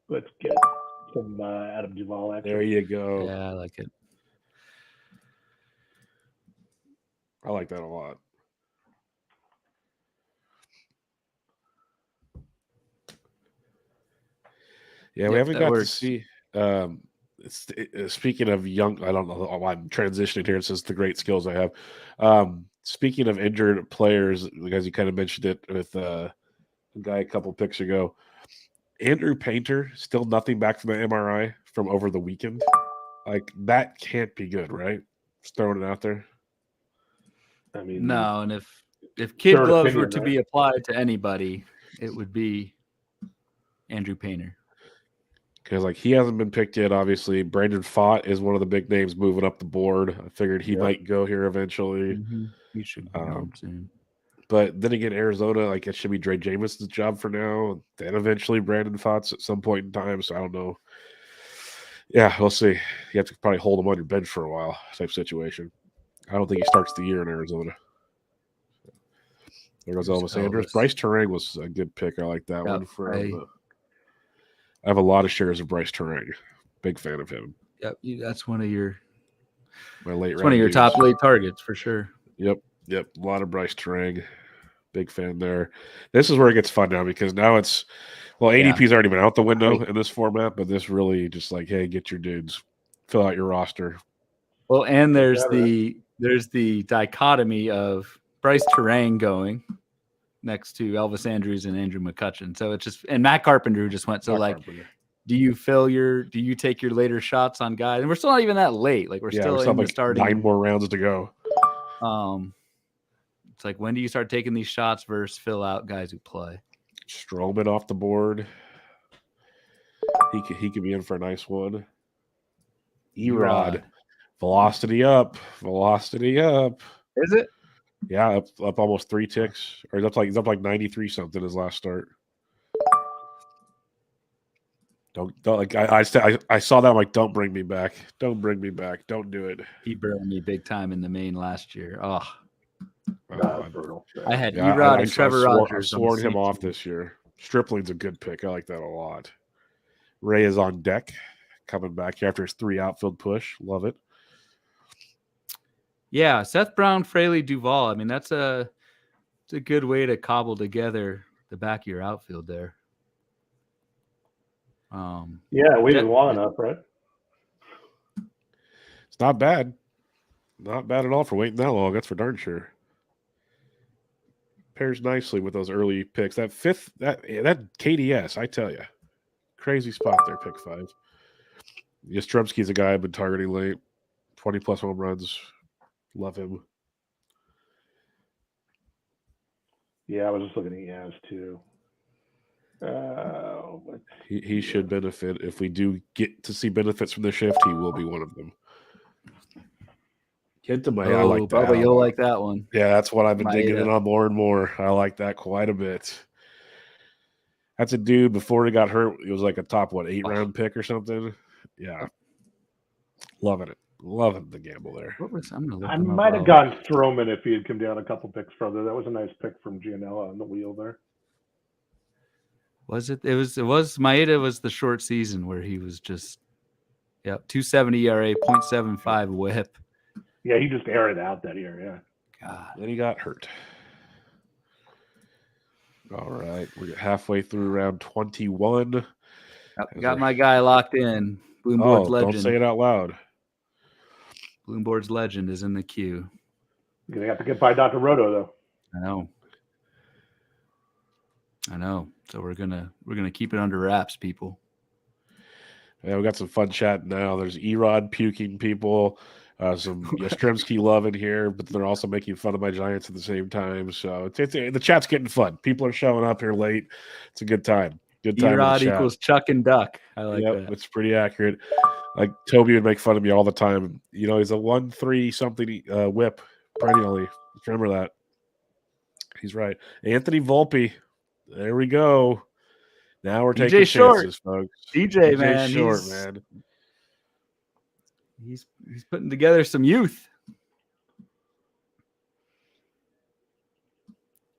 Let's get some Adam Duvall action. There you go. Yeah, I like it. I like that a lot. Yeah, we haven't got to see. Speaking of young, I don't know why I'm transitioning here. Since the great skills I have. Speaking of injured players, as you kind of mentioned it with a guy a couple picks ago, Andrew Painter, still nothing back from the MRI from over the weekend. Like, that can't be good, right? Just throwing it out there. I mean, no, and if kid gloves were to be applied to anybody, it would be Andrew Painter. Because, like, he hasn't been picked yet, obviously. Brandon Pfaadt is one of the big names moving up the board. I figured he might go here eventually. He should go soon. But then again, Arizona, like, it should be Dre Jameson's job for now. Then eventually Brandon Pfaadt's at some point in time. So I don't know. Yeah, we'll see. You have to probably hold him on your bench for a while type situation. I don't think he starts the year in Arizona. There goes Elvis Andrus. Bryce Terang was a good pick. I like that one. I have a lot of shares of Bryce Terang. Big fan of him. Yep, that's one of your late top late targets for sure. Yep. A lot of Bryce Terang. Big fan there. This is where it gets fun now because now it's ADP's already been out the window in this format, but this really just like, hey, get your dudes, fill out your roster. Well, and there's the dichotomy of Bryce Terang going next to Elvis Andrus and Andrew McCutchen. So it's just, and Matt Carpenter just went. So do you take your later shots on guys? And we're still not even that late. Like we're still in the starting 9 more rounds to go. It's like, when do you start taking these shots versus fill out guys who play? Stroman off the board. He could be in for a nice one. Erod. Velocity up. Is it? Yeah, up almost 3 ticks. Or he's up like 93 something his last start. Don't like I saw that. I'm like, don't bring me back. Don't bring me back. Don't do it. He burned me big time in the main last year. Brutal. I had Erod and Trevor Rogers. I sworn him off this year. Stripling's a good pick. I like that a lot. Ray is on deck, coming back after his 3 outfield push. Love it. Yeah, Seth Brown, Fraley, Duvall. I mean, it's a good way to cobble together the back of your outfield there. Waited long enough, right? It's not bad. Not bad at all for waiting that long. That's for darn sure. Pairs nicely with those early picks. That 5th, that KDS, I tell you. Crazy spot there, pick 5. Yastrzemski's a guy I've been targeting late. 20-plus home runs. Love him. Yeah, I was just looking at Yaz, too. He should benefit. If we do get to see benefits from the shift, he will be one of them. Kintama, I like that. Bubba, you'll like that one. Yeah, that's what I've been digging Maeda. in on more and more. I like that quite a bit. That's a dude before he got hurt. He was like a top 8-round pick or something. Yeah, loving it. Loving the gamble there. I might have gone Stroman if he had come down a couple picks further. That was a nice pick from Gianella on the wheel there. Was it? It was Maeda was the short season where he was just 270 ERA, 0.75 whip. Yeah, he just aired it out that year, yeah. God. Then he got hurt. All right. We're halfway through round 21. Got my guy locked in. Bloomboard's legend. Don't say it out loud. Bloomboard's legend is in the queue. You're going to have to get by Dr. Roto, though. I know. So we're gonna keep it under wraps, people. Yeah, we got some fun chat now. There's Erod puking people, some Yastrzemski love in here, but they're also making fun of my Giants at the same time. So the chat's getting fun. People are showing up here late. It's a good time. Good time. Erod equals Chuck and Duck. I like that. It's pretty accurate. Like Toby would make fun of me all the time. You know, he's a 1-3 something whip perennially. Remember that. He's right. Anthony Volpe. There we go. Now we're taking chances, folks. DJ man. Short, man. He's putting together some youth.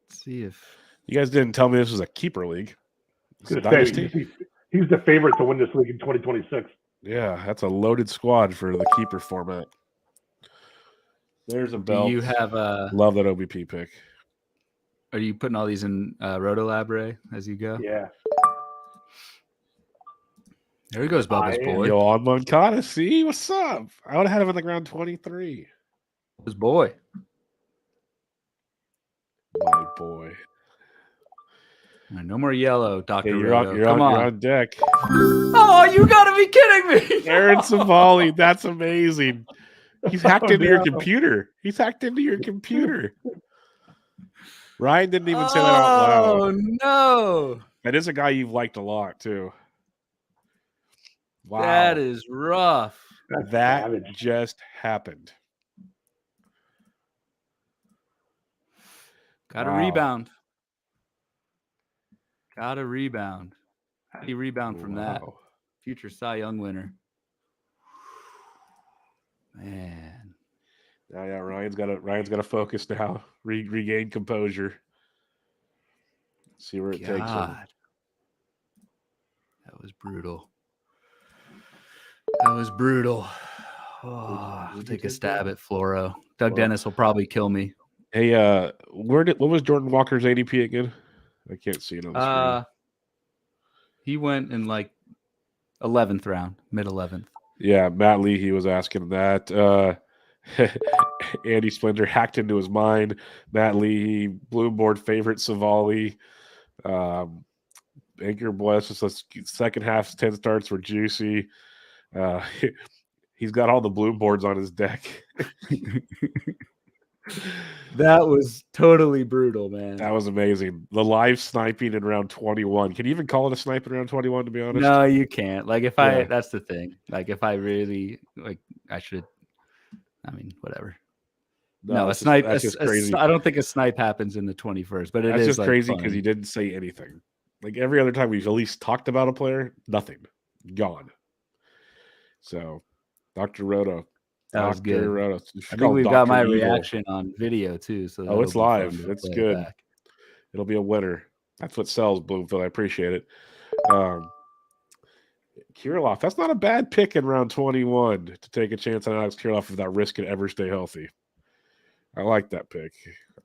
Let's see if you guys didn't tell me this was a keeper league. He's the favorite to win this league in 2026. Yeah, that's a loaded squad for the keeper format. There's a belt. Do you have love that OBP pick. Are you putting all these in Rotolab, Ray, as you go? Yeah. There he goes, Bubba's boy. Yo, on Moncada. See, what's up? I would have had him in the ground 23. His boy. My boy. No more yellow, Dr. Hey, you're on deck. Oh, you gotta be kidding me. Aaron Savali, that's amazing. He's hacked into your computer. He's hacked into your computer. Ryan didn't even say that out loud. Oh, no. That is a guy you've liked a lot, too. Wow. That is rough. That just happened. Got a rebound. Got a rebound. How do you rebound from that? Future Cy Young winner. Man. Yeah, Ryan's got to focus now. Regain composure. See where it takes him. That was brutal. That was brutal. Oh, I'll take a stab at Floro. Doug Dennis will probably kill me. Hey, what was Jordan Walker's ADP again? I can't see it on the screen. He went in like 11th round, mid 11th. Yeah, Matt Lee, he was asking that. Andy Splinter hacked into his mind. Matt Lee, Bloomboard favorite Savali. Anchor Bless, second half 10 starts were juicy. He's got all the Bloomboards on his deck. That was totally brutal, man. That was amazing. The live sniping in round 21. Can you even call it a snipe in round 21, to be honest? No, you can't. Like, that's the thing. Like, if I really, I should, whatever. No, a snipe. That's just crazy. I don't think a snipe happens in the 21st, but that's just crazy because he didn't say anything. Like, every other time we've at least talked about a player, nothing. Gone. So, Dr. Roto. That was good. Roto. I think we've got my reaction on video too. So it's live. It's good. It'll be a winner. That's what sells, Bloomfield. I appreciate it. Kirilloff, that's not a bad pick in round 21 to take a chance on Alex Kirilloff without risk and ever stay healthy. I like that pick.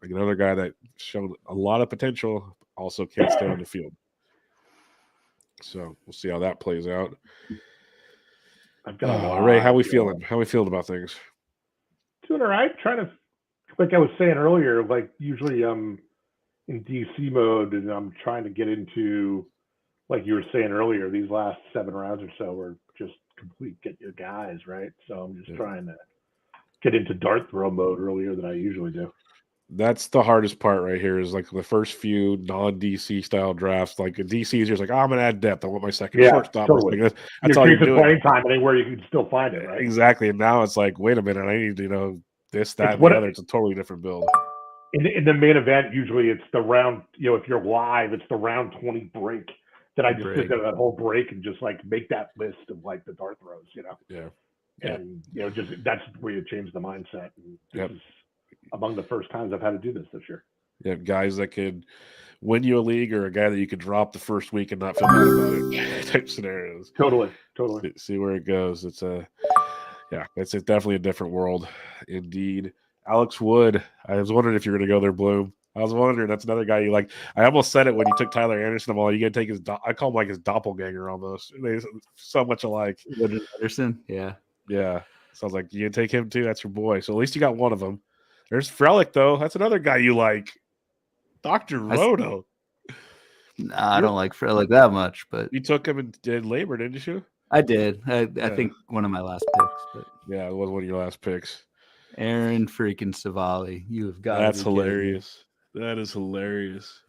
Like another guy that showed a lot of potential, also can't stay on the field. So we'll see how that plays out. Ray, how we feeling? How we feeling about things? Doing all right. Trying to, like I was saying earlier, like usually I'm in DC mode and I'm trying to get into, like you were saying earlier, these last 7 rounds or so are just complete get your guys, right? So I'm just trying to get into dart throw mode earlier than I usually do. That's the hardest part right here is like the first few non-DC style drafts. Like in DC, you're just like, I'm going to add depth. I want my second shortstop. Totally. That's all you're doing. Playing time anywhere you can still find it, right? Exactly. And now it's like, wait a minute, I need to, this, that, and the other. It's a totally different build. In the main event, usually it's the round, if you're live, it's the round 20 break that I just sit there that whole break and just like make that list of like the dart throws, Yeah. And, just that's where you change the mindset. And this is among the first times I've had to do this year. Yeah, guys that could win you a league or a guy that you could drop the first week and not feel bad about it type scenarios. Totally. See where it goes. It's definitely a different world indeed. Alex Wood, I was wondering if you're going to go there, Bloom. I was wondering, that's another guy you like. I almost said it when you took Tyler Anderson. I'm all, you got to take I call him like his doppelganger almost. They're so much alike. Anderson, yeah. Sounds like you can take him too. That's your boy. So at least you got one of them. There's Frelick, though. That's another guy you like. Dr. Roto. Nah, I don't like Frelick that much, but you took him in labor, didn't you? I did. I think one of my last picks. But yeah, it was one of your last picks. Aaron freaking Savali. You have got That's hilarious. That is hilarious.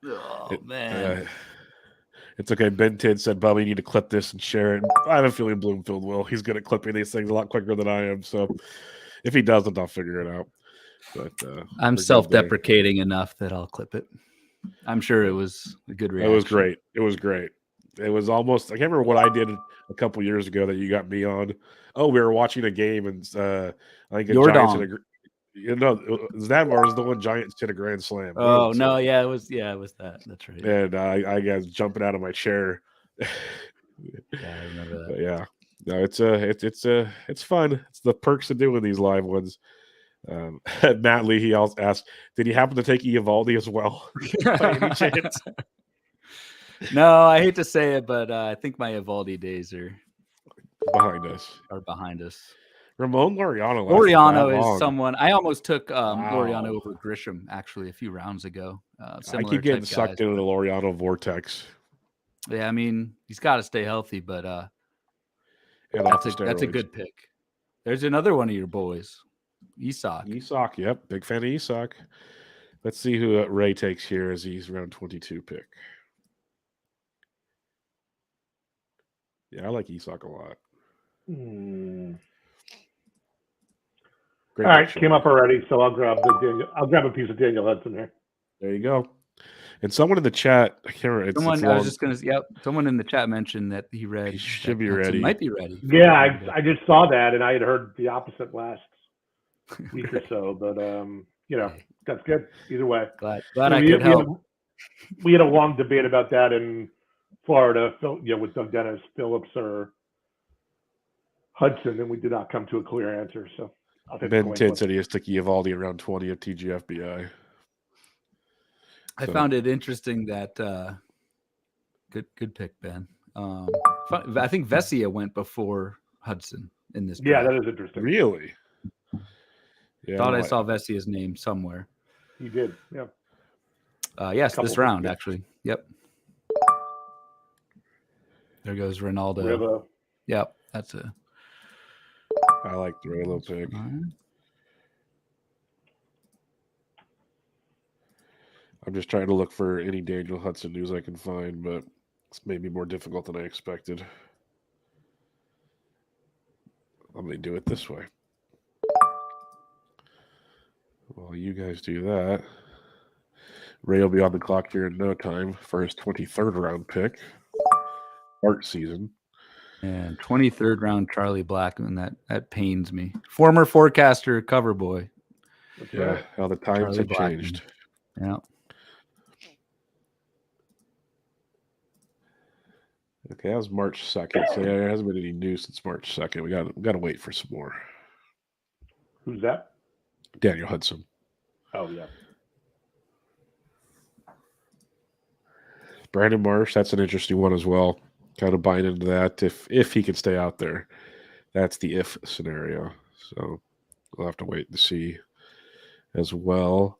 Oh, man. It's okay. Ben Tid said, Bubba, you need to clip this and share it. I have a feeling Bloomfield will. He's good at clipping these things a lot quicker than I am. So if he doesn't, I'll figure it out. But I'm self-deprecating enough that I'll clip it. I'm sure it was a good reaction. It was great. It was almost, I can't remember what I did a couple years ago that you got me on. Oh, we were watching a game and I think the Giants is that or is the one Giants hit a grand slam? Oh no, it was that. That's right. And I was jumping out of my chair. Yeah, I remember that. But yeah, no, it's fun. It's the perks of doing these live ones. Matt Lee, he also asked, did he happen to take Eovaldi as well? By any chance? No, I hate to say it, but I think my Eovaldi days are behind us. Ramon Laureano is someone I almost took Laureano over Grisham actually a few rounds ago. I keep getting sucked into the Laureano vortex. Yeah, I mean he's got to stay healthy, but that's a good pick. There's another one of your boys, Isak. Yep, big fan of Isak. Let's see who Ray takes here as he's round 22 pick. Yeah, I like Isak a lot. All right, came up already, so I'll grab a piece of Daniel Hudson here. There you go. And someone in the chat, I can't remember. Someone in the chat mentioned that he should be ready. Might be ready. Yeah, I just saw that, and I had heard the opposite last week or so. But that's good either way. Glad I could help. We had a long debate about that in Florida, with Doug Dennis, Phillips, or Hudson, and we did not come to a clear answer. So Ben Tid said he has to Eovaldi around 20 of TGFBI. I found it interesting that good pick, Ben. I think Vesia went before Hudson in this. Yeah, that is interesting. Really? Yeah, thought I saw Vesia's name somewhere. You did, yeah. Yes, this round actually. Yep. There goes Ronaldo. Riva. Yep, that's a. I like the Raylo pick. I'm just trying to look for any Daniel Hudson news I can find, but it's maybe more difficult than I expected. Let me do it this way. While you guys do that, Ray will be on the clock here in no time for his 23rd round pick. Art season. And 23rd round Charlie Blackman, that pains me. Former forecaster, cover boy. Yeah, how the times have changed. Yeah. Okay, that was March 2nd. So there hasn't been any news since March 2nd. We got to wait for some more. Who's that? Daniel Hudson. Oh yeah. Brandon Marsh, that's an interesting one as well. Kind of buying into that if he can stay out there. That's the if scenario. So we'll have to wait and see as well.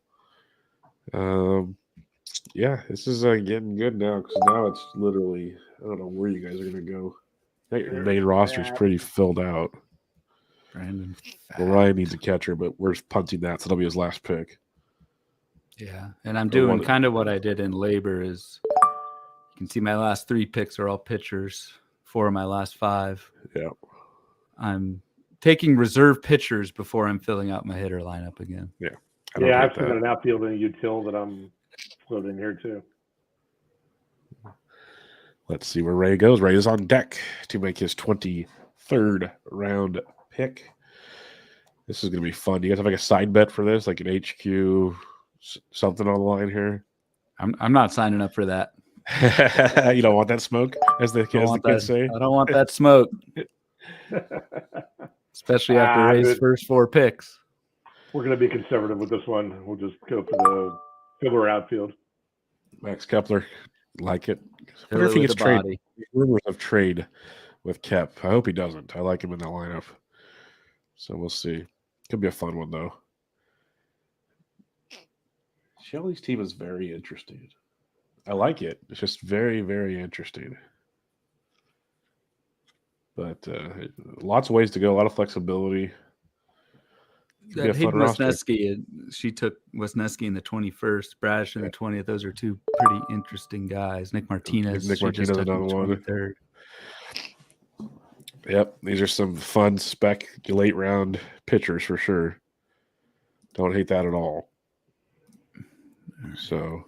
Yeah, this is getting good now because now it's literally, I don't know where you guys are going to go. I think your main roster is pretty filled out. Brandon. Well, Ryan needs a catcher, but we're punting that, so that'll be his last pick. Yeah, and I'm doing kind of what I did in labor is you can see my last 3 picks are all pitchers. 4 of my last 5. Yeah. I'm taking reserve pitchers before I'm filling out my hitter lineup again. Yeah. I've still got an outfield and a util that I'm floating here too. Let's see where Ray goes. Ray is on deck to make his 23rd round pick. This is going to be fun. Do you guys have like a side bet for this, like an HQ, something on the line here? I'm not signing up for that. You don't want that smoke, as the kids say? I don't want that smoke. Especially after Ray's first 4 picks. We're going to be conservative with this one. We'll just go for the filler outfield. Max Kepler, like it. I wonder if he gets traded. Rumors of trade with Kep. I hope he doesn't. I like him in that lineup. So we'll see. Could be a fun one, though. Shelly's team is very interesting. I like it. It's just very, very interesting. But lots of ways to go. A lot of flexibility. That Hayden Wesneski, she took Wesneski in the 21st, Brash in the 20th. Those are 2 pretty interesting guys. Nick Martinez. Nick Martinez, another one. Yep, these are some fun spec late round pitchers for sure. Don't hate that at all. So,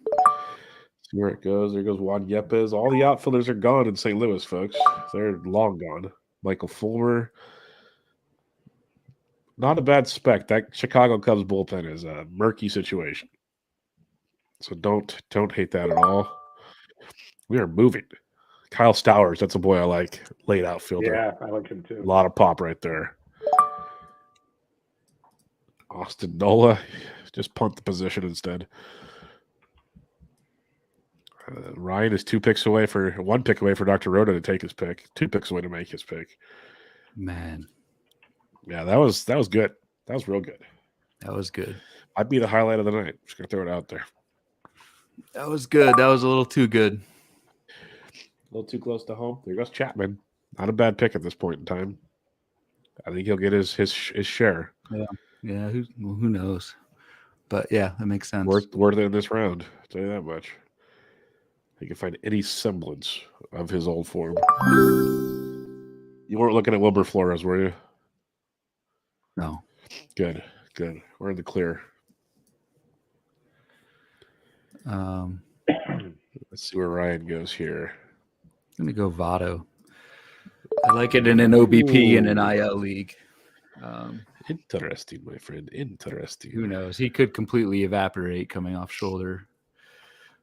see where it goes. There goes Juan Yepes. All the outfielders are gone in St. Louis, folks. They're long gone. Michael Fulmer. Not a bad spec. That Chicago Cubs bullpen is a murky situation. So don't hate that at all. We are moving. Kyle Stowers, that's a boy I like. Late outfielder. Yeah, I like him too. A lot of pop right there. Austin Nola, just punt the position instead. Ryan is 1 pick away for Dr. Rhoda to take his pick. 2 picks away to make his pick. Man. Yeah, that was good. That was real good. That was good. Might be the highlight of the night. Just gonna throw it out there. That was good. That was a little too good. A little too close to home. There goes Chapman. Not a bad pick at this point in time. I think he'll get his share. Yeah. Who knows? But yeah, that makes sense. Worth it in this round. I'll tell you that much. He can find any semblance of his old form. You weren't looking at Wilber Flores, were you? No. Good. We're in the clear. Let's see where Ryan goes here. I'm going to go Votto. I like it in an OBP and an IL league. Interesting, my friend. Interesting. Who knows? He could completely evaporate coming off shoulder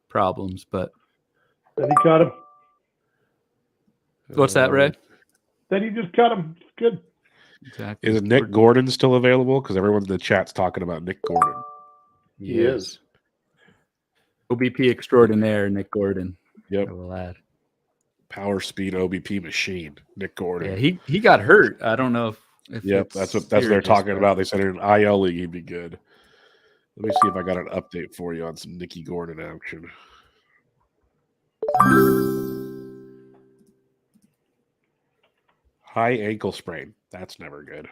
problems, but. Then he cut him. What's that, Ray? Then he just cut him. It's good. Exactly. Is Nick Gordon still available? Because everyone in the chat's talking about Nick Gordon. He is. OBP extraordinaire, Nick Gordon. Yep. I will add. Power speed OBP machine, Nick Gordon. Yeah, he got hurt. I don't know if yep, that's what they're talking about. They said in an IL league he'd be good. Let me see if I got an update for you on some Nicky Gordon action. High ankle sprain. That's never good.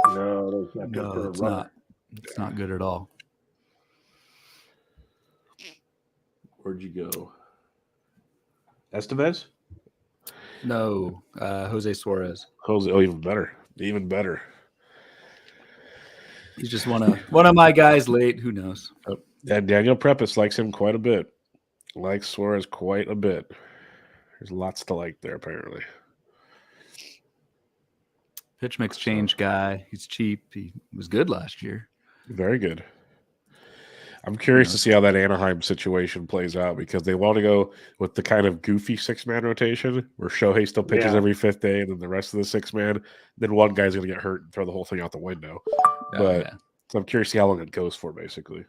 No, that's not good for a runner. It's not good at all. Where'd you go? Estevez? No, Jose Suarez. Even better. Even better. He's just one of my guys late. Who knows? And Daniel Prepis likes him quite a bit. Likes Suarez quite a bit. There's lots to like there, apparently. Pitch mix change guy. He's cheap. He was good last year. Very good. I'm curious to see how that Anaheim situation plays out because they want to go with the kind of goofy 6-man rotation where Shohei still pitches every 5th day and then the rest of the 6-man. Then one guy's going to get hurt and throw the whole thing out the window. So I'm curious to see how long it goes for, basically.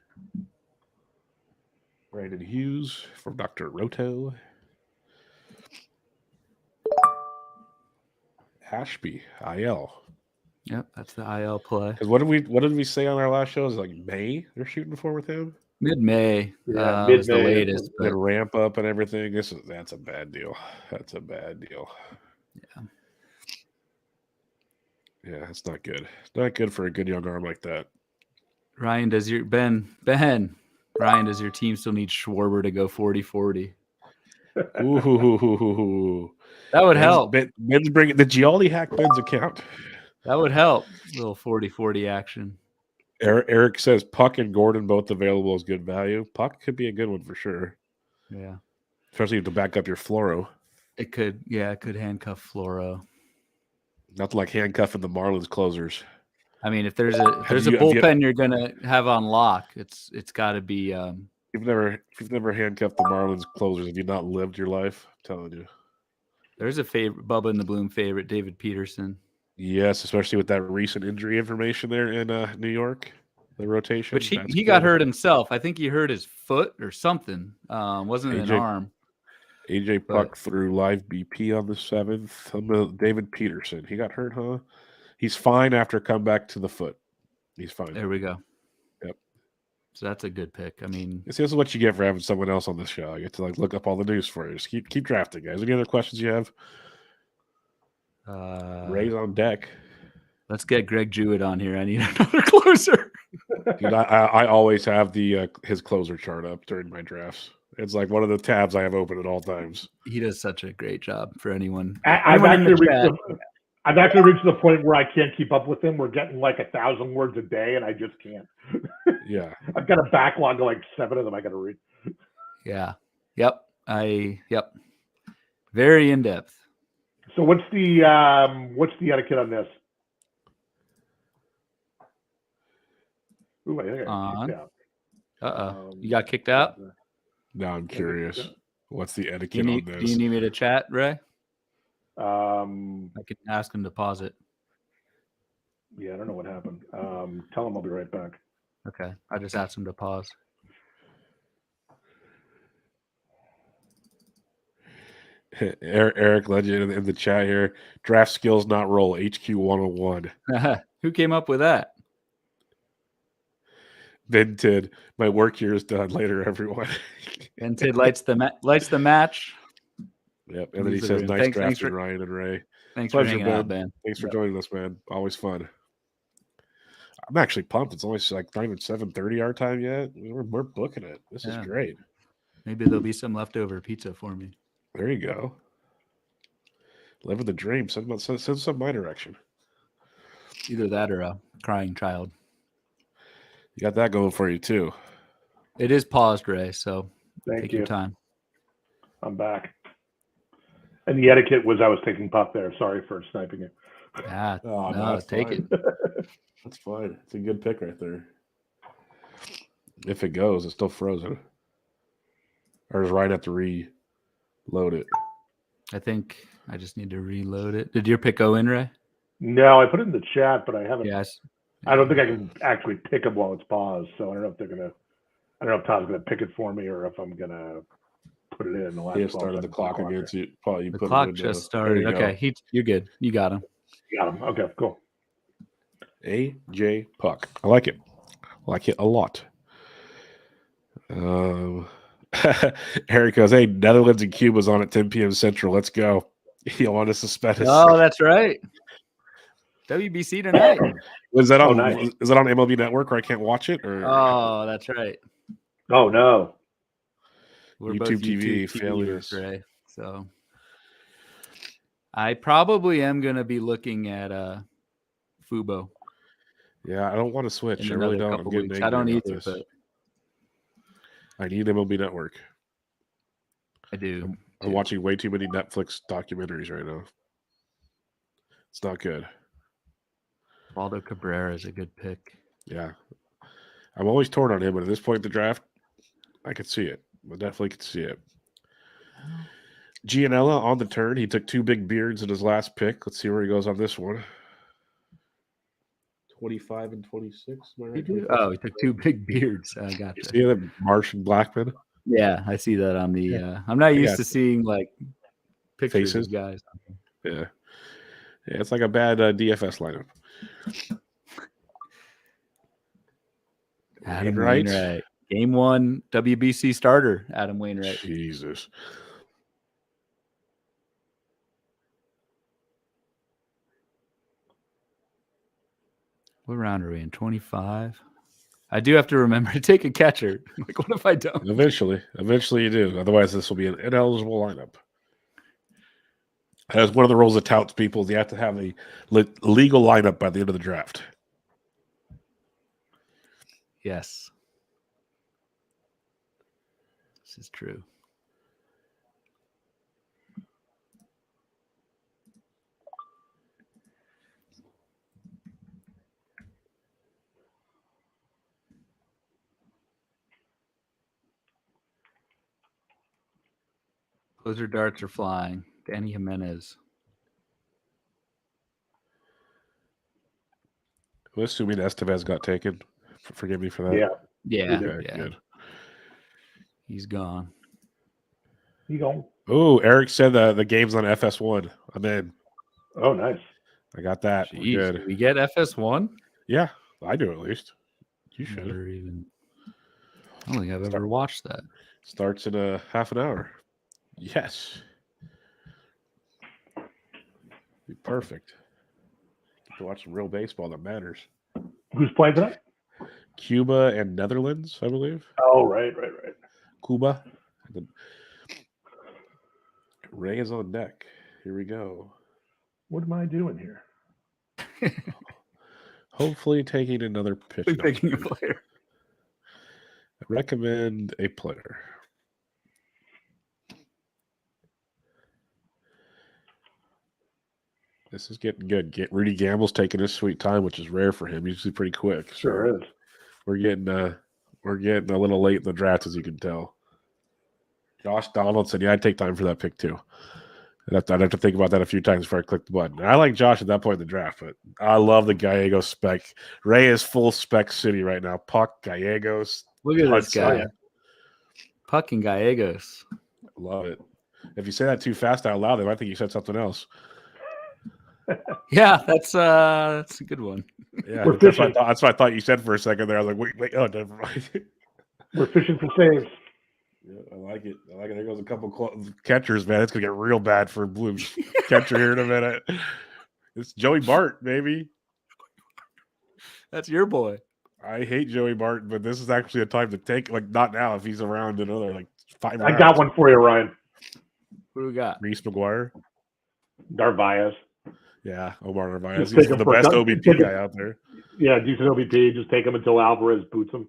Brandon Hughes from Dr. Roto. Ashby, IL. Yep, that's the IL play. Because what did we say on our last show? Is like May they're shooting for with him? Mid-May. Mid-May is the latest. But ramp up and everything. That's a bad deal. That's a bad deal. Yeah, it's not good. It's not good for a good young arm like that. Ryan, does your Ryan, does your team still need Schwarber to go 40-40? Ooh. That would help. Ben's bringing the Gialdi hack Ben's account. That would help. A little 40-40 action. Eric says Puck and Gordon both available as good value. Puck could be a good one for sure. Yeah. Especially to back up your Floro. It could handcuff Floro. Not like handcuffing the Marlins closers. I mean, if there's a bullpen you're gonna have on lock, it's got to be. If you've never handcuffed the Marlins closers, have you not lived your life? I'm telling you. There's a favorite, Bubba and the Bloom favorite, David Peterson. Yes, especially with that recent injury information there in New York, the rotation. Which he got hurt himself. I think he hurt his foot or something. Wasn't an arm. AJ Puck threw live BP on the 7th. David Peterson. He got hurt, huh? He's fine after comeback to the foot. He's fine. There we go. Yep. So that's a good pick. I mean, this is what you get for having someone else on the show. I get to look up all the news for you. Just keep drafting, guys. Any other questions you have? Ray's on deck. Let's get Greg Jewett on here. I need another closer. Dude, I always have his closer chart up during my drafts. It's like one of the tabs I have open at all times. He does such a great job for anyone. I've actually reached the point where I can't keep up with him. We're getting like 1,000 words a day, and I just can't. Yeah. I've got a backlog of like 7 of them I got to read. Yeah. Yep. Very in depth. So what's the etiquette on this? Ooh, I think I got kicked out. You got kicked out? Now I'm curious. What's the etiquette on this? Do you need me to chat, Ray? I can ask him to pause it. Yeah, I don't know what happened. Tell him I'll be right back. Okay. I just asked him to pause. Eric Legend in the chat here. Draft skills not roll. HQ 101. Who came up with that? Vinted. My work here is done. Later, everyone. Vinted lights the match. Yep. And then he says, nice drafting, Ryan and Ray. Thanks for hanging out, man. Thanks for joining us, man. Always fun. I'm actually pumped. It's only like not even 7:30 our time yet. We're booking it. This is great. Maybe there'll be some leftover pizza for me. There you go. Living the dream. Send some my direction. Either that or a crying child. You got that going for you too. It is paused, Ray. So take your time. I'm back. And the etiquette was I was taking Puck there. Sorry for sniping it. Yeah, no, take it. That's fine. It's a good pick right there. If it goes, it's still frozen. Or does Ryan have to reload it? I think I just need to reload it. Did your pick go in, Ray? No, I put it in the chat, but I haven't. Yes. I don't think I can actually pick them while it's paused. So I don't know if they're gonna. I don't know if Todd's gonna pick it for me or if I'm gonna put it in the last. He started the clock against you. Probably the clock just started. Okay, you're good. You got him. Got him. Okay, cool. AJ Puck. I like it. I like it a lot. Eric goes, hey, Netherlands and Cuba's on at 10 p.m. Central. Let's go. You want to suspend us? Oh, that's right. WBC tonight. Is that on MLB Network where I can't watch it? Or oh, that's right. Oh no. We're YouTube TV failures, Ray. So I probably am going to be looking at Fubo. Yeah, I don't want to switch. I really don't. I don't either, but I need MLB Network. I do. I'm watching way too many Netflix documentaries right now. It's not good. Waldo Cabrera is a good pick. Yeah. I'm always torn on him, but at this point in the draft, I could see it. I definitely could see it. Gianella on the turn. He took 2 big beards in his last pick. Let's see where he goes on this one. 25 and 26. Right? Oh, he took 2 big beards. I got you. See that Martian Blackman? Yeah, I see that on the. I'm not used to seeing like pictures of guys. Yeah, it's like a bad DFS lineup. Adam Wainwright. Game 1 WBC starter. Adam Wainwright. Jesus. What round are we in? 25. I do have to remember to take a catcher. Like, what if I don't? Eventually you do. Otherwise, this will be an ineligible lineup. As one of the rules of touts people, you have to have a legal lineup by the end of the draft. Yes. This is true. Blizzard darts are flying. Danny Jimenez. I'm assuming Estevez got taken. Forgive me for that. Yeah. Okay, good. He's gone. You gone? Oh, Eric said the game's on FS1. I'm in. Oh, nice. I got that. Jeez, Good. did we get FS1? Yeah, I do at least. You should. Never even. I don't think I've ever watched that. Starts in a half an hour. Yes. Be perfect. Get to watch some real baseball that matters. Who's playing tonight? Cuba and Netherlands, I believe. Oh, right. Cuba. Ray is on deck. Here we go. What am I doing here? Hopefully taking another pitch. Picking a player. I recommend a player. This is getting good. Rudy Gamble's taking his sweet time, which is rare for him. He's usually pretty quick. Sure is. We're getting a little late in the draft, as you can tell. Josh Donaldson, yeah, I'd take time for that pick too. I'd have to think about that a few times before I click the button. I like Josh at that point in the draft, but I love the Gallegos spec. Ray is full spec city right now. Puck, Gallegos. Look at this guy. Puck and Gallegos. Love it. If you say that too fast out loud, they might think you said something else. Yeah, that's a good one. Yeah, that's what I thought you said for a second there. I was like, wait, oh, never mind. We're fishing for saves. Yeah, I like it. There goes a couple catchers, man. It's gonna get real bad for blue catcher here in a minute. It's Joey Bart, baby. That's your boy. I hate Joey Bart, but this is actually a time to take. Like, not now if he's around another 5 rounds. I got one for you, Ryan. Who do we got? Reese McGuire. Narvaez. Yeah, Omar Narvaez. He's the best OBP guy out there. Yeah, decent OBP. Just take him until Alvarez boots him.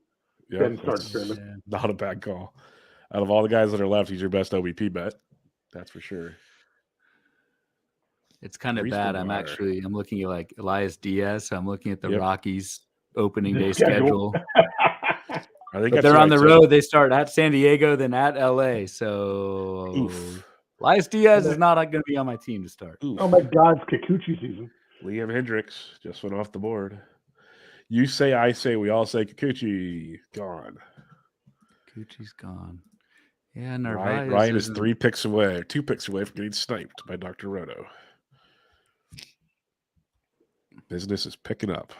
Yeah, then start streaming. Not a bad call. Out of all the guys that are left, he's your best OBP bet. That's for sure. It's kind of bad. I'm looking at Elias Diaz. I'm looking at the Rockies opening day schedule. I think they're on the road. They start at San Diego, then at LA. So Elias Diaz is not going to be on my team to start. Oof. Oh my God, it's Kikuchi season. Liam Hendricks just went off the board. You say, I say, we all say Kikuchi gone. Kikuchi's gone. Yeah, Narvaez. Ryan is 2 picks away from getting sniped by Dr. Roto. Business is picking up.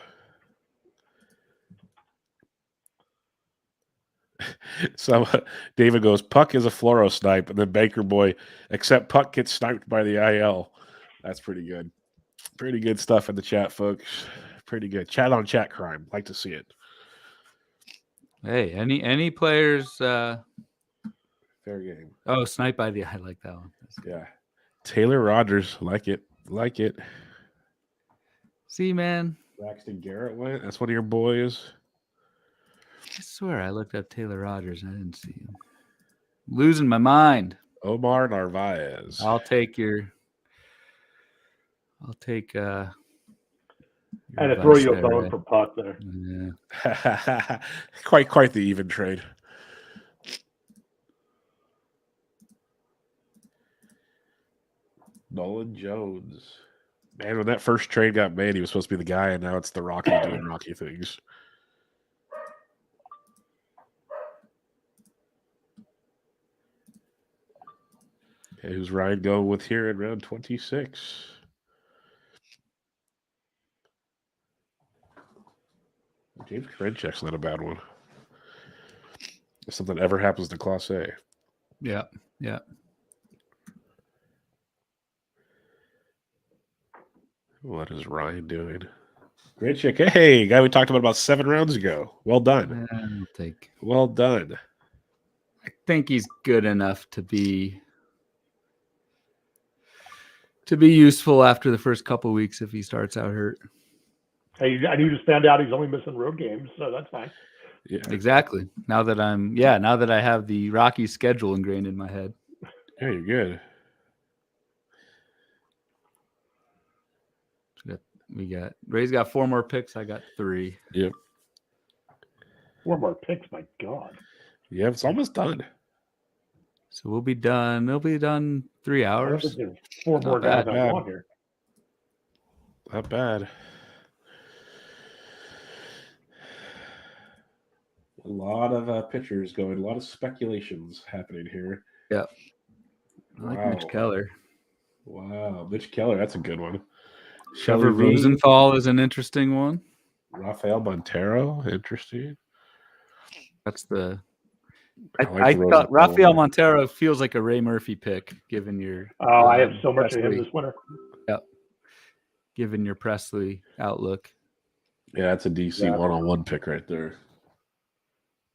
So David goes, Puck is a fluoro snipe, and then Baker Boy, except Puck gets sniped by the IL. That's pretty good. Pretty good stuff in the chat, folks. Pretty good. Chat on chat crime. Like to see it. Hey, any players fair game. Oh, snipe by the I like that one. Yeah. Taylor Rogers, like it. See, man. Braxton Garrett went. That's one of your boys. I swear I looked up Taylor Rogers and I didn't see him. Losing my mind. Omar Narvaez. I'll take I had to throw you a bone for Puck there. Yeah. quite the even trade. Nolan Jones. Man, when that first trade got made, he was supposed to be the guy, and now it's the Rocky doing Rocky things. Okay, who's Ryan going with here in round 26? James Karinchak's not a bad one. If something ever happens to Class A. Yeah. What is Ryan doing? Great chick. Hey, guy we talked about 7 rounds ago. Well done. Well done. I think he's good enough to be to be useful after the first couple weeks if he starts out hurt. Hey, and you just found out he's only missing road games, so that's fine. Yeah, exactly. Now that I have the Rockies schedule ingrained in my head. Yeah, you're good. Ray's got 4 more picks. I got 3. Yep. 4 more picks, my God. Yeah, it's almost done. So we'll be done. It'll be done 3 hours. 4 more guys I want here. Not bad. A lot of pitchers going. A lot of speculations happening here. Yeah. I like Mitch Keller. Wow. Mitch Keller. That's a good one. Trevor Rosenthal is an interesting one. Rafael Montero. Interesting. That's the... I thought Rafael Montero feels like a Ray Murphy pick, given your... I have so much of him this winter. Yep. Given your Presley outlook. Yeah, that's a DC one-on-one pick right there.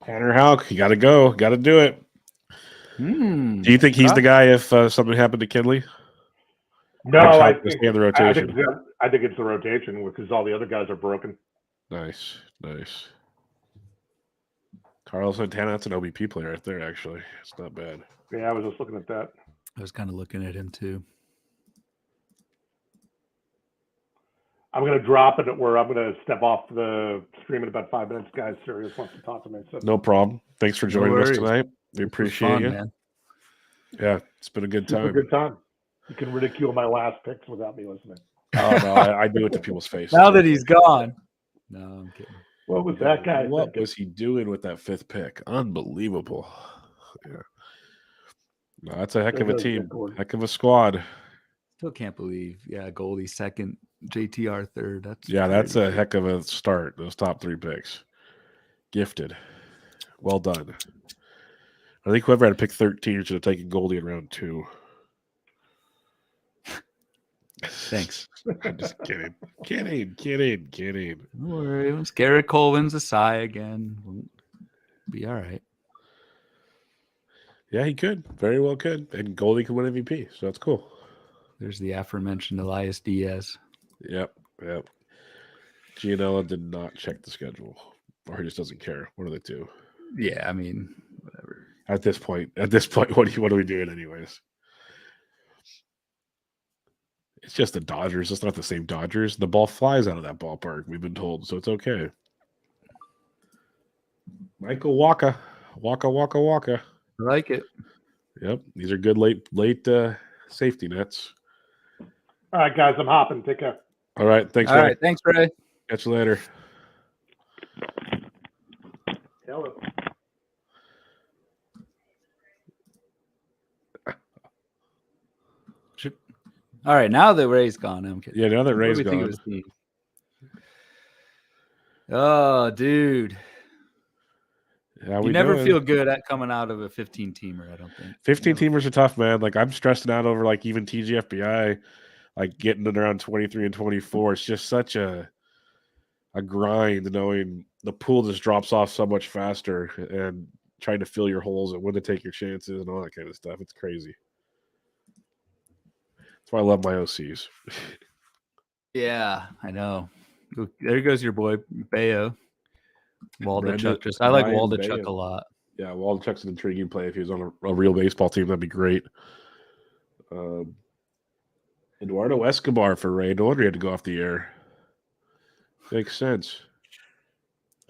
Tanner Houck, you got to go. Got to do it. Do you think he's the guy if something happened to Kinley? No, I think the rotation. I think it's the rotation because all the other guys are broken. Nice. Carlos Santana, that's an OBP player right there, actually. It's not bad. Yeah, I was just looking at that. I was kind of looking at him too. I'm going to drop it where I'm going to step off the stream in about 5 minutes. Guys, Sirius wants to talk to me. So. No problem. Thanks for joining us tonight. We appreciate you. Man. Yeah, it's been a good time. Good time. You can ridicule my last picks without me listening. Oh, no, I do it to people's face. Now that he's gone. No, I'm kidding. What was that guy? What was he doing with that 5th pick? Unbelievable. Yeah. No, that's a heck of a team. Heck of a squad. Still can't believe. Yeah, Goldie 2nd, JTR 3rd. That's a heck of a start. Those top 3 picks. Gifted. Well done. I think whoever had to pick 13 should have taken Goldie in round 2. Thanks. I'm just kidding. Kidding. Don't worry. Once Garrett Cole wins a Cy again, we'll be all right. Yeah, he could. Very well could. And Goldie could win MVP, so that's cool. There's the aforementioned Elias Diaz. Yep. Gianella did not check the schedule. Or he just doesn't care. One of the two. Yeah, I mean, whatever. At this point, what are we doing anyways? It's just the Dodgers. It's not the same Dodgers. The ball flies out of that ballpark, we've been told, so it's okay. Michael Waka. I like it. Yep. These are good late safety nets. All right, guys, I'm hopping. Take care. All right. Thanks, Ray. Ray. All right. Thanks, Ray. Catch you later. Hello. All right, now that Ray's gone, I'm kidding. Yeah, now that Ray's gone. Oh, dude. You never feel good at coming out of a 15-teamer, I don't think. 15-teamers are tough, man. Like, I'm stressing out over, like, even TGFBI, like, getting it around 23 and 24. It's just such a grind knowing the pool just drops off so much faster and trying to fill your holes and when to take your chances and all that kind of stuff. It's crazy. That's why I love my OCs. Yeah, I know. There goes your boy, Bayo. Waldachuk. I like Waldachuk a lot. Yeah, Waldachuk's an intriguing play. If he was on a real baseball team, that'd be great. Eduardo Escobar for Ray. No wonder he had to go off the air. Makes sense.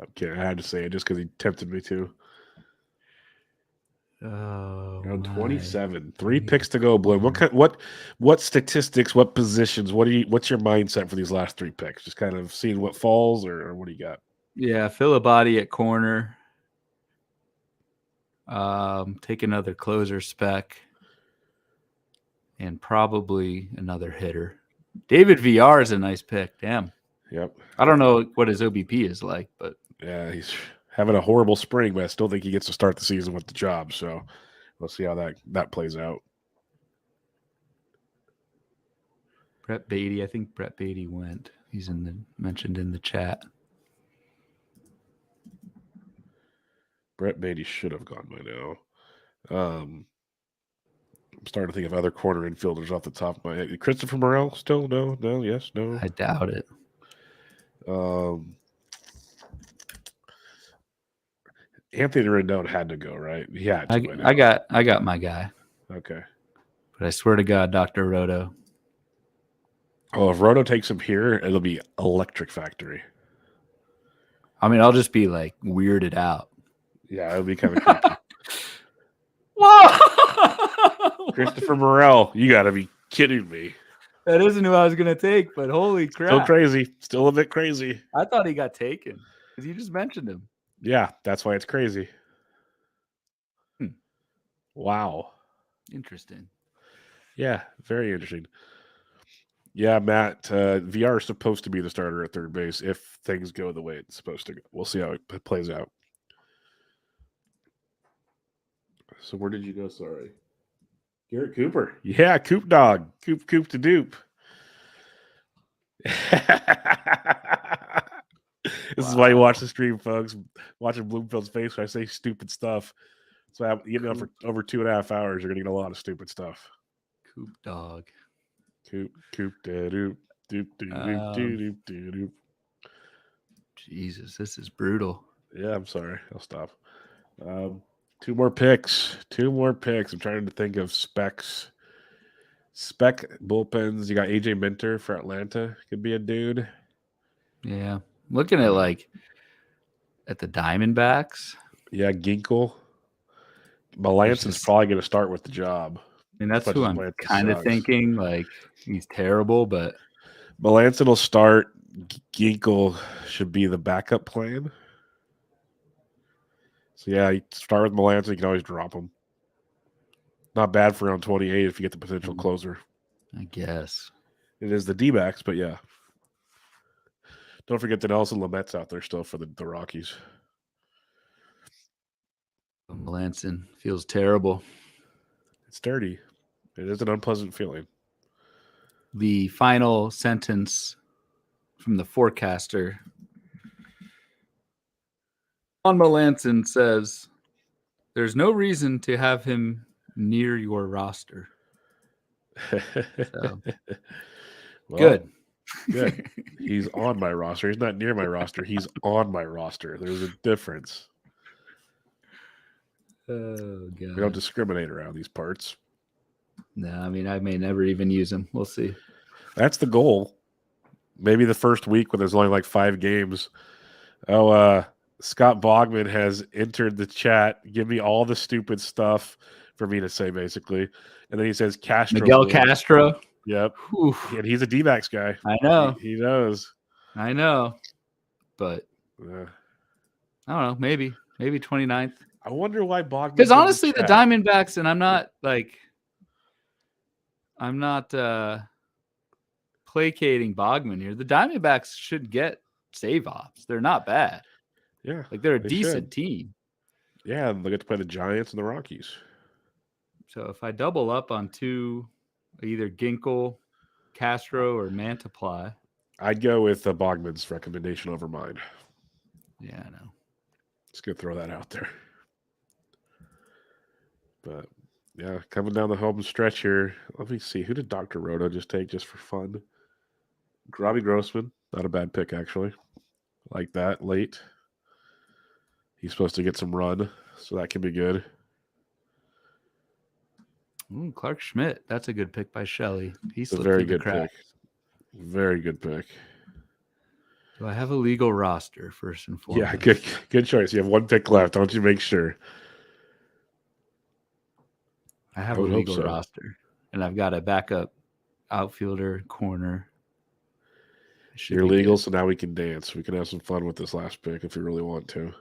Okay, I had to say it just because he tempted me to. Oh, around 27. 3 picks to go, Bloom. What statistics, what positions, what's your mindset for these last 3 picks? Just kind of seeing what falls, or what do you got? Yeah, Filibati at corner. Take another closer spec. And probably another hitter. David VR is a nice pick. Damn. Yep. I don't know what his OBP is like, but yeah, he's having a horrible spring, but I still think he gets to start the season with the job. So we'll see how that plays out. Brett Beatty. I think Brett Beatty went. He's mentioned in the chat. Brett Beatty should have gone by now. I'm starting to think of other corner infielders off the top of my head. Christopher Morel still? No, yes, no. I doubt it. Anthony Rendon had to go, right? He had to. I got my guy. Okay. But I swear to God, Dr. Roto. Oh, if Roto takes him here, it'll be electric factory. I mean, I'll just be like weirded out. Yeah, it'll be kind of creepy. Whoa! Christopher Morel, you got to be kidding me. That isn't who I was going to take, but holy crap. Still crazy. Still a bit crazy. I thought he got taken because you just mentioned him. Yeah, that's why it's crazy. Wow. Interesting. Yeah, very interesting. Yeah, Matt, VR is supposed to be the starter at third base if things go the way it's supposed to go. We'll see how it plays out. So where did you go? Sorry. Garrett Cooper. Yeah, Coop Dog. Coop to dupe. This is why you watch the stream, folks. Watching Bloomfield's face when I say stupid stuff. So I'm getting up for over 2.5 hours. You're going to get a lot of stupid stuff. Coop Dog. Coop da doop. Doop doop doop doop doop. Jesus, this is brutal. Yeah, I'm sorry. I'll stop. 2 more picks. 2 more picks. I'm trying to think of specs. Spec bullpens. You got AJ Minter for Atlanta. Could be a dude. Yeah. Looking at the Diamondbacks. Yeah, Ginkle. Melanson's probably going to start with the job. I mean, that's who I'm kind of thinking. Like, he's terrible, but Melanson will start. Ginkle should be the backup plan. So, yeah, you start with Melanson. You can always drop him. Not bad for round 28 if you get the potential closer. I guess. It is the D-backs, but yeah. Don't forget that Nelson Lamette's out there still for the Rockies. Melanson feels terrible. It's dirty. It is an unpleasant feeling. The final sentence from the forecaster on Melanson says, "There's no reason to have him near your roster." So, well, good. He's on my roster. He's not near my roster. He's on my roster. There's a difference. Oh, God. We don't discriminate around these parts. No, I mean, I may never even use him. We'll see. That's the goal. Maybe the first week when there's only like 5 games. Scott Bogman has entered the chat. Give me all the stupid stuff for me to say, basically. And then he says Castro. Miguel Castro. Yep. Oof. And he's a D-backs guy. I know. He knows. I know. But I don't know. Maybe 29th. I wonder why Bogman. Because honestly, the Diamondbacks, and I'm not placating Bogman here. The Diamondbacks should get save offs. They're not bad. Yeah. Like they're a decent team. Yeah, they get to play the Giants and the Rockies. So if I double up on 2, either Ginkle, Castro, or Mantiply, I'd go with Bogman's recommendation over mine. Yeah, I know. Just gonna throw that out there. But yeah, coming down the home stretch here. Let me see. Who did Dr. Roto just take just for fun? Robbie Grossman. Not a bad pick, actually. Like that late. He's supposed to get some run, so that can be good. Ooh, Clark Schmidt. That's a good pick by Shelley. He's a very good pick. Very good pick. Do I have a legal roster first and foremost? Yeah, good choice. You have 1 pick left. Don't you make sure? I have a legal roster, and I've got a backup outfielder, corner. You're legal, so now we can dance. We can have some fun with this last pick if you really want to.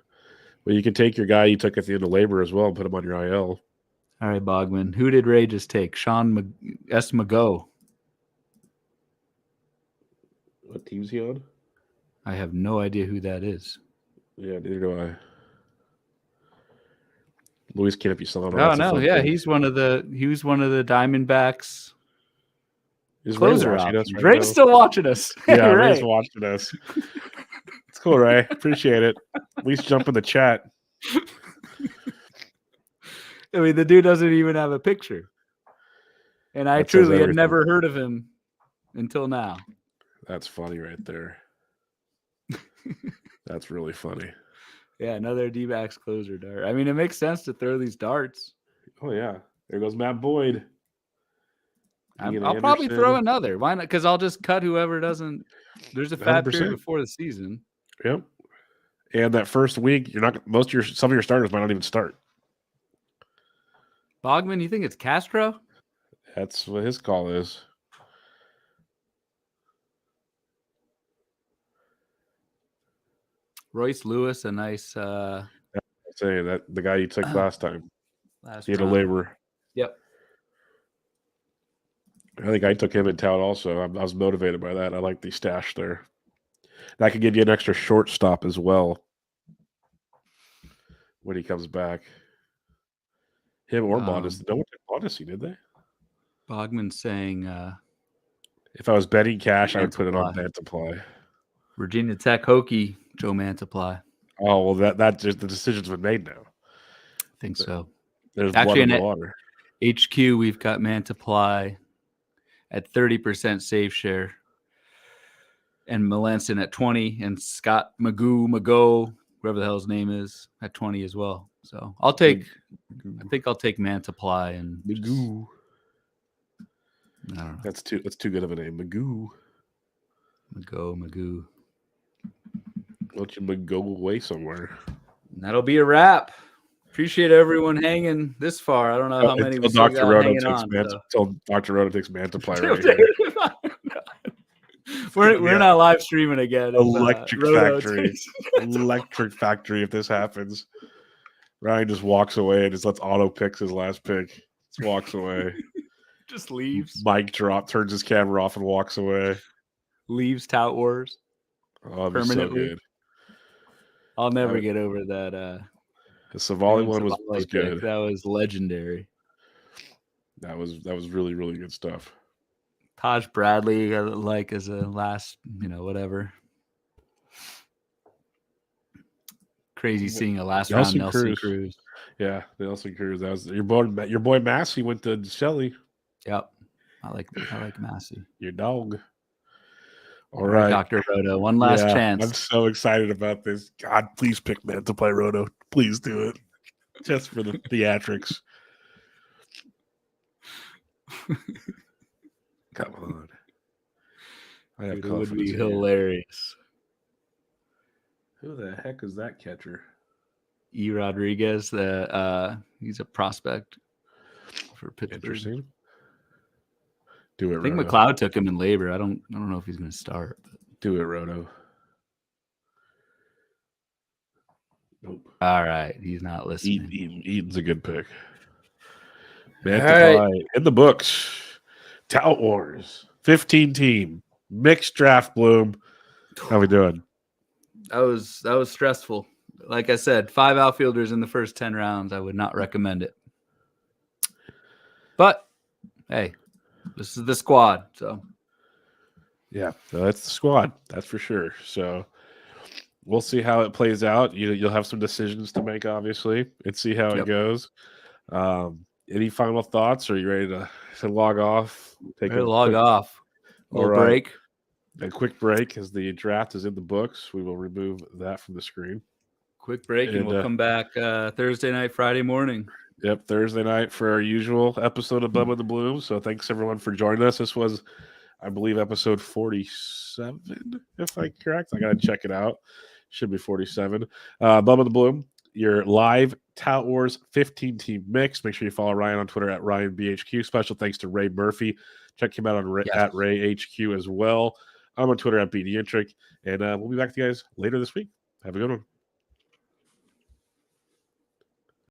Well, you can take your guy you took at the end of labor as well and put him on your IL. All right, Bogman. Who did Ray just take? Sean S. Mago. What team's he on? I have no idea who that is. Yeah, neither do I. Luis Campusano. Oh no, yeah, he's one of the Diamondbacks. Is closer options. Ray's still watching us. Yeah, Ray's watching us. It's cool, Ray. Appreciate it. At least jump in the chat. I mean, the dude doesn't even have a picture. And I truly had never heard of him until now. That's funny right there. That's really funny. Yeah, another D-backs closer dart. I mean, it makes sense to throw these darts. Oh, yeah. There goes Matt Boyd. I'll probably throw another. Why not? Because I'll just cut whoever doesn't. There's a fab period before the season. Yep. And that first week, you're not some of your starters might not even start. Bogman, you think it's Castro? That's what his call is. Royce Lewis, a nice say that the guy you took last time. He had a labor. Yep. I think I took him in town also. I was motivated by that. I like the stash there. That could give you an extra shortstop as well when he comes back. Him or Modest. No one took Modesty, did they? Bogman saying if I was betting cash, I would put it on Mantiply. Virginia Tech Hokie, Joe Mantiply. Oh, well, that just the decision's been made now. I think so. There's actually blood in the water. HQ, we've got Mantiply at 30% save share, and Melanson at 20, and Scott Mago, whoever the hell his name is, at 20 as well. So I think I'll take Mantiply and Magoo. I don't know. That's too good of a name. Magoo. Magoo. Why don't you go away somewhere? And that'll be a wrap. Appreciate everyone hanging this far. I don't know how many we still got hanging on. Until Dr. Roto takes Mantiply right here. We're not live streaming again. Electric factory if this happens. Ryan just walks away and just lets Otto pick his last pick. Just walks away. Just leaves. Mic drop, turns his camera off and walks away. Leaves Tout Wars. Oh, permanently. So good. I'll never get over that. The Savali one was good. That was legendary. That was really, really good stuff. Taj Bradley, like as a last, whatever. Crazy seeing a last round Nelson Cruz. Yeah, Nelson Cruz. That was your boy Massey went to Shelley. Yep. I like Massey. Your dog. All right. Dr. Roto. One last chance. I'm so excited about this. God, please pick Mantiply Roto. Please do it. Just for the theatrics. Come on. It would be hilarious. Who the heck is that catcher? E. Rodriguez. He's a prospect for Pittsburgh. Interesting. Do it. I think McLeod took him in labor. I don't know if he's going to start. But... Do it, Roto. Nope. All right, he's not listening. Eaton's a good pick. Mantiply in the books. Tout Wars 15 team mixed draft. Bloom. How we doing? That was stressful. Like I said, 5 outfielders in the first 10 rounds. I would not recommend it. But hey, this is the squad. So yeah, that's the squad. That's for sure. So we'll see how it plays out. You'll have some decisions to make, obviously, and see how it goes. Any final thoughts? Are you ready to log off? Off. A little break. A quick break as the draft is in the books. We will remove that from the screen. Quick break, and we'll come back Thursday night, Friday morning. Yep, Thursday night for our usual episode of Bubba the Bloom. So thanks, everyone, for joining us. This was, I believe, episode 47, if I'm correct. I got to check it out. Should be 47. Bubba the Bloom, your live Tout Wars 15-team mix. Make sure you follow Ryan on Twitter at RyanBHQ. Special thanks to Ray Murphy. Check him out on at RayHQ as well. I'm on Twitter at BDintric. And we'll be back to you guys later this week. Have a good one.